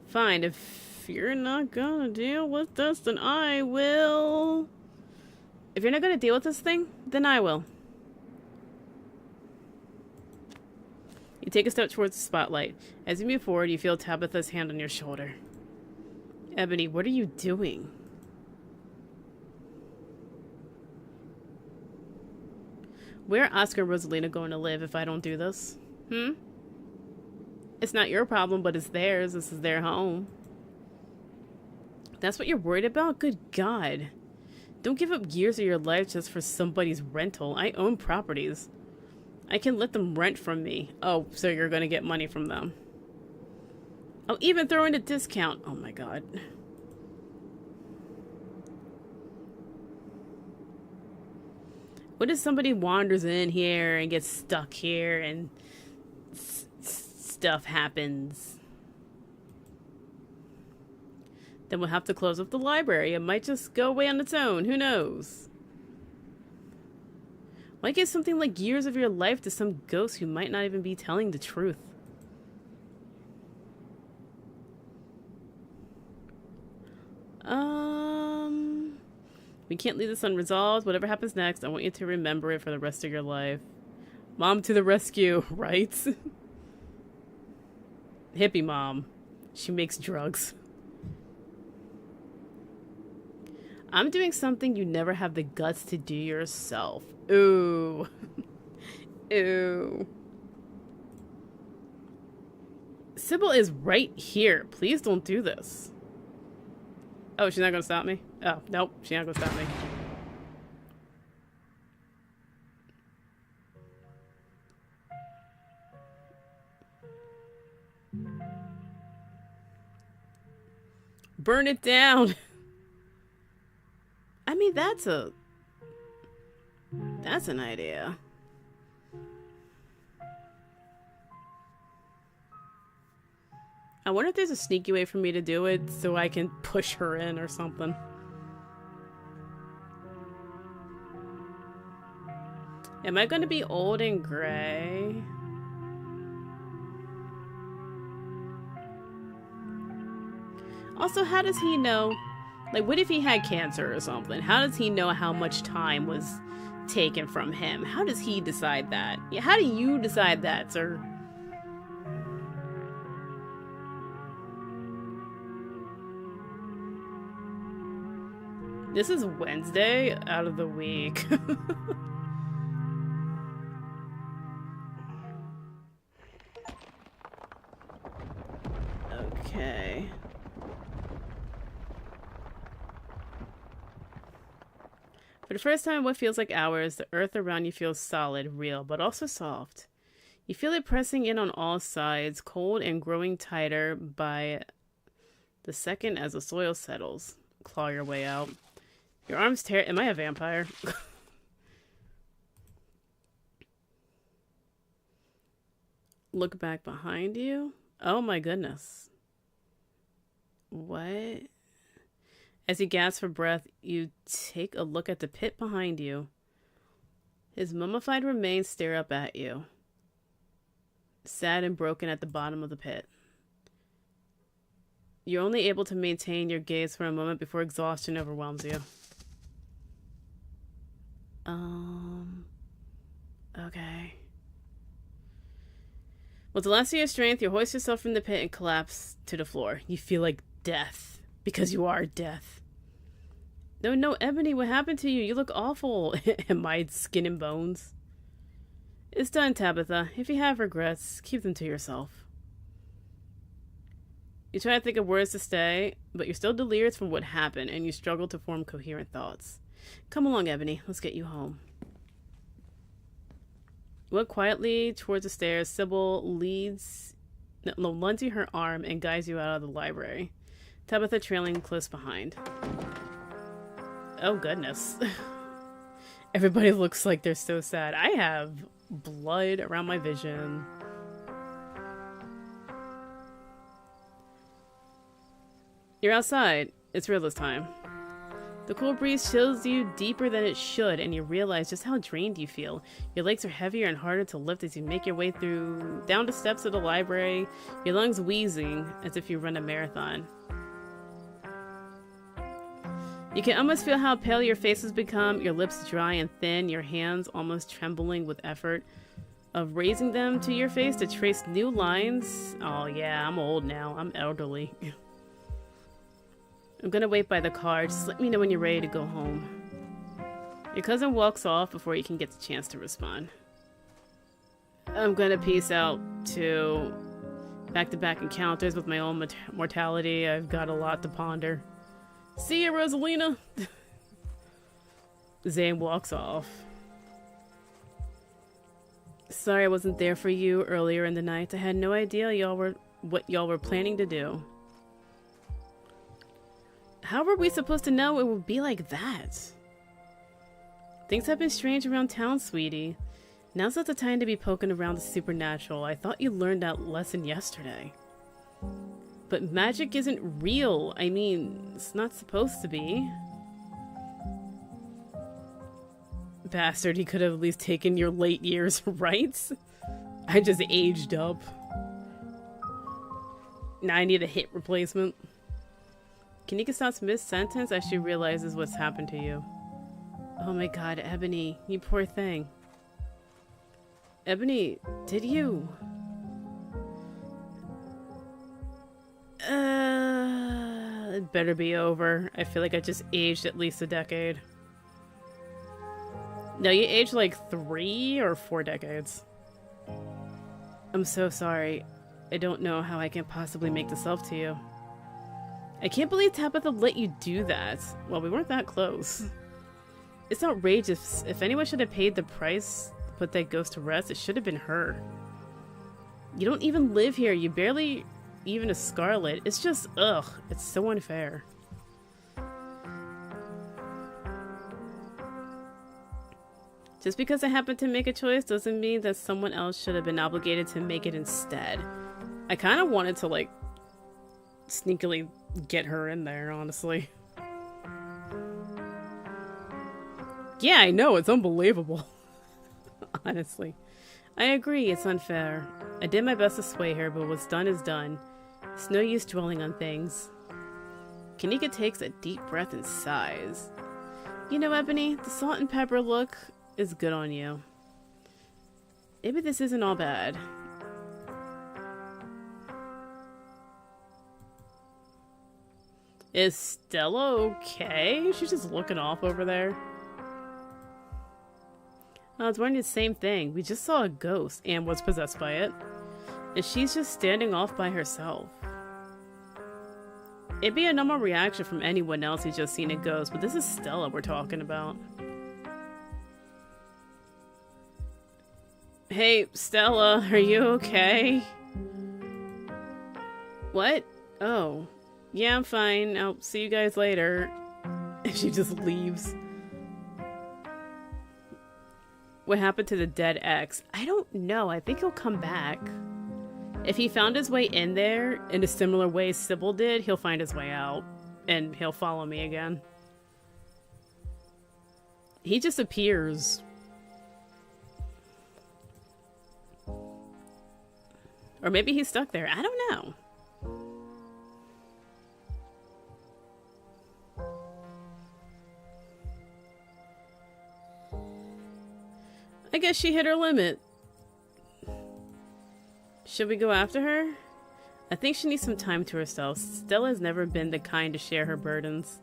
Fine, if you're not gonna deal with this, then I will. If you're not gonna deal with this thing, then I will. You take a step towards the spotlight. As you move forward, you feel Tabitha's hand on your shoulder. Ebony, what are you doing? Where are Oscar and Rosalina going to live if I don't do this? It's not your problem, but it's theirs. This is their home. That's what you're worried about? Good God. Don't give up years of your life just for somebody's rental. I own properties. I can let them rent from me. Oh, so you're going to get money from them. I'll even throw in a discount. Oh my God. What if somebody wanders in here and gets stuck here and stuff happens? Then we'll have to close up the library. It might just go away on its own. Who knows? Why give something like years of your life to some ghost who might not even be telling the truth? We can't leave this unresolved. Whatever happens next, I want you to remember it for the rest of your life. Mom to the rescue, right? Hippie mom. She makes drugs. I'm doing something you never have the guts to do yourself. Ooh. Ooh. Sybil is right here. Please don't do this. Oh, she's not gonna stop me? Oh, nope. She's not gonna stop me. Burn it down. I mean, that's an idea. I wonder if there's a sneaky way for me to do it so I can push her in or something. Am I going to be old and gray? Also, how does he know? Like, what if he had cancer or something? How does he know how much time was taken from him? How does he decide that? Yeah, how do you decide that, sir? This is Wednesday out of the week. Okay. For the first time in what feels like hours, the earth around you feels solid, real, but also soft. You feel it pressing in on all sides, cold and growing tighter by the second as the soil settles. Claw your way out. Your arms tear. Am I a vampire? Look back behind you. Oh my goodness. What? As you gasp for breath, you take a look at the pit behind you. His mummified remains stare up at you, sad and broken at the bottom of the pit. You're only able to maintain your gaze for a moment before exhaustion overwhelms you. Okay. With the last of your strength, you hoist yourself from the pit and collapse to the floor. You feel like death, because you are death. No, Ebony, what happened to you? You look awful. Am I skin and bones? It's done, Tabitha. If you have regrets, keep them to yourself. You try to think of words to say, but you're still delirious from what happened, and you struggle to form coherent thoughts. Come along, Ebony. Let's get you home. You walk quietly towards the stairs. Sybil lends you her arm and guides you out of the library. Tabitha trailing close behind. Oh, goodness. Everybody looks like they're so sad. I have blood around my vision. You're outside. It's real this time. The cool breeze chills you deeper than it should, and you realize just how drained you feel. Your legs are heavier and harder to lift as you make your way down the steps of the library, your lungs wheezing as if you run a marathon. You can almost feel how pale your face has become, your lips dry and thin, your hands almost trembling with effort of raising them to your face to trace new lines. Oh yeah, I'm old now. I'm elderly. I'm gonna wait by the car. Just let me know when you're ready to go home. Your cousin walks off before you can get the chance to respond. I'm gonna peace out to back-to-back encounters with my own mortality. I've got a lot to ponder. See ya, Rosalina! Zane walks off. Sorry I wasn't there for you earlier in the night. I had no idea what y'all were planning to do. How were we supposed to know it would be like that? Things have been strange around town, sweetie. Now's not the time to be poking around the supernatural. I thought you learned that lesson yesterday. But magic isn't real. I mean, it's not supposed to be. Bastard, he could have at least taken your late years, right? I just aged up. Now I need a hip replacement. Kanika stops mid-sentence as she realizes what's happened to you. Oh my god, Ebony, you poor thing. Ebony, did you? It better be over. I feel like I just aged at least a decade. No, you aged like 3 or 4 decades. I'm so sorry. I don't know how I can possibly make this up to you. I can't believe Tabitha let you do that. Well, we weren't that close. It's outrageous. If anyone should have paid the price to put that ghost to rest, it should have been her. You don't even live here. You barely even a Scarlet. It's just, ugh. It's so unfair. Just because I happen to make a choice doesn't mean that someone else should have been obligated to make it instead. I kind of wanted to, like, sneakily get her in there, honestly. Yeah, I know, it's unbelievable. Honestly. I agree, it's unfair. I did my best to sway her, but what's done is done. It's no use dwelling on things. Kanika takes a deep breath and sighs. You know, Ebony, the salt and pepper look is good on you. Maybe this isn't all bad. Is Stella okay? She's just looking off over there. I was wondering the same thing. We just saw a ghost and was possessed by it. And she's just standing off by herself. It'd be a normal reaction from anyone else who's just seen a ghost, but this is Stella we're talking about. Hey, Stella, are you okay? What? Oh. Yeah, I'm fine. I'll see you guys later. And she just leaves. What happened to the dead ex? I don't know. I think he'll come back. If he found his way in there in a similar way Sybil did, he'll find his way out. And he'll follow me again. He just appears. Or maybe he's stuck there. I don't know. I guess she hit her limit. Should we go after her? I think she needs some time to herself. Stella has never been the kind to share her burdens.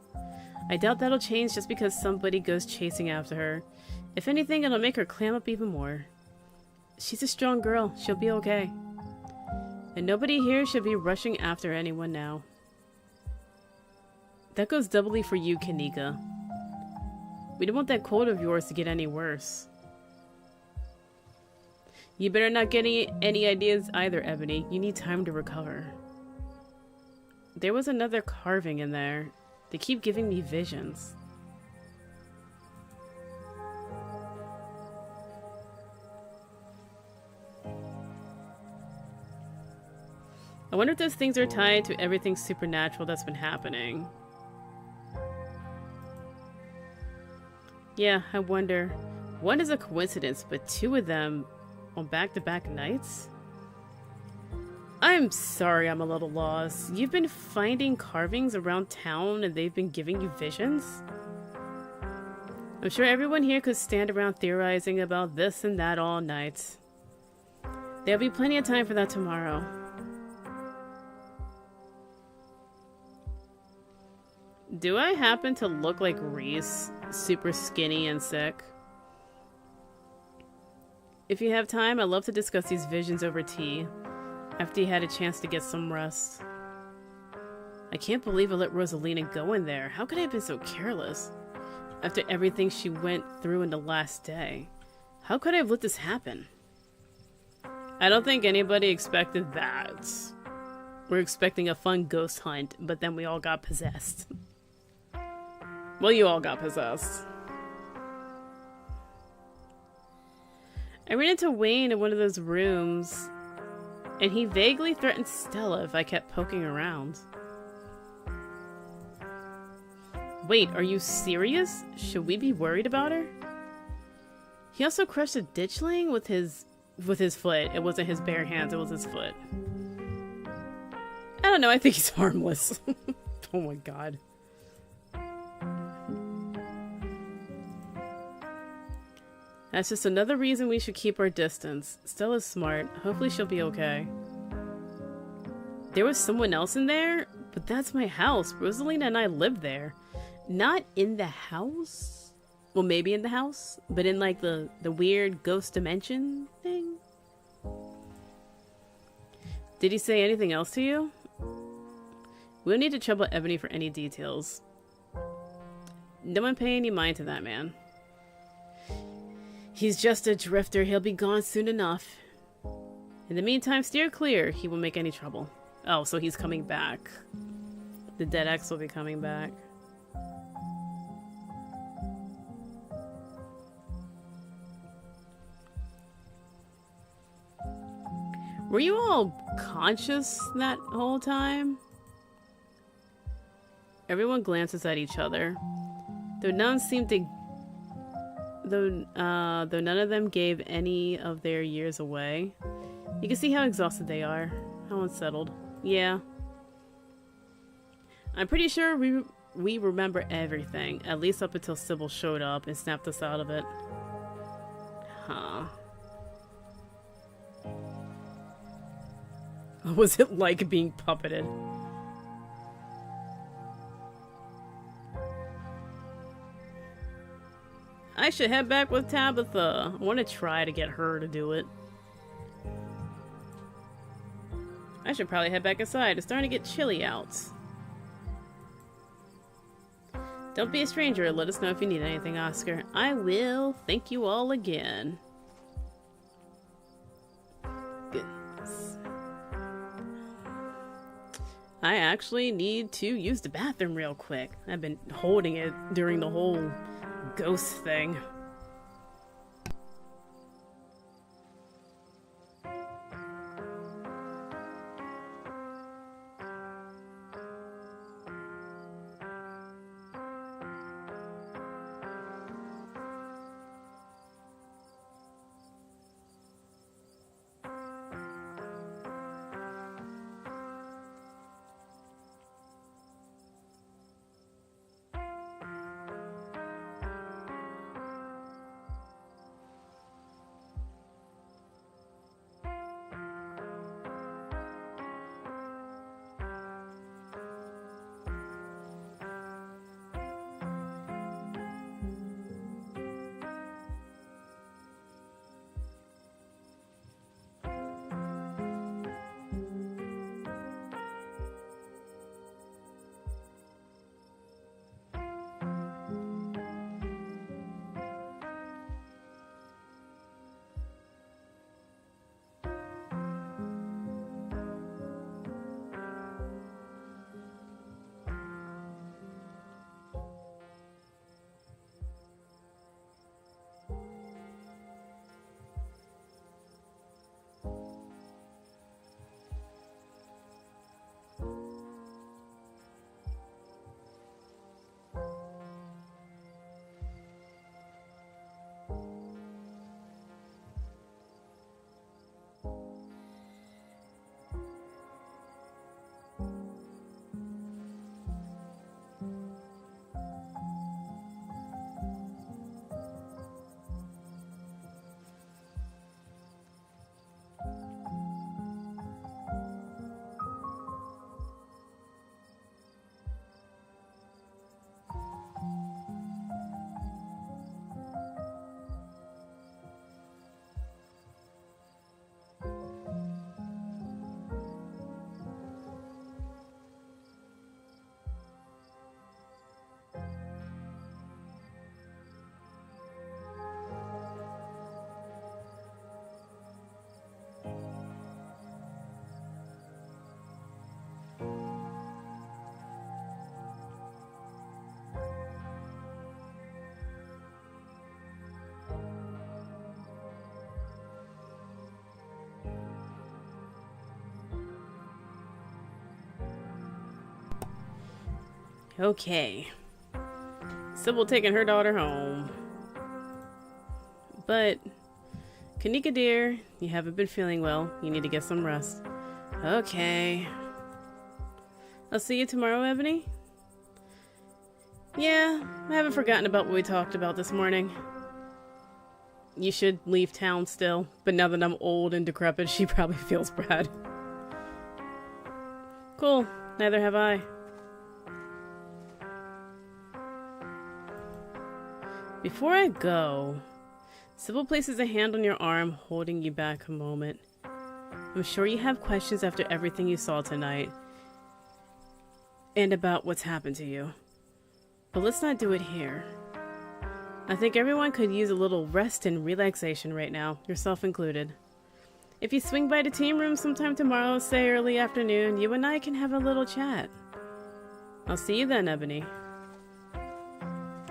I doubt that'll change just because somebody goes chasing after her. If anything, it'll make her clam up even more. She's a strong girl. She'll be okay. And nobody here should be rushing after anyone now. That goes doubly for you, Kanika. We don't want that cold of yours to get any worse. You better not get any ideas either, Ebony. You need time to recover. There was another carving in there. They keep giving me visions. I wonder if those things are tied to everything supernatural that's been happening. Yeah, I wonder. One is a coincidence, but 2 of them on back-to-back nights? I'm sorry, I'm a little lost. You've been finding carvings around town and they've been giving you visions? I'm sure everyone here could stand around theorizing about this and that all night. There'll be plenty of time for that tomorrow. Do I happen to look like Reese? Super skinny and sick? If you have time, I'd love to discuss these visions over tea, after you had a chance to get some rest. I can't believe I let Rosalina go in there. How could I have been so careless? After everything she went through in the last day. How could I have let this happen? I don't think anybody expected that. We're expecting a fun ghost hunt, but then we all got possessed. Well, you all got possessed. I ran into Wayne in one of those rooms, and he vaguely threatened Stella if I kept poking around. Wait, are you serious? Should we be worried about her? He also crushed a ditchling with his foot. It wasn't his bare hands, it was his foot. I don't know, I think he's harmless. Oh my god. That's just another reason we should keep our distance. Stella's smart. Hopefully she'll be okay. There was someone else in there? But that's my house. Rosalina and I live there. Not in the house? Well, maybe in the house, but in like the weird ghost dimension thing? Did he say anything else to you? We'll need to trouble Ebony for any details. No one pay any mind to that man. He's just a drifter. He'll be gone soon enough. In the meantime, steer clear. He won't make any trouble. Oh, so he's coming back. The dead X will be coming back. Were you all conscious that whole time? Everyone glances at each other. Though none seemed to... Though none of them gave any of their years away. You can see how exhausted they are. How unsettled. Yeah. I'm pretty sure we remember everything. At least up until Sybil showed up and snapped us out of it. Huh. What was it like being puppeted? I should head back with Tabitha. I want to try to get her to do it. I should probably head back inside. It's starting to get chilly out. Don't be a stranger. Let us know if you need anything, Oscar. I will. Thank you all again. Goodness. I actually need to use the bathroom real quick. I've been holding it during the whole ghost thing. Okay. Sybil taking her daughter home. But, Kanika dear, you haven't been feeling well. You need to get some rest. Okay. I'll see you tomorrow, Ebony? Yeah, I haven't forgotten about what we talked about this morning. You should leave town still, but now that I'm old and decrepit, she probably feels bad. Cool, neither have I. Before I go, Sybil places a hand on your arm, holding you back a moment. I'm sure you have questions after everything you saw tonight, and about what's happened to you. But let's not do it here. I think everyone could use a little rest and relaxation right now, yourself included. If you swing by the team room sometime tomorrow, say early afternoon, you and I can have a little chat. I'll see you then, Ebony.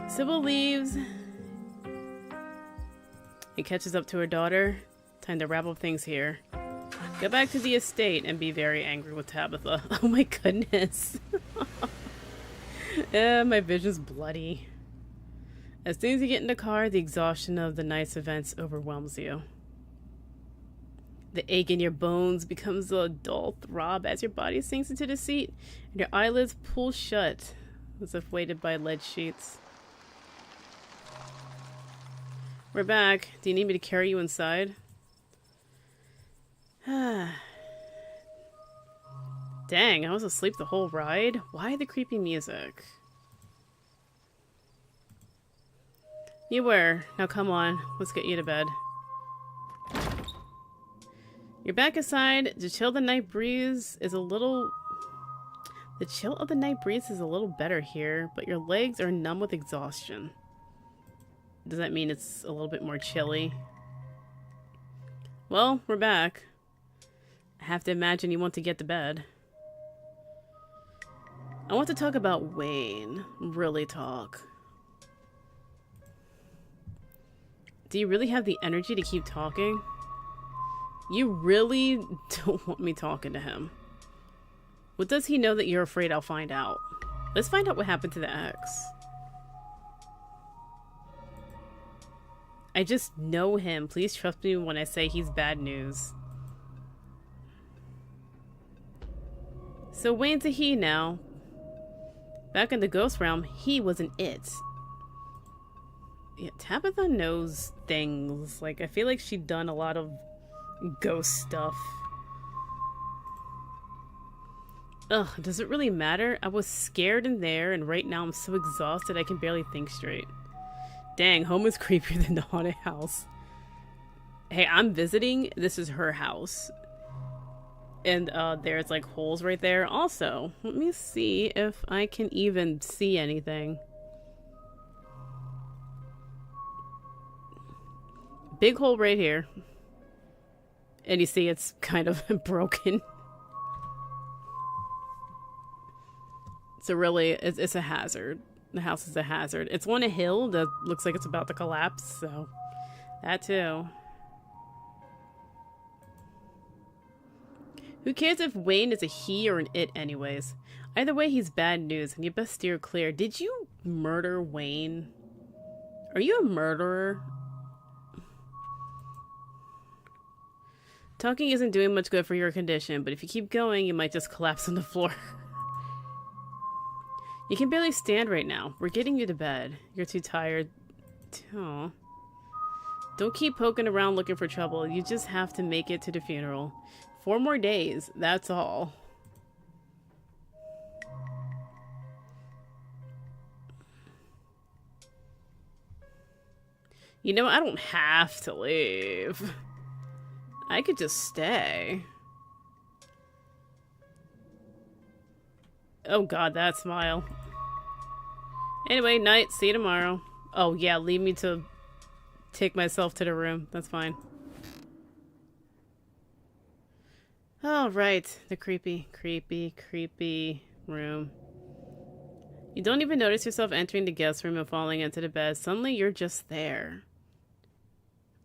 Sybil leaves and catches up to her daughter. Time to wrap up things here. Go back to the estate and be very angry with Tabitha. Oh my goodness. My vision's bloody. As soon as you get in the car, the exhaustion of the night's events overwhelms you. The ache in your bones becomes a dull throb as your body sinks into the seat and your eyelids pull shut as if weighted by lead sheets. We're back. Do you need me to carry you inside? Dang, I was asleep the whole ride? Why the creepy music? You were. Now come on, let's get you to bed. You're back inside. The chill of the night breeze is a little better here, but your legs are numb with exhaustion. Does that mean it's a little bit more chilly? Well, we're back. I have to imagine you want to get to bed. I want to talk about Wayne. Really talk. Do you really have the energy to keep talking? You really don't want me talking to him. What does he know that you're afraid I'll find out? Let's find out what happened to the ex. I just know him. Please trust me when I say he's bad news. So Wayne's a he now. Back in the ghost realm, he was an it. Yeah, Tabitha knows things. Like, I feel like she'd done a lot of ghost stuff. Ugh, does it really matter? I was scared in there, and right now I'm so exhausted I can barely think straight. Dang, home is creepier than the haunted house. Hey, I'm visiting. This is her house. And there's like holes right there. Also, let me see if I can even see anything. Big hole right here. And you see it's kind of broken. So really, it's a hazard. The house is a hazard. It's on a hill that looks like it's about to collapse, so that too. Who cares if Wayne is a he or an it anyways? Either way, he's bad news, and you best steer clear. Did you murder Wayne? Are you a murderer? Talking isn't doing much good for your condition, but if you keep going, you might just collapse on the floor. You can barely stand right now. We're getting you to bed. You're too tired. Oh. Don't keep poking around looking for trouble. You just have to make it to the funeral. 4 more days, that's all. You know, I don't have to leave. I could just stay. Oh god, that smile. Anyway, night, see you tomorrow. Oh yeah, leave me to take myself to the room. That's fine. Alright, the creepy room. You don't even notice yourself entering the guest room and falling into the bed. Suddenly you're just there.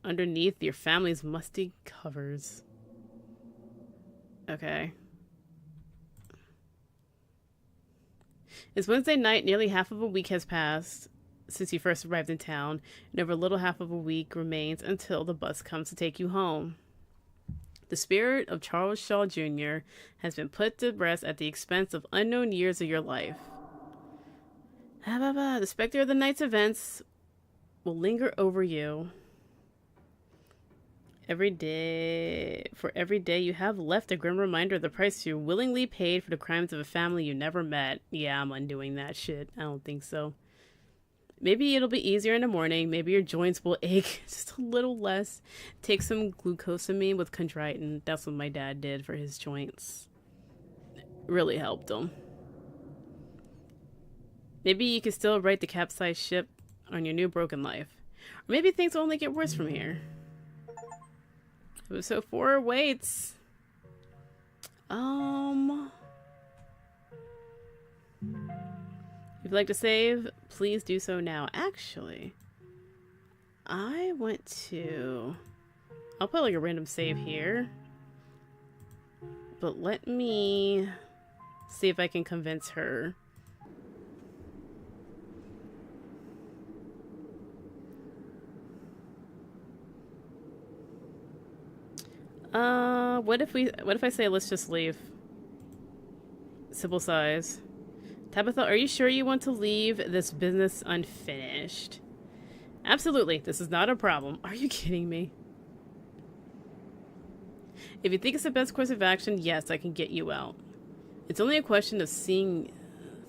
Underneath your family's musty covers. Okay. It's Wednesday night. Nearly half of a week has passed since you first arrived in town, and over a little half of a week remains until the bus comes to take you home. The spirit of Charles Shaw Jr. has been put to rest at the expense of unknown years of your life. The specter of the night's events will linger over you. For every day you have left, a grim reminder of the price you willingly paid for the crimes of a family you never met. Yeah, I'm undoing that shit. I don't think so. Maybe it'll be easier in the morning. Maybe your joints will ache just a little less. Take some glucosamine with chondroitin. That's what my dad did for his joints. Really helped him. Maybe you can still ride the capsized ship on your new broken life. Or maybe things will only get worse from here. Episode 4 waits. If you'd like to save, please do so now. Actually, I'll put like a random save here. But let me see if I can convince her. What if I say let's just leave? Simple size. Tabitha, are you sure you want to leave this business unfinished? Absolutely. This is not a problem. Are you kidding me? If you think it's the best course of action, yes, I can get you out. It's only a question of seeing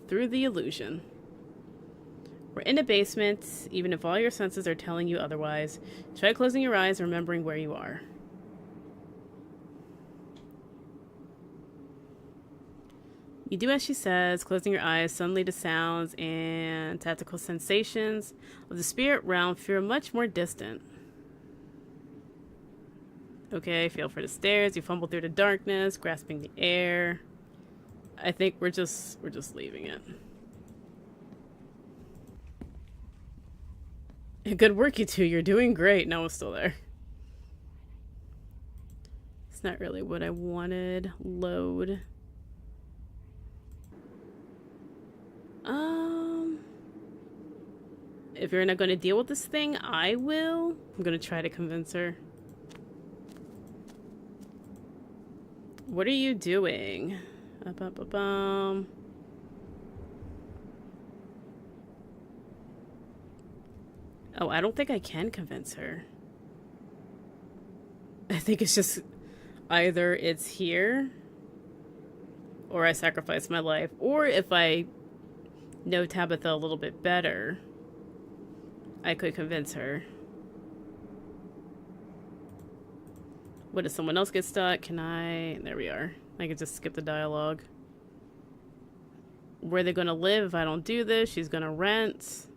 through the illusion. We're in a basement, even if all your senses are telling you otherwise. Try closing your eyes and remembering where you are. You do as she says, closing your eyes. Suddenly the sounds and tactical sensations of the spirit realm feel much more distant. Okay, feel for the stairs. You fumble through the darkness, grasping the air. I think we're just leaving it. Good work, you two. You're doing great. No, it's still there. It's not really what I wanted. Load. If you're not going to deal with this thing, I will. I'm going to try to convince her. What are you doing? Oh, I don't think I can convince her. I think it's just either it's here or I sacrifice my life. Or if I know Tabitha a little bit better, I could convince her. What if someone else gets stuck? Can I? There we are. I could just skip the dialogue. Where they're gonna live if I don't do this? She's gonna rent.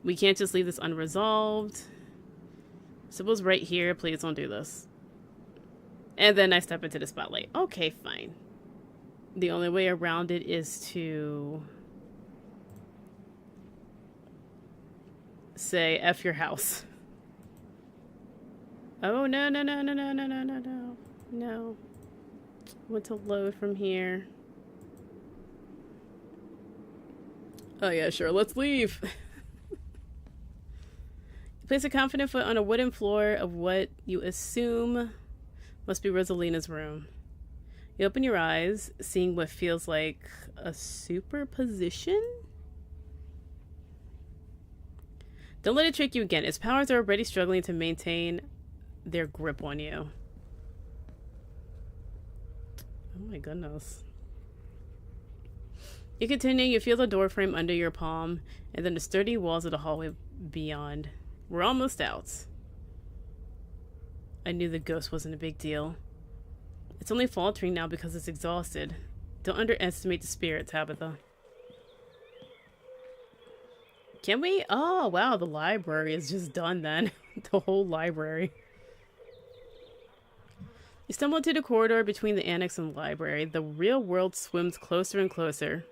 We can't just leave this unresolved. Sybil's right here. Please don't do this. And then I step into the spotlight. Okay, fine. The only way around it is to say F your house. Oh, no. No. Want to load from here. Oh yeah, sure. Let's leave. Place a confident foot on a wooden floor of what you assume must be Rosalina's room. You open your eyes, seeing what feels like a superposition? Don't let it trick you again. Its powers are already struggling to maintain their grip on you. Oh my goodness. You continue, you feel the doorframe under your palm, and then the sturdy walls of the hallway beyond. We're almost out. I knew the ghost wasn't a big deal. It's only faltering now because it's exhausted. Don't underestimate the spirit, Tabitha. Can we? Oh, wow, the library is just done then. The whole library. You stumble into the corridor between the annex and the library. The real world swims closer and closer.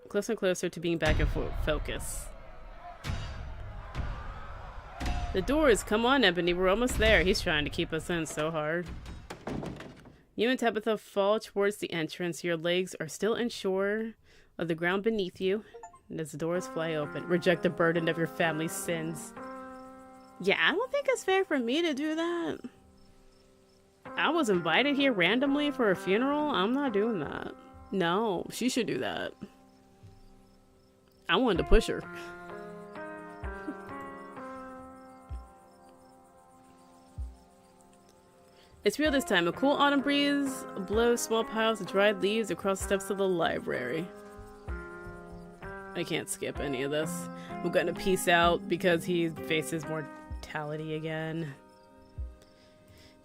Closer and closer to being back in focus. The doors! Come on, Ebony, we're almost there. He's trying to keep us in so hard. You and Tabitha fall towards the entrance. Your legs are still unsure of the ground beneath you. And as the doors fly open, reject the burden of your family's sins. Yeah, I don't think it's fair for me to do that. I was invited here randomly for a funeral. I'm not doing that. No, she should do that. I wanted to push her. It's real this time. A cool autumn breeze blows small piles of dried leaves across the steps of the library. I can't skip any of this. I'm gonna peace out because he faces mortality again.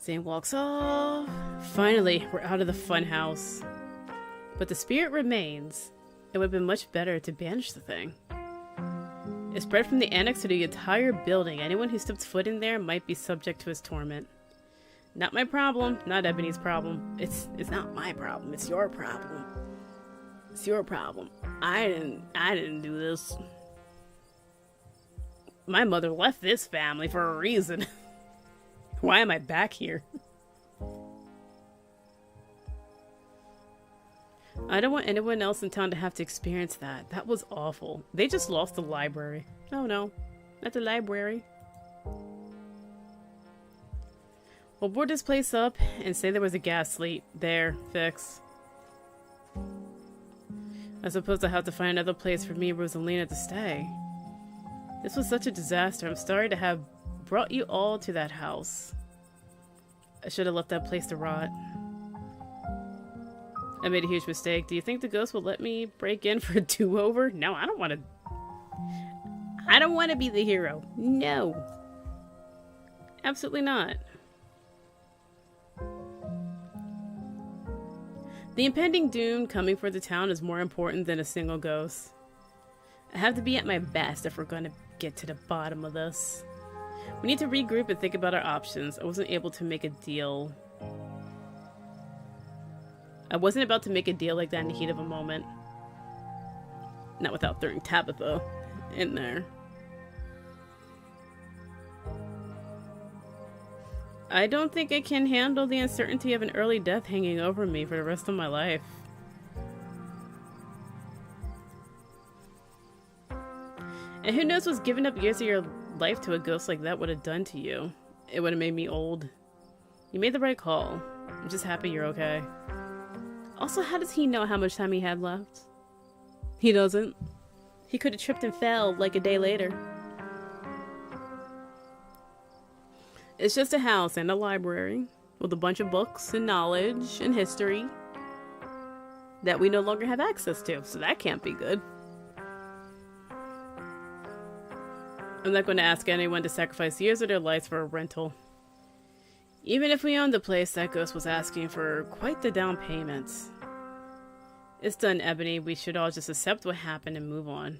Zane walks off. Finally, we're out of the fun house. But the spirit remains. It would have been much better to banish the thing. It spread from the annex to the entire building. Anyone who steps foot in there might be subject to his torment. Not my problem. Not Ebony's problem. It's not my problem. It's your problem. It's your problem. I didn't do this. My mother left this family for a reason. Why am I back here? I don't want anyone else in town to have to experience that. That was awful. They just lost the library. Oh no, not the library. We'll board this place up and say there was a gas leak. There, fix. I suppose I'll have to find another place for me and Rosalina to stay. This was such a disaster. I'm sorry to have brought you all to that house. I should have left that place to rot. I made a huge mistake. Do you think the ghost will let me break in for a do-over? No, I don't want to. I don't want to be the hero. No. Absolutely not. The impending doom coming for the town is more important than a single ghost. I have to be at my best if we're going to get to the bottom of this. We need to regroup and think about our options. I wasn't able to make a deal. I wasn't about to make a deal like that in the heat of a moment. Not without throwing Tabitha in there. I don't think I can handle the uncertainty of an early death hanging over me for the rest of my life. And who knows what's giving up years of your life to a ghost like that would have done to you. It would have made me old. You made the right call. I'm just happy you're okay. Also, how does he know how much time he had left? He doesn't. He could have tripped and fell like a day later. It's just a house and a library with a bunch of books and knowledge and history that we no longer have access to, so that can't be good. I'm not going to ask anyone to sacrifice years of their lives for a rental. Even if we owned the place, that ghost was asking for quite the down payment. It's done, Ebony. We should all just accept what happened and move on.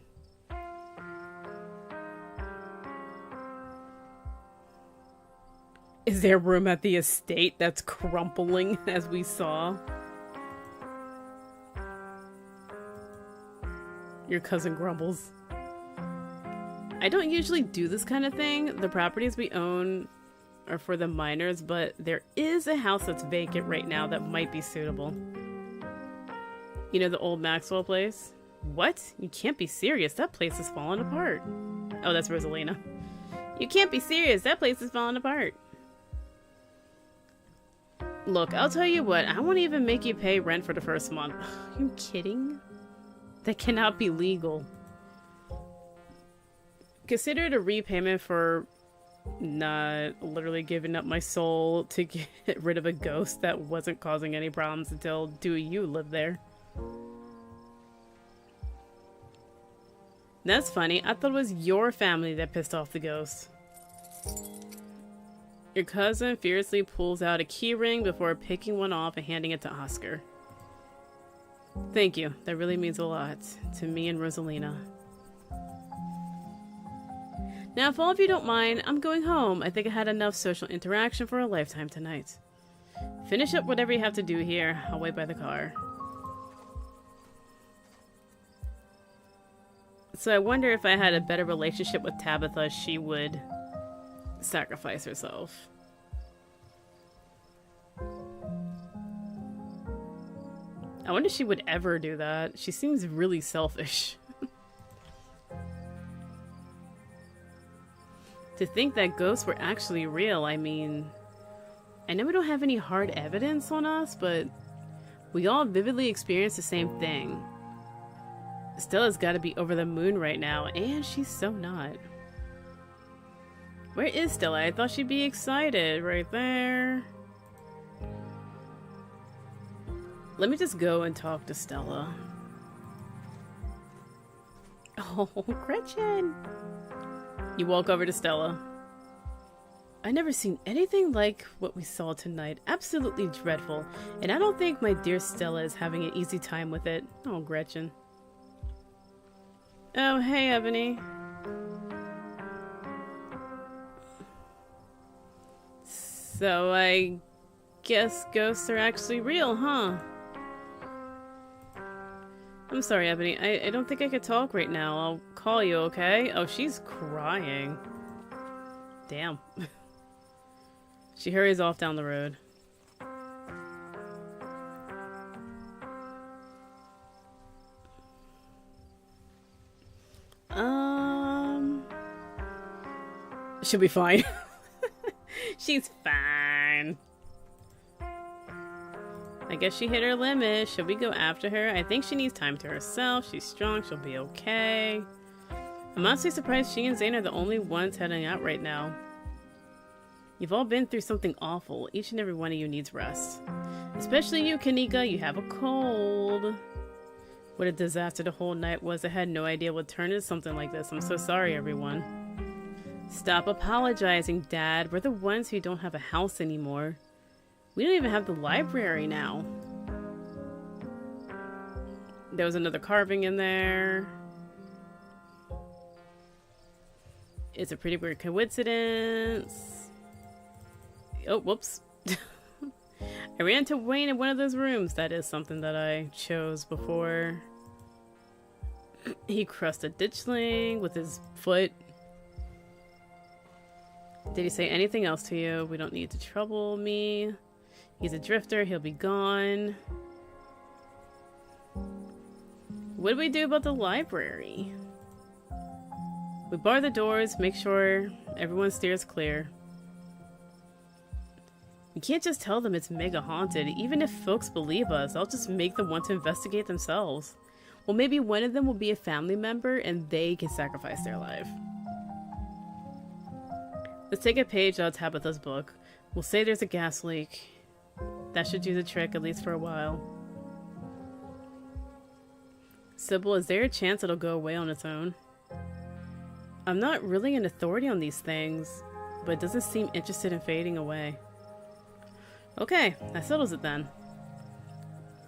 Is there room at the estate that's crumpling, as we saw? Your cousin grumbles. I don't usually do this kind of thing. The properties we own are for the miners, but there is a house that's vacant right now that might be suitable. You know the old Maxwell place? What? You can't be serious. That place is falling apart. Oh, that's Rosalina. You can't be serious. That place is falling apart. Look, I'll tell you what. I won't even make you pay rent for the first month. Are you kidding? That cannot be legal. Consider it a repayment for not literally giving up my soul to get rid of a ghost that wasn't causing any problems until you live there. That's funny. I thought it was your family that pissed off the ghost. Your cousin fiercely pulls out a key ring before picking one off and handing it to Oscar. Thank you. That really means a lot to me and Rosalina. Now, if all of you don't mind, I'm going home. I think I had enough social interaction for a lifetime tonight. Finish up whatever you have to do here. I'll wait by the car. So I wonder if I had a better relationship with Tabitha, she would sacrifice herself. I wonder if she would ever do that. She seems really selfish. To think that ghosts were actually real, I mean, I know we don't have any hard evidence on us, but we all vividly experienced the same thing. Stella's got to be over the moon right now, and she's so not. Where is Stella? I thought she'd be excited. Right there. Let me just go and talk to Stella. Oh, Gretchen! You walk over to Stella. I never seen anything like what we saw tonight. Absolutely dreadful. And I don't think my dear Stella is having an easy time with it. Oh, Gretchen. Oh, hey, Ebony. So I guess ghosts are actually real, huh? I'm sorry, Ebony. I don't think I could talk right now. I'll call you, okay? Oh, she's crying. Damn. She hurries off down the road. She'll be fine. She's fine. I guess she hit her limit. Should we go after her? I think she needs time to herself. She's strong. She'll be okay. I'm honestly surprised she and Zane are the only ones heading out right now. You've all been through something awful. Each and every one of you needs rest. Especially you, Kanika. You have a cold. What a disaster the whole night was. I had no idea what turned into something like this. I'm so sorry, everyone. Stop apologizing, Dad. We're the ones who don't have a house anymore. We don't even have the library now. There was another carving in there. It's a pretty weird coincidence. Oh, whoops. I ran into Wayne in one of those rooms. That is something that I chose before. He crushed a ditchling with his foot. Did he say anything else to you? We don't need to trouble me. He's a drifter. He'll be gone. What do we do about the library? We bar the doors, make sure everyone steers clear. We can't just tell them it's mega haunted. Even if folks believe us, I'll just make them want to investigate themselves. Well, maybe one of them will be a family member and they can sacrifice their life. Let's take a page out of Tabitha's book. We'll say there's a gas leak. That should do the trick, at least for a while. Sybil, is there a chance it'll go away on its own? I'm not really an authority on these things, but it doesn't seem interested in fading away. Okay, that settles it then.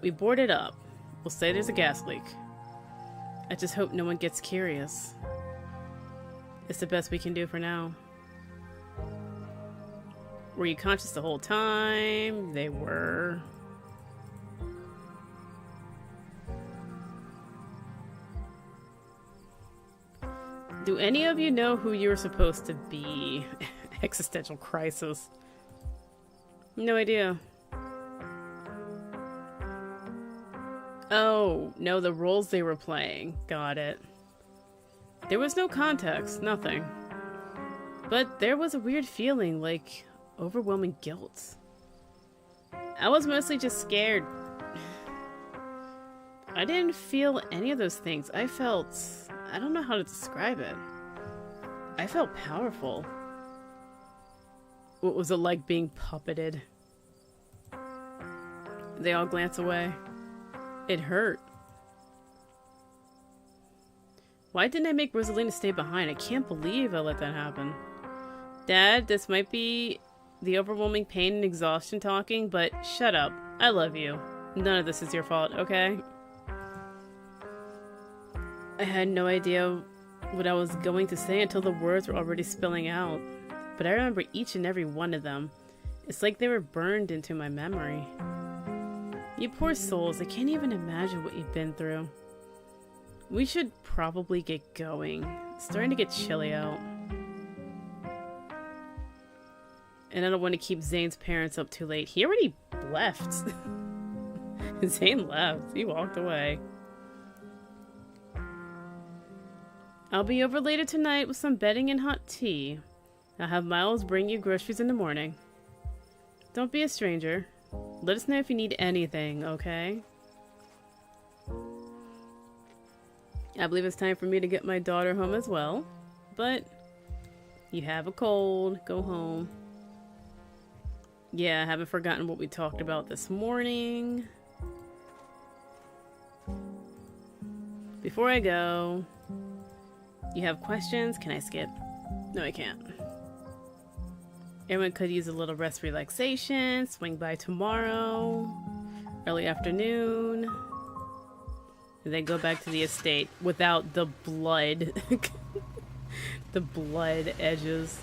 We board it up. We'll say there's a gas leak. I just hope no one gets curious. It's the best we can do for now. Were you conscious the whole time? They were. Do any of you know who you were supposed to be? Existential crisis. No idea. Oh, no, the roles they were playing. Got it. There was no context, nothing. But there was a weird feeling, like overwhelming guilt. I was mostly just scared. I didn't feel any of those things. I felt... I don't know how to describe it. I felt powerful. What was it like being puppeted? They all glance away. It hurt. Why didn't I make Rosalina stay behind? I can't believe I let that happen. Dad, this might be the overwhelming pain and exhaustion talking, but shut up. I love you. None of this is your fault, okay? I had no idea what I was going to say until the words were already spilling out. But I remember each and every one of them. It's like they were burned into my memory. You poor souls, I can't even imagine what you've been through. We should probably get going. It's starting to get chilly out. And I don't want to keep Zane's parents up too late. He already left. Zane left. He walked away. I'll be over later tonight with some bedding and hot tea. I'll have Miles bring you groceries in the morning. Don't be a stranger. Let us know if you need anything, okay? I believe it's time for me to get my daughter home as well. But you have a cold. Go home. Yeah, I haven't forgotten what we talked about this morning. Before I go, you have questions? Can I skip? No, I can't. Everyone could use a little rest relaxation. Swing by tomorrow. Early afternoon. And then go back to the estate without the blood. The blood edges.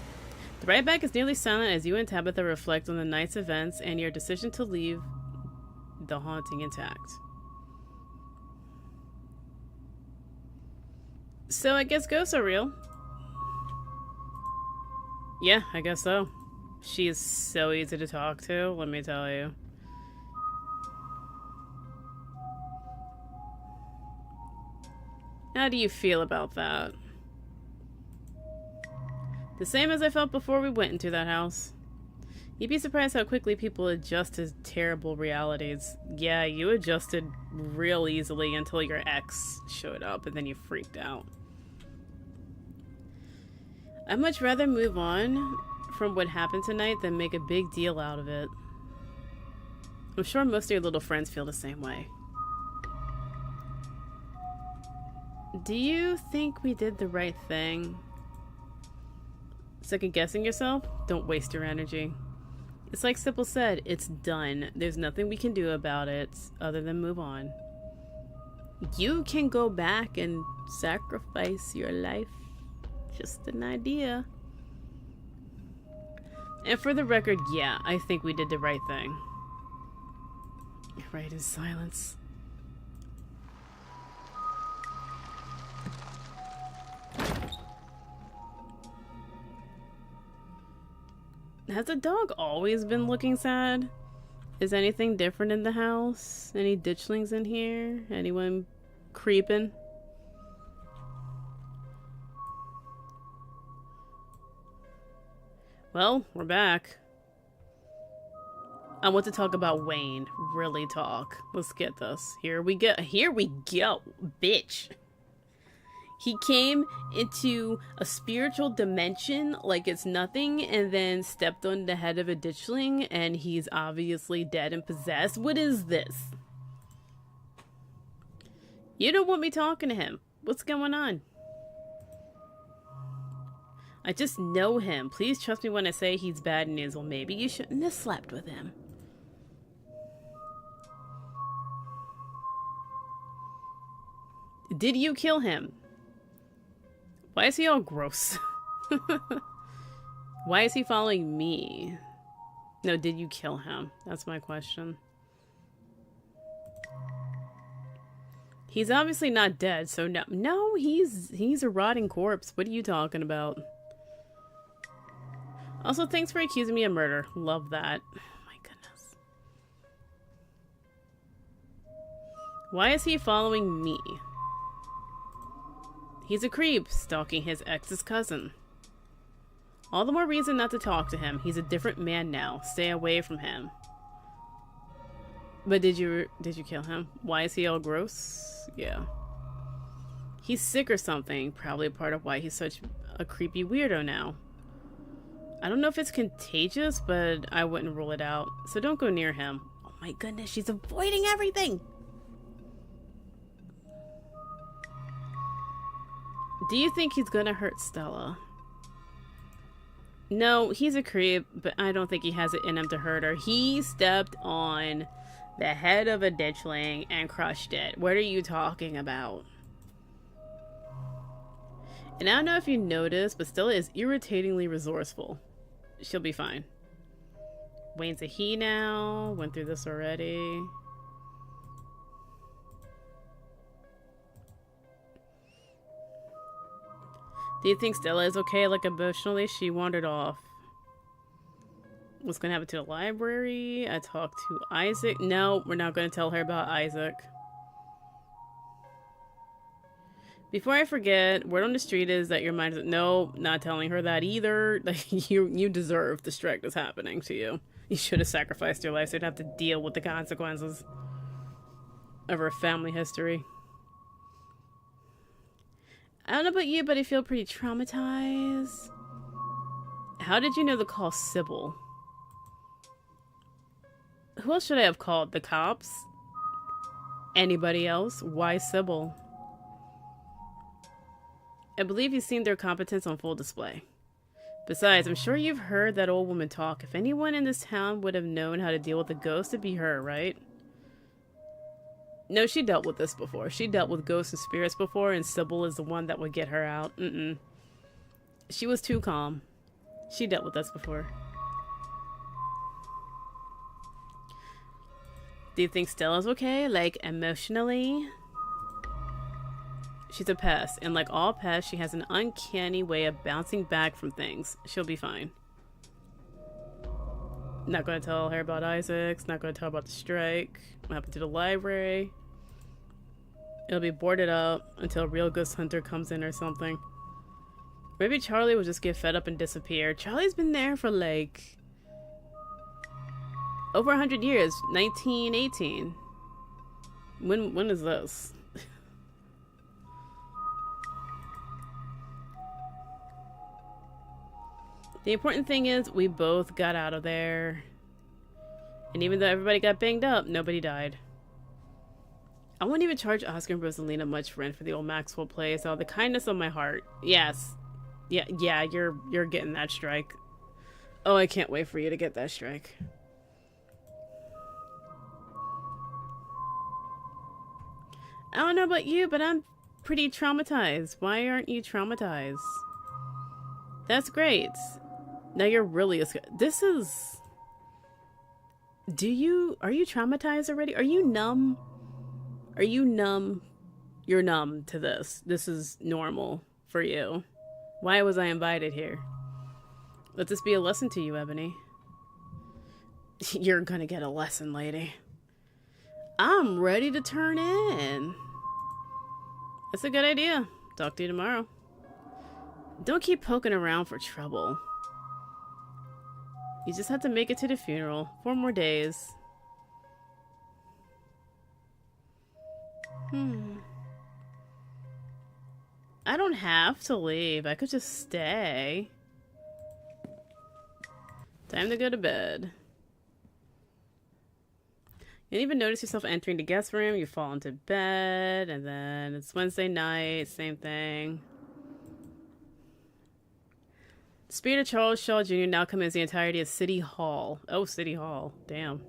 The ride back is nearly silent as you and Tabitha reflect on the night's events and your decision to leave the haunting intact. So I guess ghosts are real. Yeah, I guess so. She is so easy to talk to, let me tell you. How do you feel about that? The same as I felt before we went into that house. You'd be surprised how quickly people adjust to terrible realities. Yeah, you adjusted real easily until your ex showed up and then you freaked out. I'd much rather move on from what happened tonight than make a big deal out of it. I'm sure most of your little friends feel the same way. Do you think we did the right thing? Second guessing yourself? Don't waste your energy. It's like Sybil said, it's done. There's nothing we can do about it other than move on. You can go back and sacrifice your life. Just an idea. And for the record, yeah, I think we did the right thing. Right in silence. Has the dog always been looking sad? Is anything different in the house? Any ditchlings in here? Anyone creeping? Well, we're back. I want to talk about Wayne. Really talk. Let's get this. Here we go. Here we go, bitch. He came into a spiritual dimension like it's nothing and then stepped on the head of a ditchling and he's obviously dead and possessed. What is this? You don't want me talking to him. What's going on? I just know him. Please trust me when I say he's bad news. Well, maybe you shouldn't have slept with him. Did you kill him? Why is he all gross? Why is he following me? No, did you kill him? That's my question. He's obviously not dead, so no. No, he's a rotting corpse. What are you talking about? Also, thanks for accusing me of murder. Love that. Oh my goodness. Why is he following me? He's a creep, stalking his ex's cousin. All the more reason not to talk to him. He's a different man now. Stay away from him. But did you kill him? Why is he all gross? Yeah. He's sick or something. Probably part of why he's such a creepy weirdo now. I don't know if it's contagious, but I wouldn't rule it out. So don't go near him. Oh my goodness, she's avoiding everything! Do you think he's gonna hurt Stella? No, he's a creep, but I don't think he has it in him to hurt her. He stepped on the head of a ditchling and crushed it. What are you talking about? And I don't know if you noticed, but Stella is irritatingly resourceful. She'll be fine. Wayne's a he now. Went through this already. Do you think Stella is okay, like emotionally? She wandered off. What's gonna happen to the library? I talked to Isaac. No, we're not gonna tell her about Isaac. Before I forget, word on the street is that your mind is... No, not telling her that either. Like, you deserve the strike that's happening to you. You should have sacrificed your life so you'd have to deal with the consequences of her family history. I don't know about you, but I feel pretty traumatized. How did you know to call Sybil? Who else should I have called? The cops? Anybody else? Why Sybil? I believe you've seen their competence on full display. Besides, I'm sure you've heard that old woman talk. If anyone in this town would have known how to deal with a ghost, it'd be her, right? No, she dealt with this before. She dealt with ghosts and spirits before, and Sybil is the one that would get her out. She was too calm. She dealt with us before. Do you think Stella's okay? Like, emotionally? She's a pest, and like all pests, she has an uncanny way of bouncing back from things. She'll be fine. Not gonna tell her about Isaac's, not gonna tell her about the strike, what happened to the library. It'll be boarded up until a real ghost hunter comes in or something. Maybe Charlie will just get fed up and disappear. Charlie's been there for like over 100 years. 1918. When is this? The important thing is we both got out of there. And even though everybody got banged up, nobody died. I won't even charge Oscar and Rosalina much rent for the old Maxwell place. Oh, the kindness of my heart. Yes. Yeah, you're getting that strike. Oh, I can't wait for you to get that strike. I don't know about you, but I'm pretty traumatized. Why aren't you traumatized? That's great. Now you're really a... This is... Are you traumatized already? Are you numb? Are you numb? You're numb to this. This is normal for you. Why was I invited here? Let this be a lesson to you, Ebony. You're gonna get a lesson, lady. I'm ready to turn in. That's a good idea. Talk to you tomorrow. Don't keep poking around for trouble. You just have to make it to the funeral. 4 more days. I don't have to leave. I could just stay. Time to go to bed. You don't even notice yourself entering the guest room. You fall into bed, and then it's Wednesday night. Same thing. The spirit of Charles Shaw Jr. now commands the entirety of City Hall. Oh, City Hall. Damn.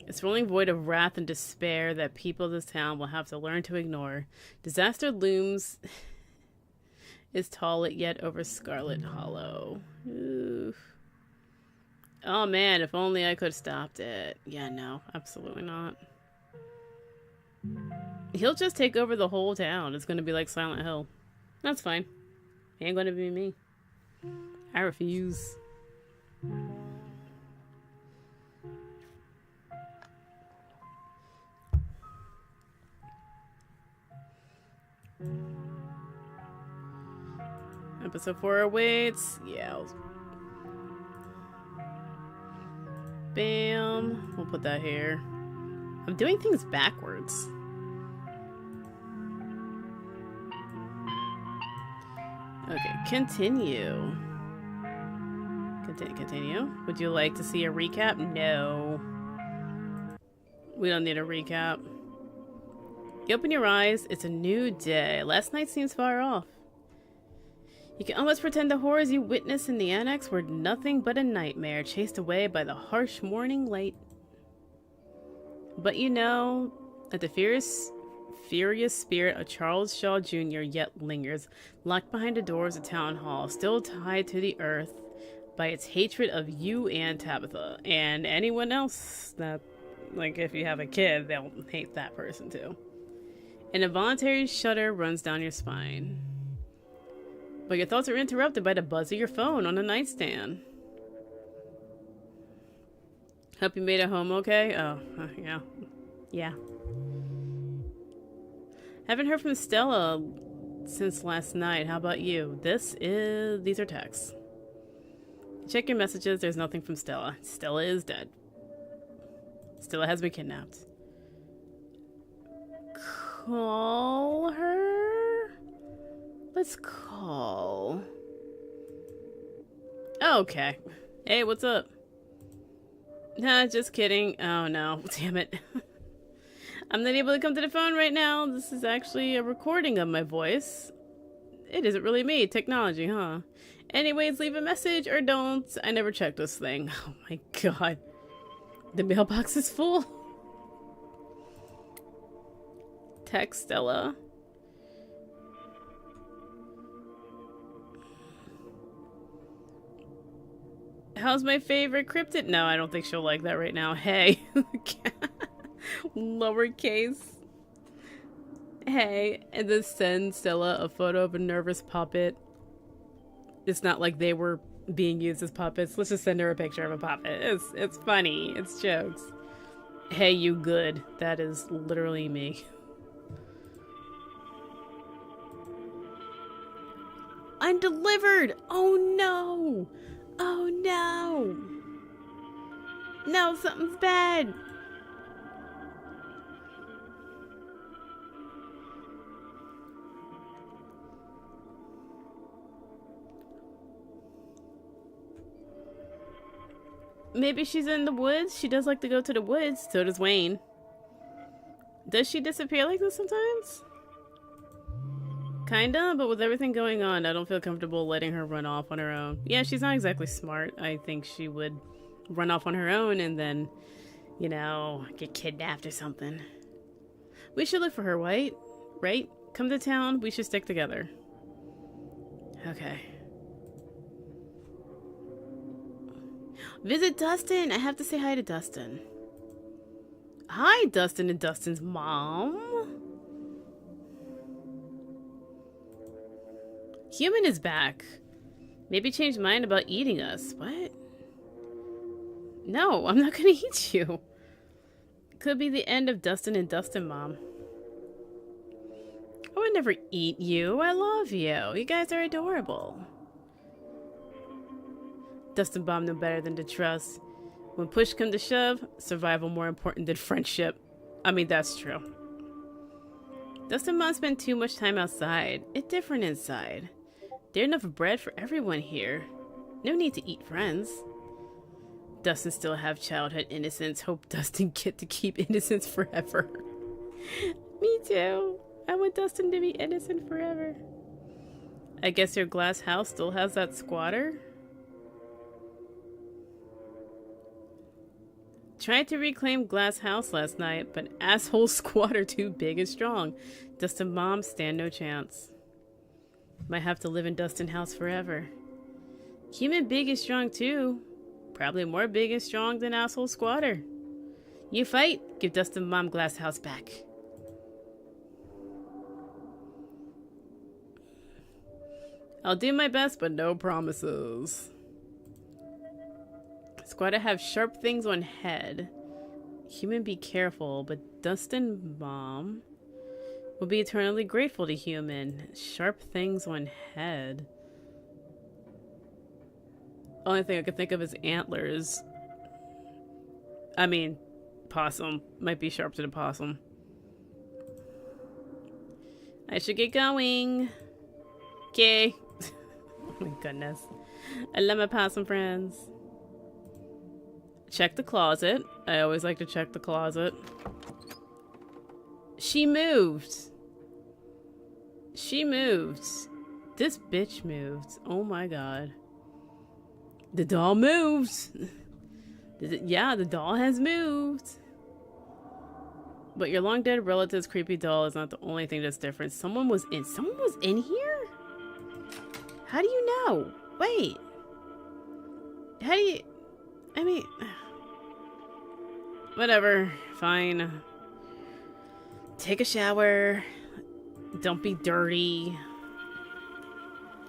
It's rolling void of wrath and despair that people of this town will have to learn to ignore. Disaster looms is tall yet over Scarlet Hollow. Oof. Oh man, if only I could have stopped it. Yeah, no, absolutely not. He'll just take over the whole town. It's gonna be like Silent Hill. That's fine. Ain't gonna be me. I refuse. Episode 4 awaits. Yeah. Bam. We'll put that here. I'm doing things backwards. Okay, continue. Continue. Would you like to see a recap? No. We don't need a recap. You open your eyes, it's a new day. Last night seems far off. You can almost pretend the horrors you witnessed in the annex were nothing but a nightmare, chased away by the harsh morning light. But you know that the furious spirit of Charles Shaw Jr. yet lingers, locked behind the doors of Town Hall, still tied to the earth by its hatred of you and Tabitha, and anyone else that, like, if you have a kid, they'll hate that person too. An involuntary shudder runs down your spine. But your thoughts are interrupted by the buzz of your phone on the nightstand. Hope you made it home okay? Oh, yeah. Yeah. Haven't heard from Stella since last night. How about you? These are texts. Check your messages. There's nothing from Stella. Stella is dead. Stella has been kidnapped. Call her? Let's call. Oh, okay. Hey, what's up? Nah, just kidding. Oh no, damn it. I'm not able to come to the phone right now. This is actually a recording of my voice. It isn't really me. Technology, huh? Anyways, leave a message or don't. I never checked this thing. Oh my god. The mailbox is full. Text Stella. How's my favorite cryptid? No, I don't think she'll like that right now. Hey. Lowercase. Hey. And then send Stella a photo of a nervous puppet. It's not like they were being used as puppets. Let's just send her a picture of a puppet. It's funny. It's jokes. Hey, you good. That is literally me. I'm delivered! Oh no! Oh no! No, something's bad! Maybe she's in the woods? She does like to go to the woods. So does Wayne. Does she disappear like this sometimes? Kinda, but with everything going on, I don't feel comfortable letting her run off on her own. Yeah, she's not exactly smart. I think she would run off on her own and then, you know, get kidnapped or something. We should look for her, White. Right? Come to town, we should stick together. Okay. Visit Dustin! I have to say hi to Dustin. Hi, Dustin and Dustin's mom. Human is back. Maybe changed mind about eating us. What? No, I'm not gonna eat you. Could be the end of Dustin and Dustin, Mom. I would never eat you. I love you. You guys are adorable. Dustin Bomb knew better than to trust. When push come to shove, survival more important than friendship. I mean, that's true. Dustin Mom spent too much time outside. It's different inside. There's enough bread for everyone here. No need to eat friends. Dustin still have childhood innocence. Hope Dustin get to keep innocence forever. Me too. I want Dustin to be innocent forever. I guess your glass house still has that squatter? Tried to reclaim glass house last night, but asshole squatter too big and strong. Dustin Mom stand no chance. Might have to live in Dustin house forever. Human big and strong too. Probably more big and strong than asshole squatter. You fight, give Dustin Mom glass house back. I'll do my best, but no promises. Squatter have sharp things on head. Human be careful, but Dustin Mom will be eternally grateful to human. Sharp things on head. Only thing I could think of is antlers. I mean, possum. Might be sharp to the possum. I should get going. Okay. Oh my goodness. I love my possum friends. Check the closet. I always like to check the closet. She moved. She moved. This bitch moved. Oh my god. The doll moved. Yeah, the doll has moved. But your long dead relative's creepy doll is not the only thing that's different. Someone was in here? How do you know? Wait. How do you... I mean... Whatever. Fine. Take a shower. Don't be dirty.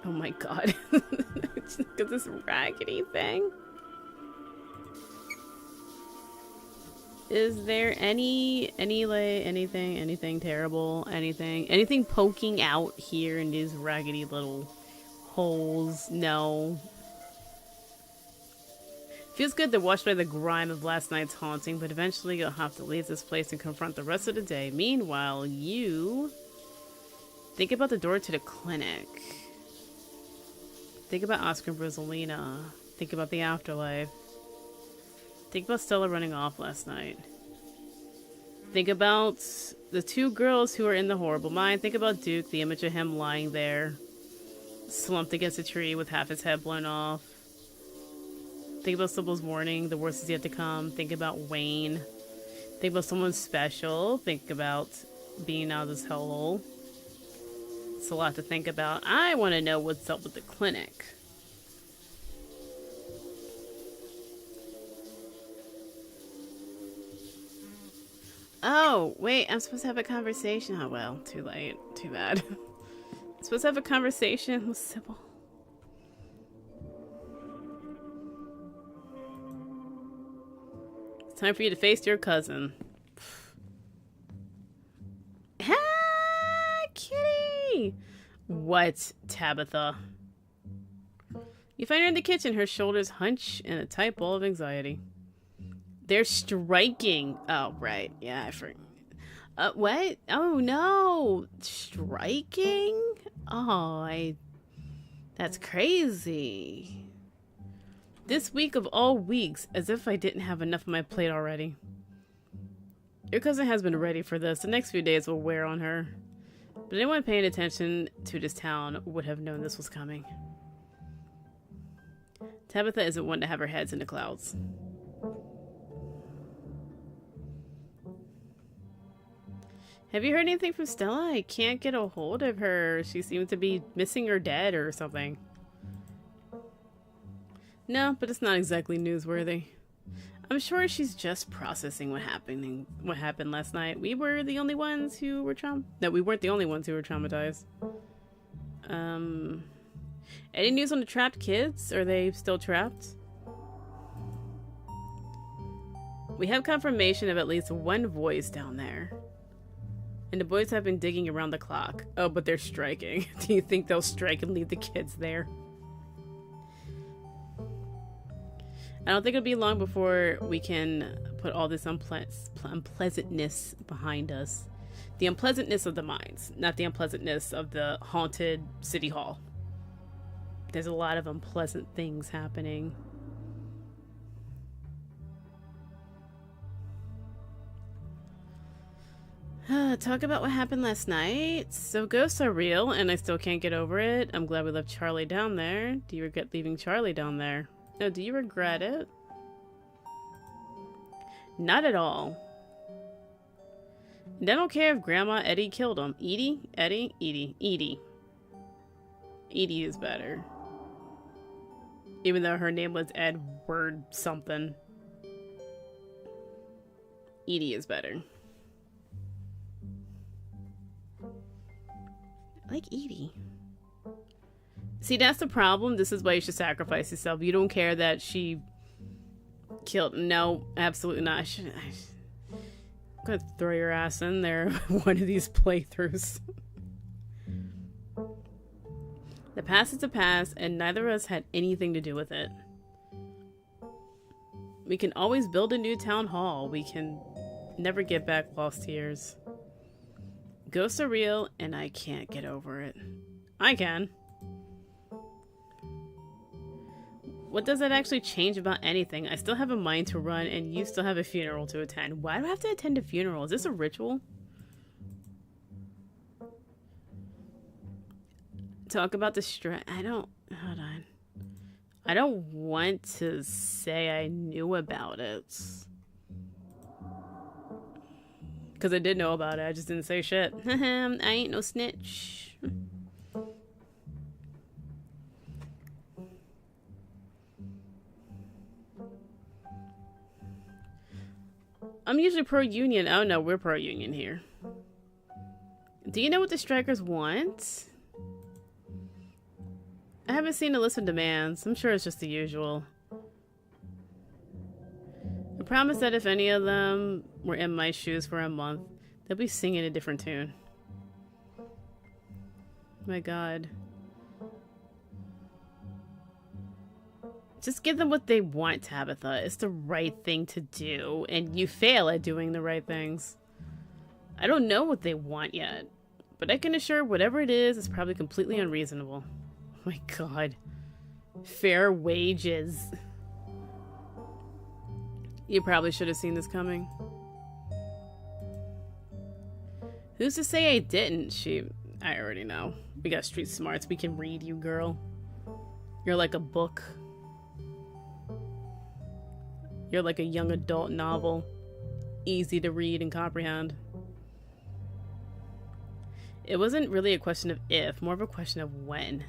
Oh my god. Look at this raggedy thing. Is there anything terrible? Anything poking out here in these raggedy little holes? No. Feels good to wash away the grime of last night's haunting, but eventually you'll have to leave this place and confront the rest of the day. Meanwhile, you Think about the door to the clinic. Think about Oscar and Rosalina. Think about the afterlife. Think about Stella running off last night. Think about the two girls who are in the horrible mind. Think about Duke, the image of him lying there, slumped against a tree with half his head blown off. Think about Sybil's warning, the worst is yet to come. Think about Wayne. Think about someone special. Think about being out of this hellhole. It's a lot to think about. I want to know what's up with the clinic. Oh, wait, I'm supposed to have a conversation. Oh, well, too late. Too bad. I'm supposed to have a conversation with Sybil. It's time for you to face your cousin. Ah, kitty! What, Tabitha? You find her in the kitchen, her shoulders hunch in a tight ball of anxiety. They're striking. Oh, right. Yeah, I forgot. What? Oh, no. Striking? Oh, that's crazy. This week of all weeks, as if I didn't have enough on my plate already. Your cousin has been ready for this. The next few days will wear on her. But anyone paying attention to this town would have known this was coming. Tabitha isn't one to have her heads in the clouds. Have you heard anything from Stella? I can't get a hold of her. She seems to be missing or dead or something. No, but it's not exactly newsworthy. I'm sure she's just processing what happened last night. We were the only ones who were we weren't the only ones who were traumatized. Any news on the trapped kids? Are they still trapped? We have confirmation of at least one voice down there. And the boys have been digging around the clock. Oh, but they're striking. Do you think they'll strike and leave the kids there? I don't think it'll be long before we can put all this unpleasantness behind us. The unpleasantness of the mines, not the unpleasantness of the haunted city hall. There's a lot of unpleasant things happening. Talk about what happened last night. So ghosts are real, and I still can't get over it. I'm glad we left Charlie down there. Do you regret leaving Charlie down there? No, do you regret it? Not at all. And I don't care if Grandma Eddie killed him. Edie? Eddie? Edie. Edie. Edie is better. Even though her name was Edward something. Edie is better. I like Edie. See, that's the problem. This is why you should sacrifice yourself. You don't care that she killed. No, absolutely not. I'm gonna throw your ass in there one of these playthroughs. The past is the past, and neither of us had anything to do with it. We can always build a new town hall. We can never get back lost years. Ghosts are real, and I can't get over it. I can. What does that actually change about anything? I still have a mind to run, and you still have a funeral to attend. Why do I have to attend a funeral? Is this a ritual? Talk about the stress. Hold on. I don't want to say I knew about it. Because I did know about it. I just didn't say shit. I ain't no snitch. I'm usually pro-union. Oh no, we're pro-union here. Do you know what the strikers want? I haven't seen a list of demands. I'm sure it's just the usual. I promise that if any of them were in my shoes for a month, they'll be singing a different tune. My God. Just give them what they want, Tabitha. It's the right thing to do, and you fail at doing the right things. I don't know what they want yet, But I can assure whatever it is probably completely unreasonable. Oh my god. Fair wages. You probably should have seen this coming. Who's to say I didn't? I already know. We got street smarts. We can read you, girl. You're like a book. You're like a young adult novel. Easy to read and comprehend. It wasn't really a question of if, more of a question of when.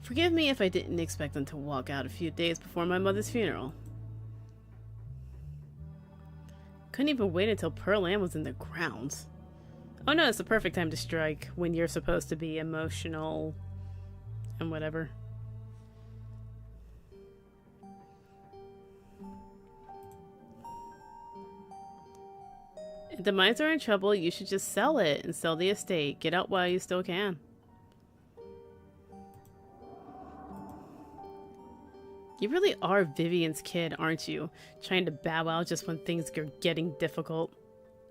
Forgive me if I didn't expect them to walk out a few days before my mother's funeral. Couldn't even wait until Pearl Ann was in the grounds. Oh no, it's the perfect time to strike when you're supposed to be emotional and whatever. If the mines are in trouble, you should just sell it and sell the estate. Get out while you still can. You really are Vivian's kid, aren't you? Trying to bow out just when things are getting difficult.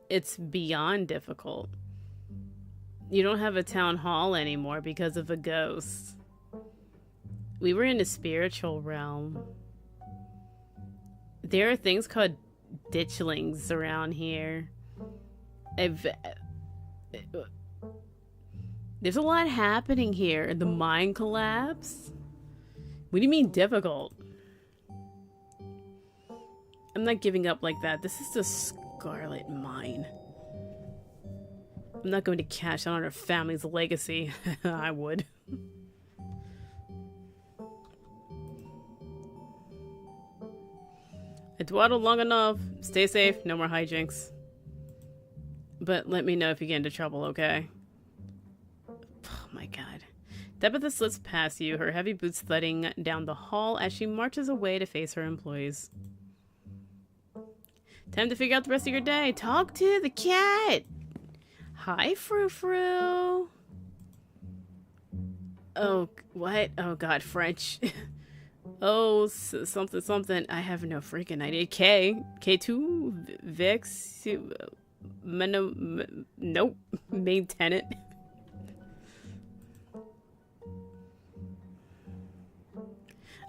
It's beyond difficult. You don't have a town hall anymore because of a ghost. We were in the spiritual realm. There are things called ditchlings around here. There's a lot happening here. The mine collapse? What do you mean difficult? I'm not giving up like that. This is the Scarlet Mine. I'm not going to cash out on her family's legacy. I would. I dawdled long enough. Stay safe. No more hijinks. But let me know if you get into trouble, okay? Oh my god. Tabitha slips past you, her heavy boots thudding down the hall as she marches away to face her employees. Time to figure out the rest of your day. Talk to the cat! Hi, Frou Frou. Oh, what? Oh god, French. Oh, something, something. I have no freaking idea. K2? Vix? Nope. Main tenant.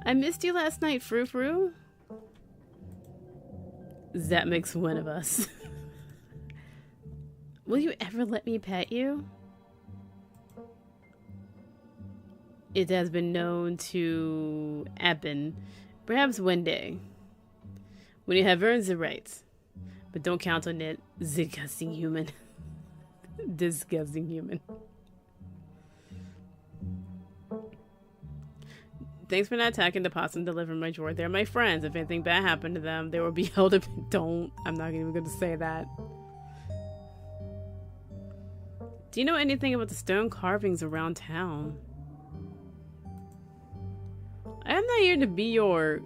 I missed you last night, Frou Frou. That makes one of us. Will you ever let me pet you? It has been known to happen. Perhaps one day. When you have earned the rights. But don't count on it. Disgusting human. Disgusting human. Thanks for not attacking the pots and delivering my drawer. They're my friends. If anything bad happened to them, they will be held up. Don't. I'm not even going to say that. Do you know anything about the stone carvings around town? I am not here to be your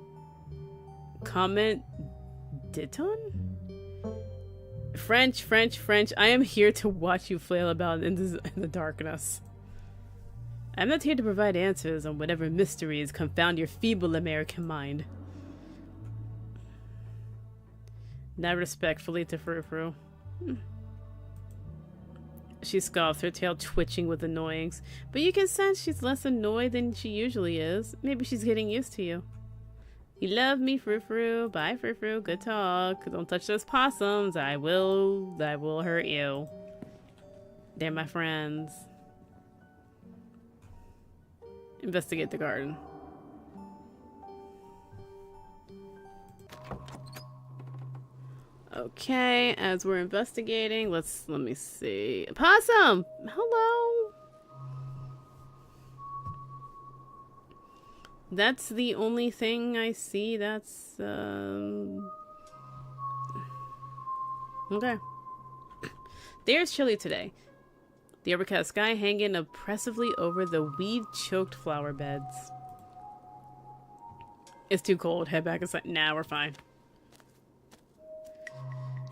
comment diton? French. I am here to watch you flail about in the darkness. I'm not here to provide answers on whatever mysteries confound your feeble American mind. Not respectfully to Frou Frou. She scoffs, her tail twitching with annoyance. But you can sense she's less annoyed than she usually is. Maybe she's getting used to you. You love me, Frou Frou. Bye, Frou Frou. Good talk. Don't touch those possums. I will hurt you. They're my friends. Investigate the garden. Okay, as we're investigating, let me see. Possum! Hello! That's the only thing I see that's, okay. There's chilly today. The overcast sky hanging oppressively over the weed-choked flower beds. It's too cold. Head back inside. Nah, we're fine.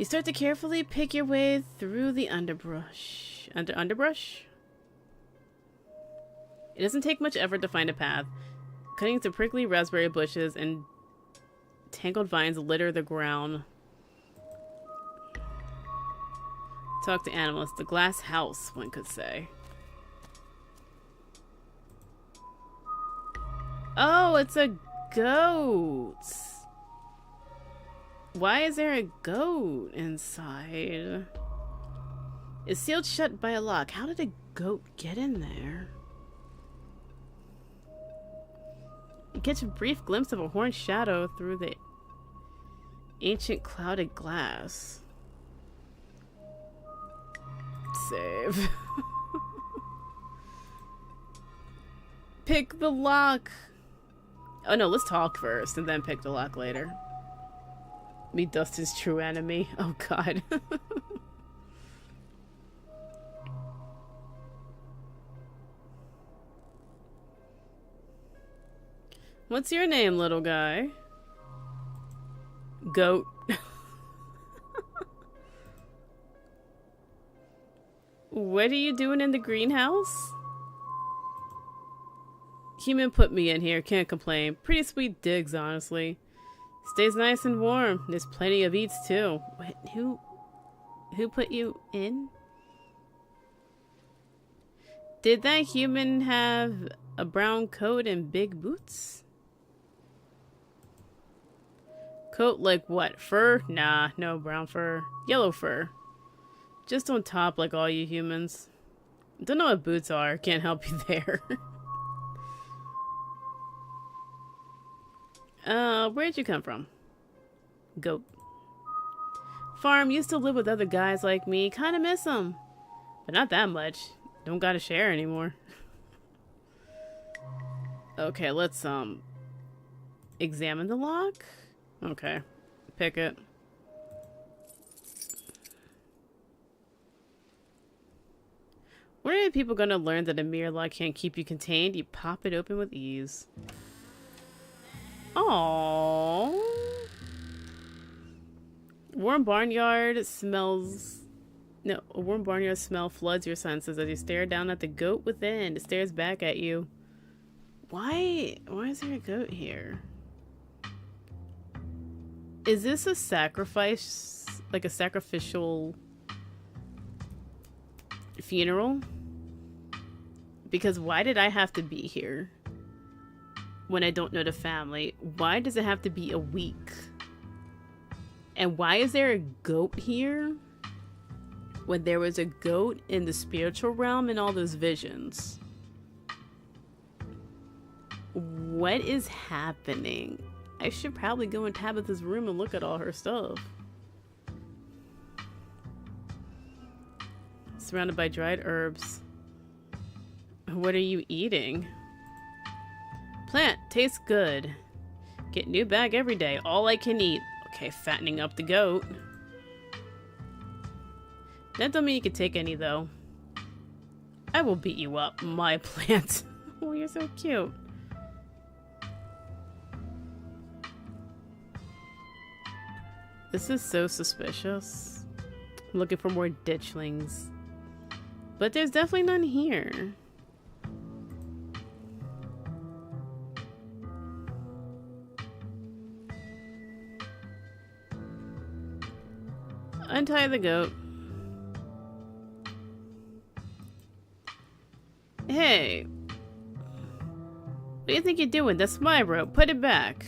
You start to carefully pick your way through the underbrush. Underbrush? It doesn't take much effort to find a path. Cutting through prickly raspberry bushes and tangled vines litter the ground. Talk to animals. The glass house, one could say. Oh, it's a goat. Why is there a goat inside? It's sealed shut by a lock. How did a goat get in there? You catch a brief glimpse of a horned shadow through the ancient clouded glass. Save. Pick the lock. Oh no, let's talk first and then pick the lock later. Meet Dustin's true enemy. Oh god. What's your name, little guy? Goat. What are you doing in the greenhouse? Human put me in here, can't complain. Pretty sweet digs, honestly. Stays nice and warm. There's plenty of eats too. Wait, who put you in? Did that human have a brown coat and big boots? Coat like what? Fur? Nah, no brown fur. Yellow fur. Just on top like all you humans. Don't know what boots are. Can't help you there. Where'd you come from? Goat. Farm, used to live with other guys like me. Kinda miss them. But not that much. Don't gotta share anymore. Okay, let's, examine the lock? Okay. Pick it. When are people gonna learn that a mirror lock can't keep you contained? You pop it open with ease. Aww. Warm barnyard smells... No, a warm barnyard smell floods your senses as you stare down at the goat within. It stares back at you. Why is there a goat here? Is this a sacrifice? Like a sacrificial funeral? Because why did I have to be here when I don't know the family? Why does it have to be a week? And why is there a goat here when there was a goat in the spiritual realm and all those visions? What is happening? I should probably go in Tabitha's room and look at all her stuff. Surrounded by dried herbs. What are you eating? Plant. Tastes good. Get new bag every day. All I can eat. Okay, fattening up the goat. That don't mean you can take any, though. I will beat you up, my plant. Oh, you're so cute. This is so suspicious. I'm looking for more ditchlings. But there's definitely none here. Untie the goat. Hey. What do you think you're doing? That's my rope. Put it back.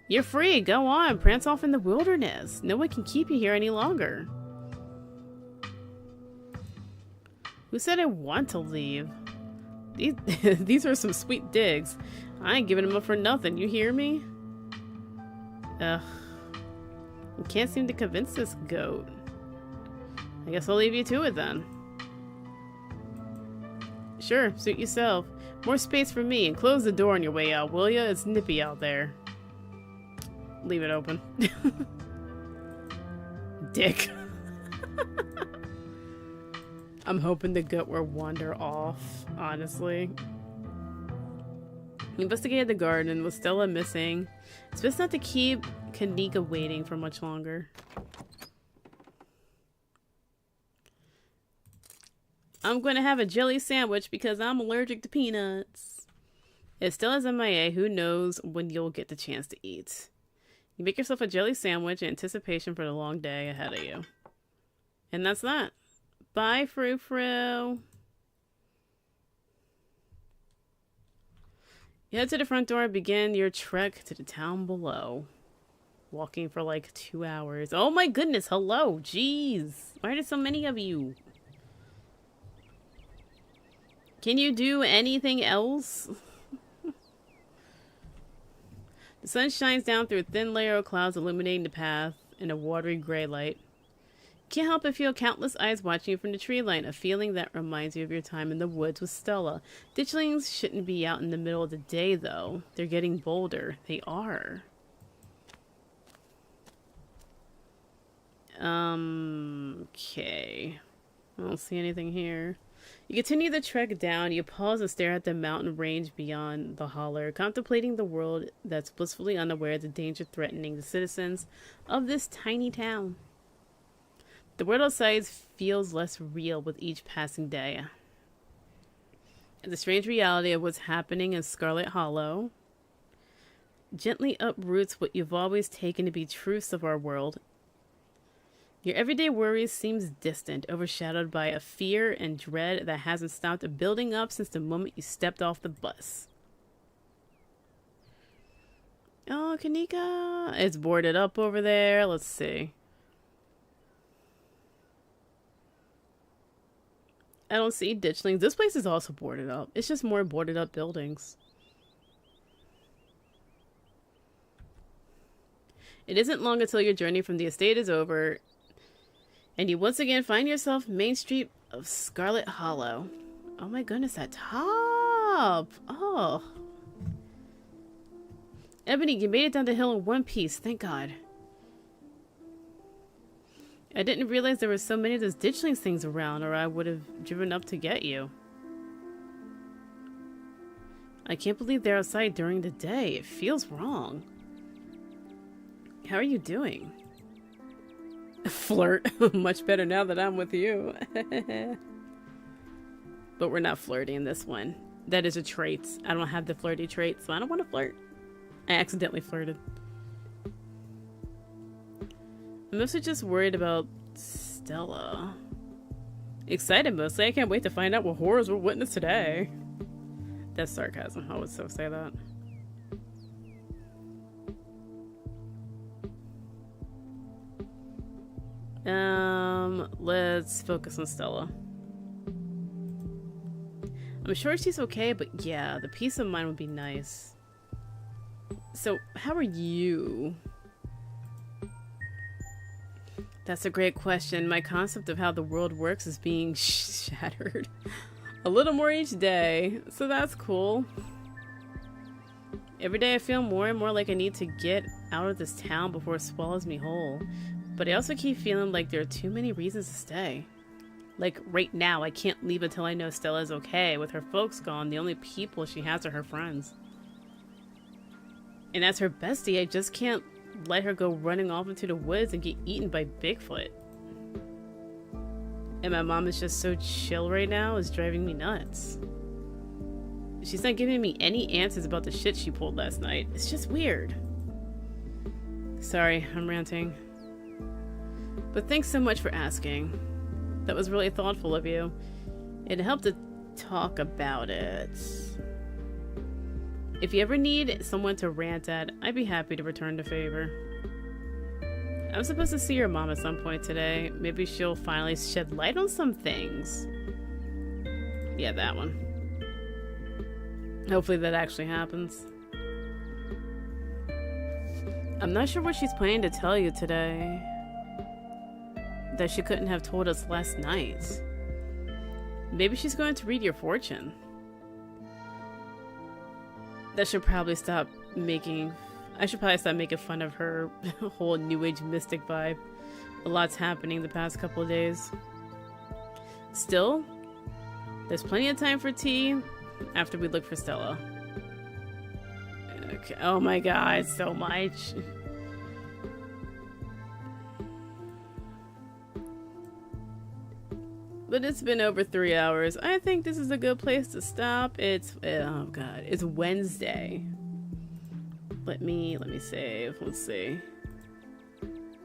You're free. Go on. Prance off in the wilderness. No one can keep you here any longer. Who said I want to leave? These are some sweet digs. I ain't giving them up for nothing. You hear me? Ugh. I can't seem to convince this goat. I guess I'll leave you to it then. Sure, suit yourself. More space for me, and close the door on your way out, will ya? It's nippy out there. Leave it open. Dick. I'm hoping the goat will wander off, honestly. We investigated the garden with Stella missing. It's best not to keep Kanika waiting for much longer. I'm going to have a jelly sandwich because I'm allergic to peanuts. If Stella's MIA, who knows when you'll get the chance to eat. You make yourself a jelly sandwich in anticipation for the long day ahead of you. And that's that. Bye, Frou Frou. You head to the front door and begin your trek to the town below. Walking for like 2 hours. Oh my goodness, hello. Jeez. Why are there so many of you? Can you do anything else? The sun shines down through a thin layer of clouds, illuminating the path in a watery gray light. Can't help but feel countless eyes watching you from the tree line, a feeling that reminds you of your time in the woods with Stella. Ditchlings shouldn't be out in the middle of the day, though. They're getting bolder. They are. Okay. I don't see anything here. You continue the trek down. You pause and stare at the mountain range beyond the holler, contemplating the world that's blissfully unaware of the danger threatening the citizens of this tiny town. The world outside feels less real with each passing day. And the strange reality of what's happening in Scarlet Hollow gently uproots what you've always taken to be truths of our world. Your everyday worries seems distant, overshadowed by a fear and dread that hasn't stopped building up since the moment you stepped off the bus. Oh, Kanika! It's boarded up over there. Let's see. I don't see ditchlings. This place is also boarded up. It's just more boarded up buildings. It isn't long until your journey from the estate is over, and you once again find yourself Main Street of Scarlet Hollow. Oh my goodness, that top! Oh. Ebony, you made it down the hill in one piece. Thank God. I didn't realize there were so many of those ditchlings things around, or I would have driven up to get you. I can't believe they're outside during the day. It feels wrong. How are you doing? Flirt. Much better now that I'm with you. But we're not flirty in this one. That is a trait. I don't have the flirty trait, so I don't want to flirt. I accidentally flirted. I'm mostly just worried about Stella. Excited mostly. I can't wait to find out what horrors we'll witness today. That's sarcasm. I would so say that. Let's focus on Stella. I'm sure she's okay, but yeah, the peace of mind would be nice. So, how are you? That's a great question. My concept of how the world works is being shattered a little more each day, so that's cool. Every day I feel more and more like I need to get out of this town before it swallows me whole. But I also keep feeling like there are too many reasons to stay. Like right now, I can't leave until I know Stella's okay. With her folks gone, the only people she has are her friends. And as her bestie, I just can't let her go running off into the woods and get eaten by Bigfoot. And my mom is just so chill right now, it's driving me nuts. She's not giving me any answers about the shit she pulled last night. It's just weird. Sorry, I'm ranting. But thanks so much for asking. That was really thoughtful of you. It helped to talk about it. If you ever need someone to rant at, I'd be happy to return the favor. I'm supposed to see your mom at some point today. Maybe she'll finally shed light on some things. Yeah, that one. Hopefully that actually happens. I'm not sure what she's planning to tell you today that she couldn't have told us last night. Maybe she's going to read your fortune. I should probably stop making fun of her whole new age mystic vibe. A lot's happening the past couple of days. Still, there's plenty of time for tea after we look for Stella. Okay. Oh my god, so much. But it's been over 3 hours. I think this is a good place to stop. It's, oh god, it's Wednesday. Let me save. Let's see.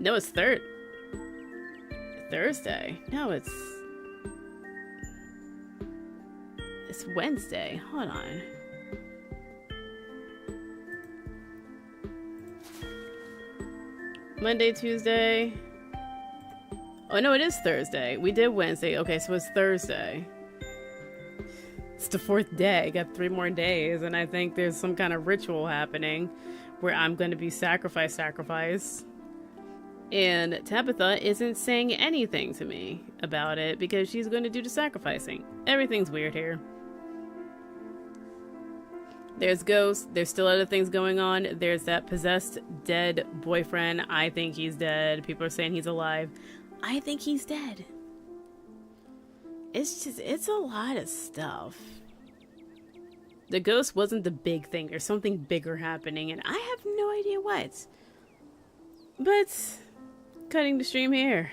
No, it's Thursday. No, it's Wednesday. Hold on. Monday, Tuesday. Oh no, it is Thursday. We did Wednesday. Okay, so it's Thursday. It's the 4th day. I got 3 more days, and I think there's some kind of ritual happening where I'm going to be sacrificed. And Tabitha isn't saying anything to me about it because she's going to do the sacrificing. Everything's weird here. There's ghosts. There's still other things going on. There's that possessed dead boyfriend. I think he's dead. People are saying he's alive. I think he's dead. It's a lot of stuff. The ghost wasn't the big thing. There's something bigger happening, and I have no idea what. But, cutting the stream here.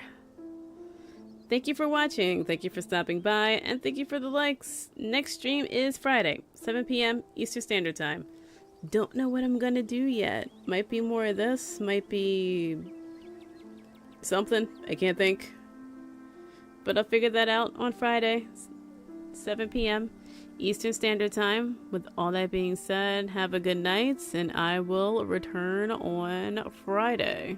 Thank you for watching, thank you for stopping by, and thank you for the likes. Next stream is Friday, 7 p.m. Eastern Standard Time. Don't know what I'm gonna do yet. Might be more of this, might be something, I can't think. But I'll figure that out on Friday, 7 p.m. Eastern Standard Time. With all that being said, have a good night, and I will return on Friday.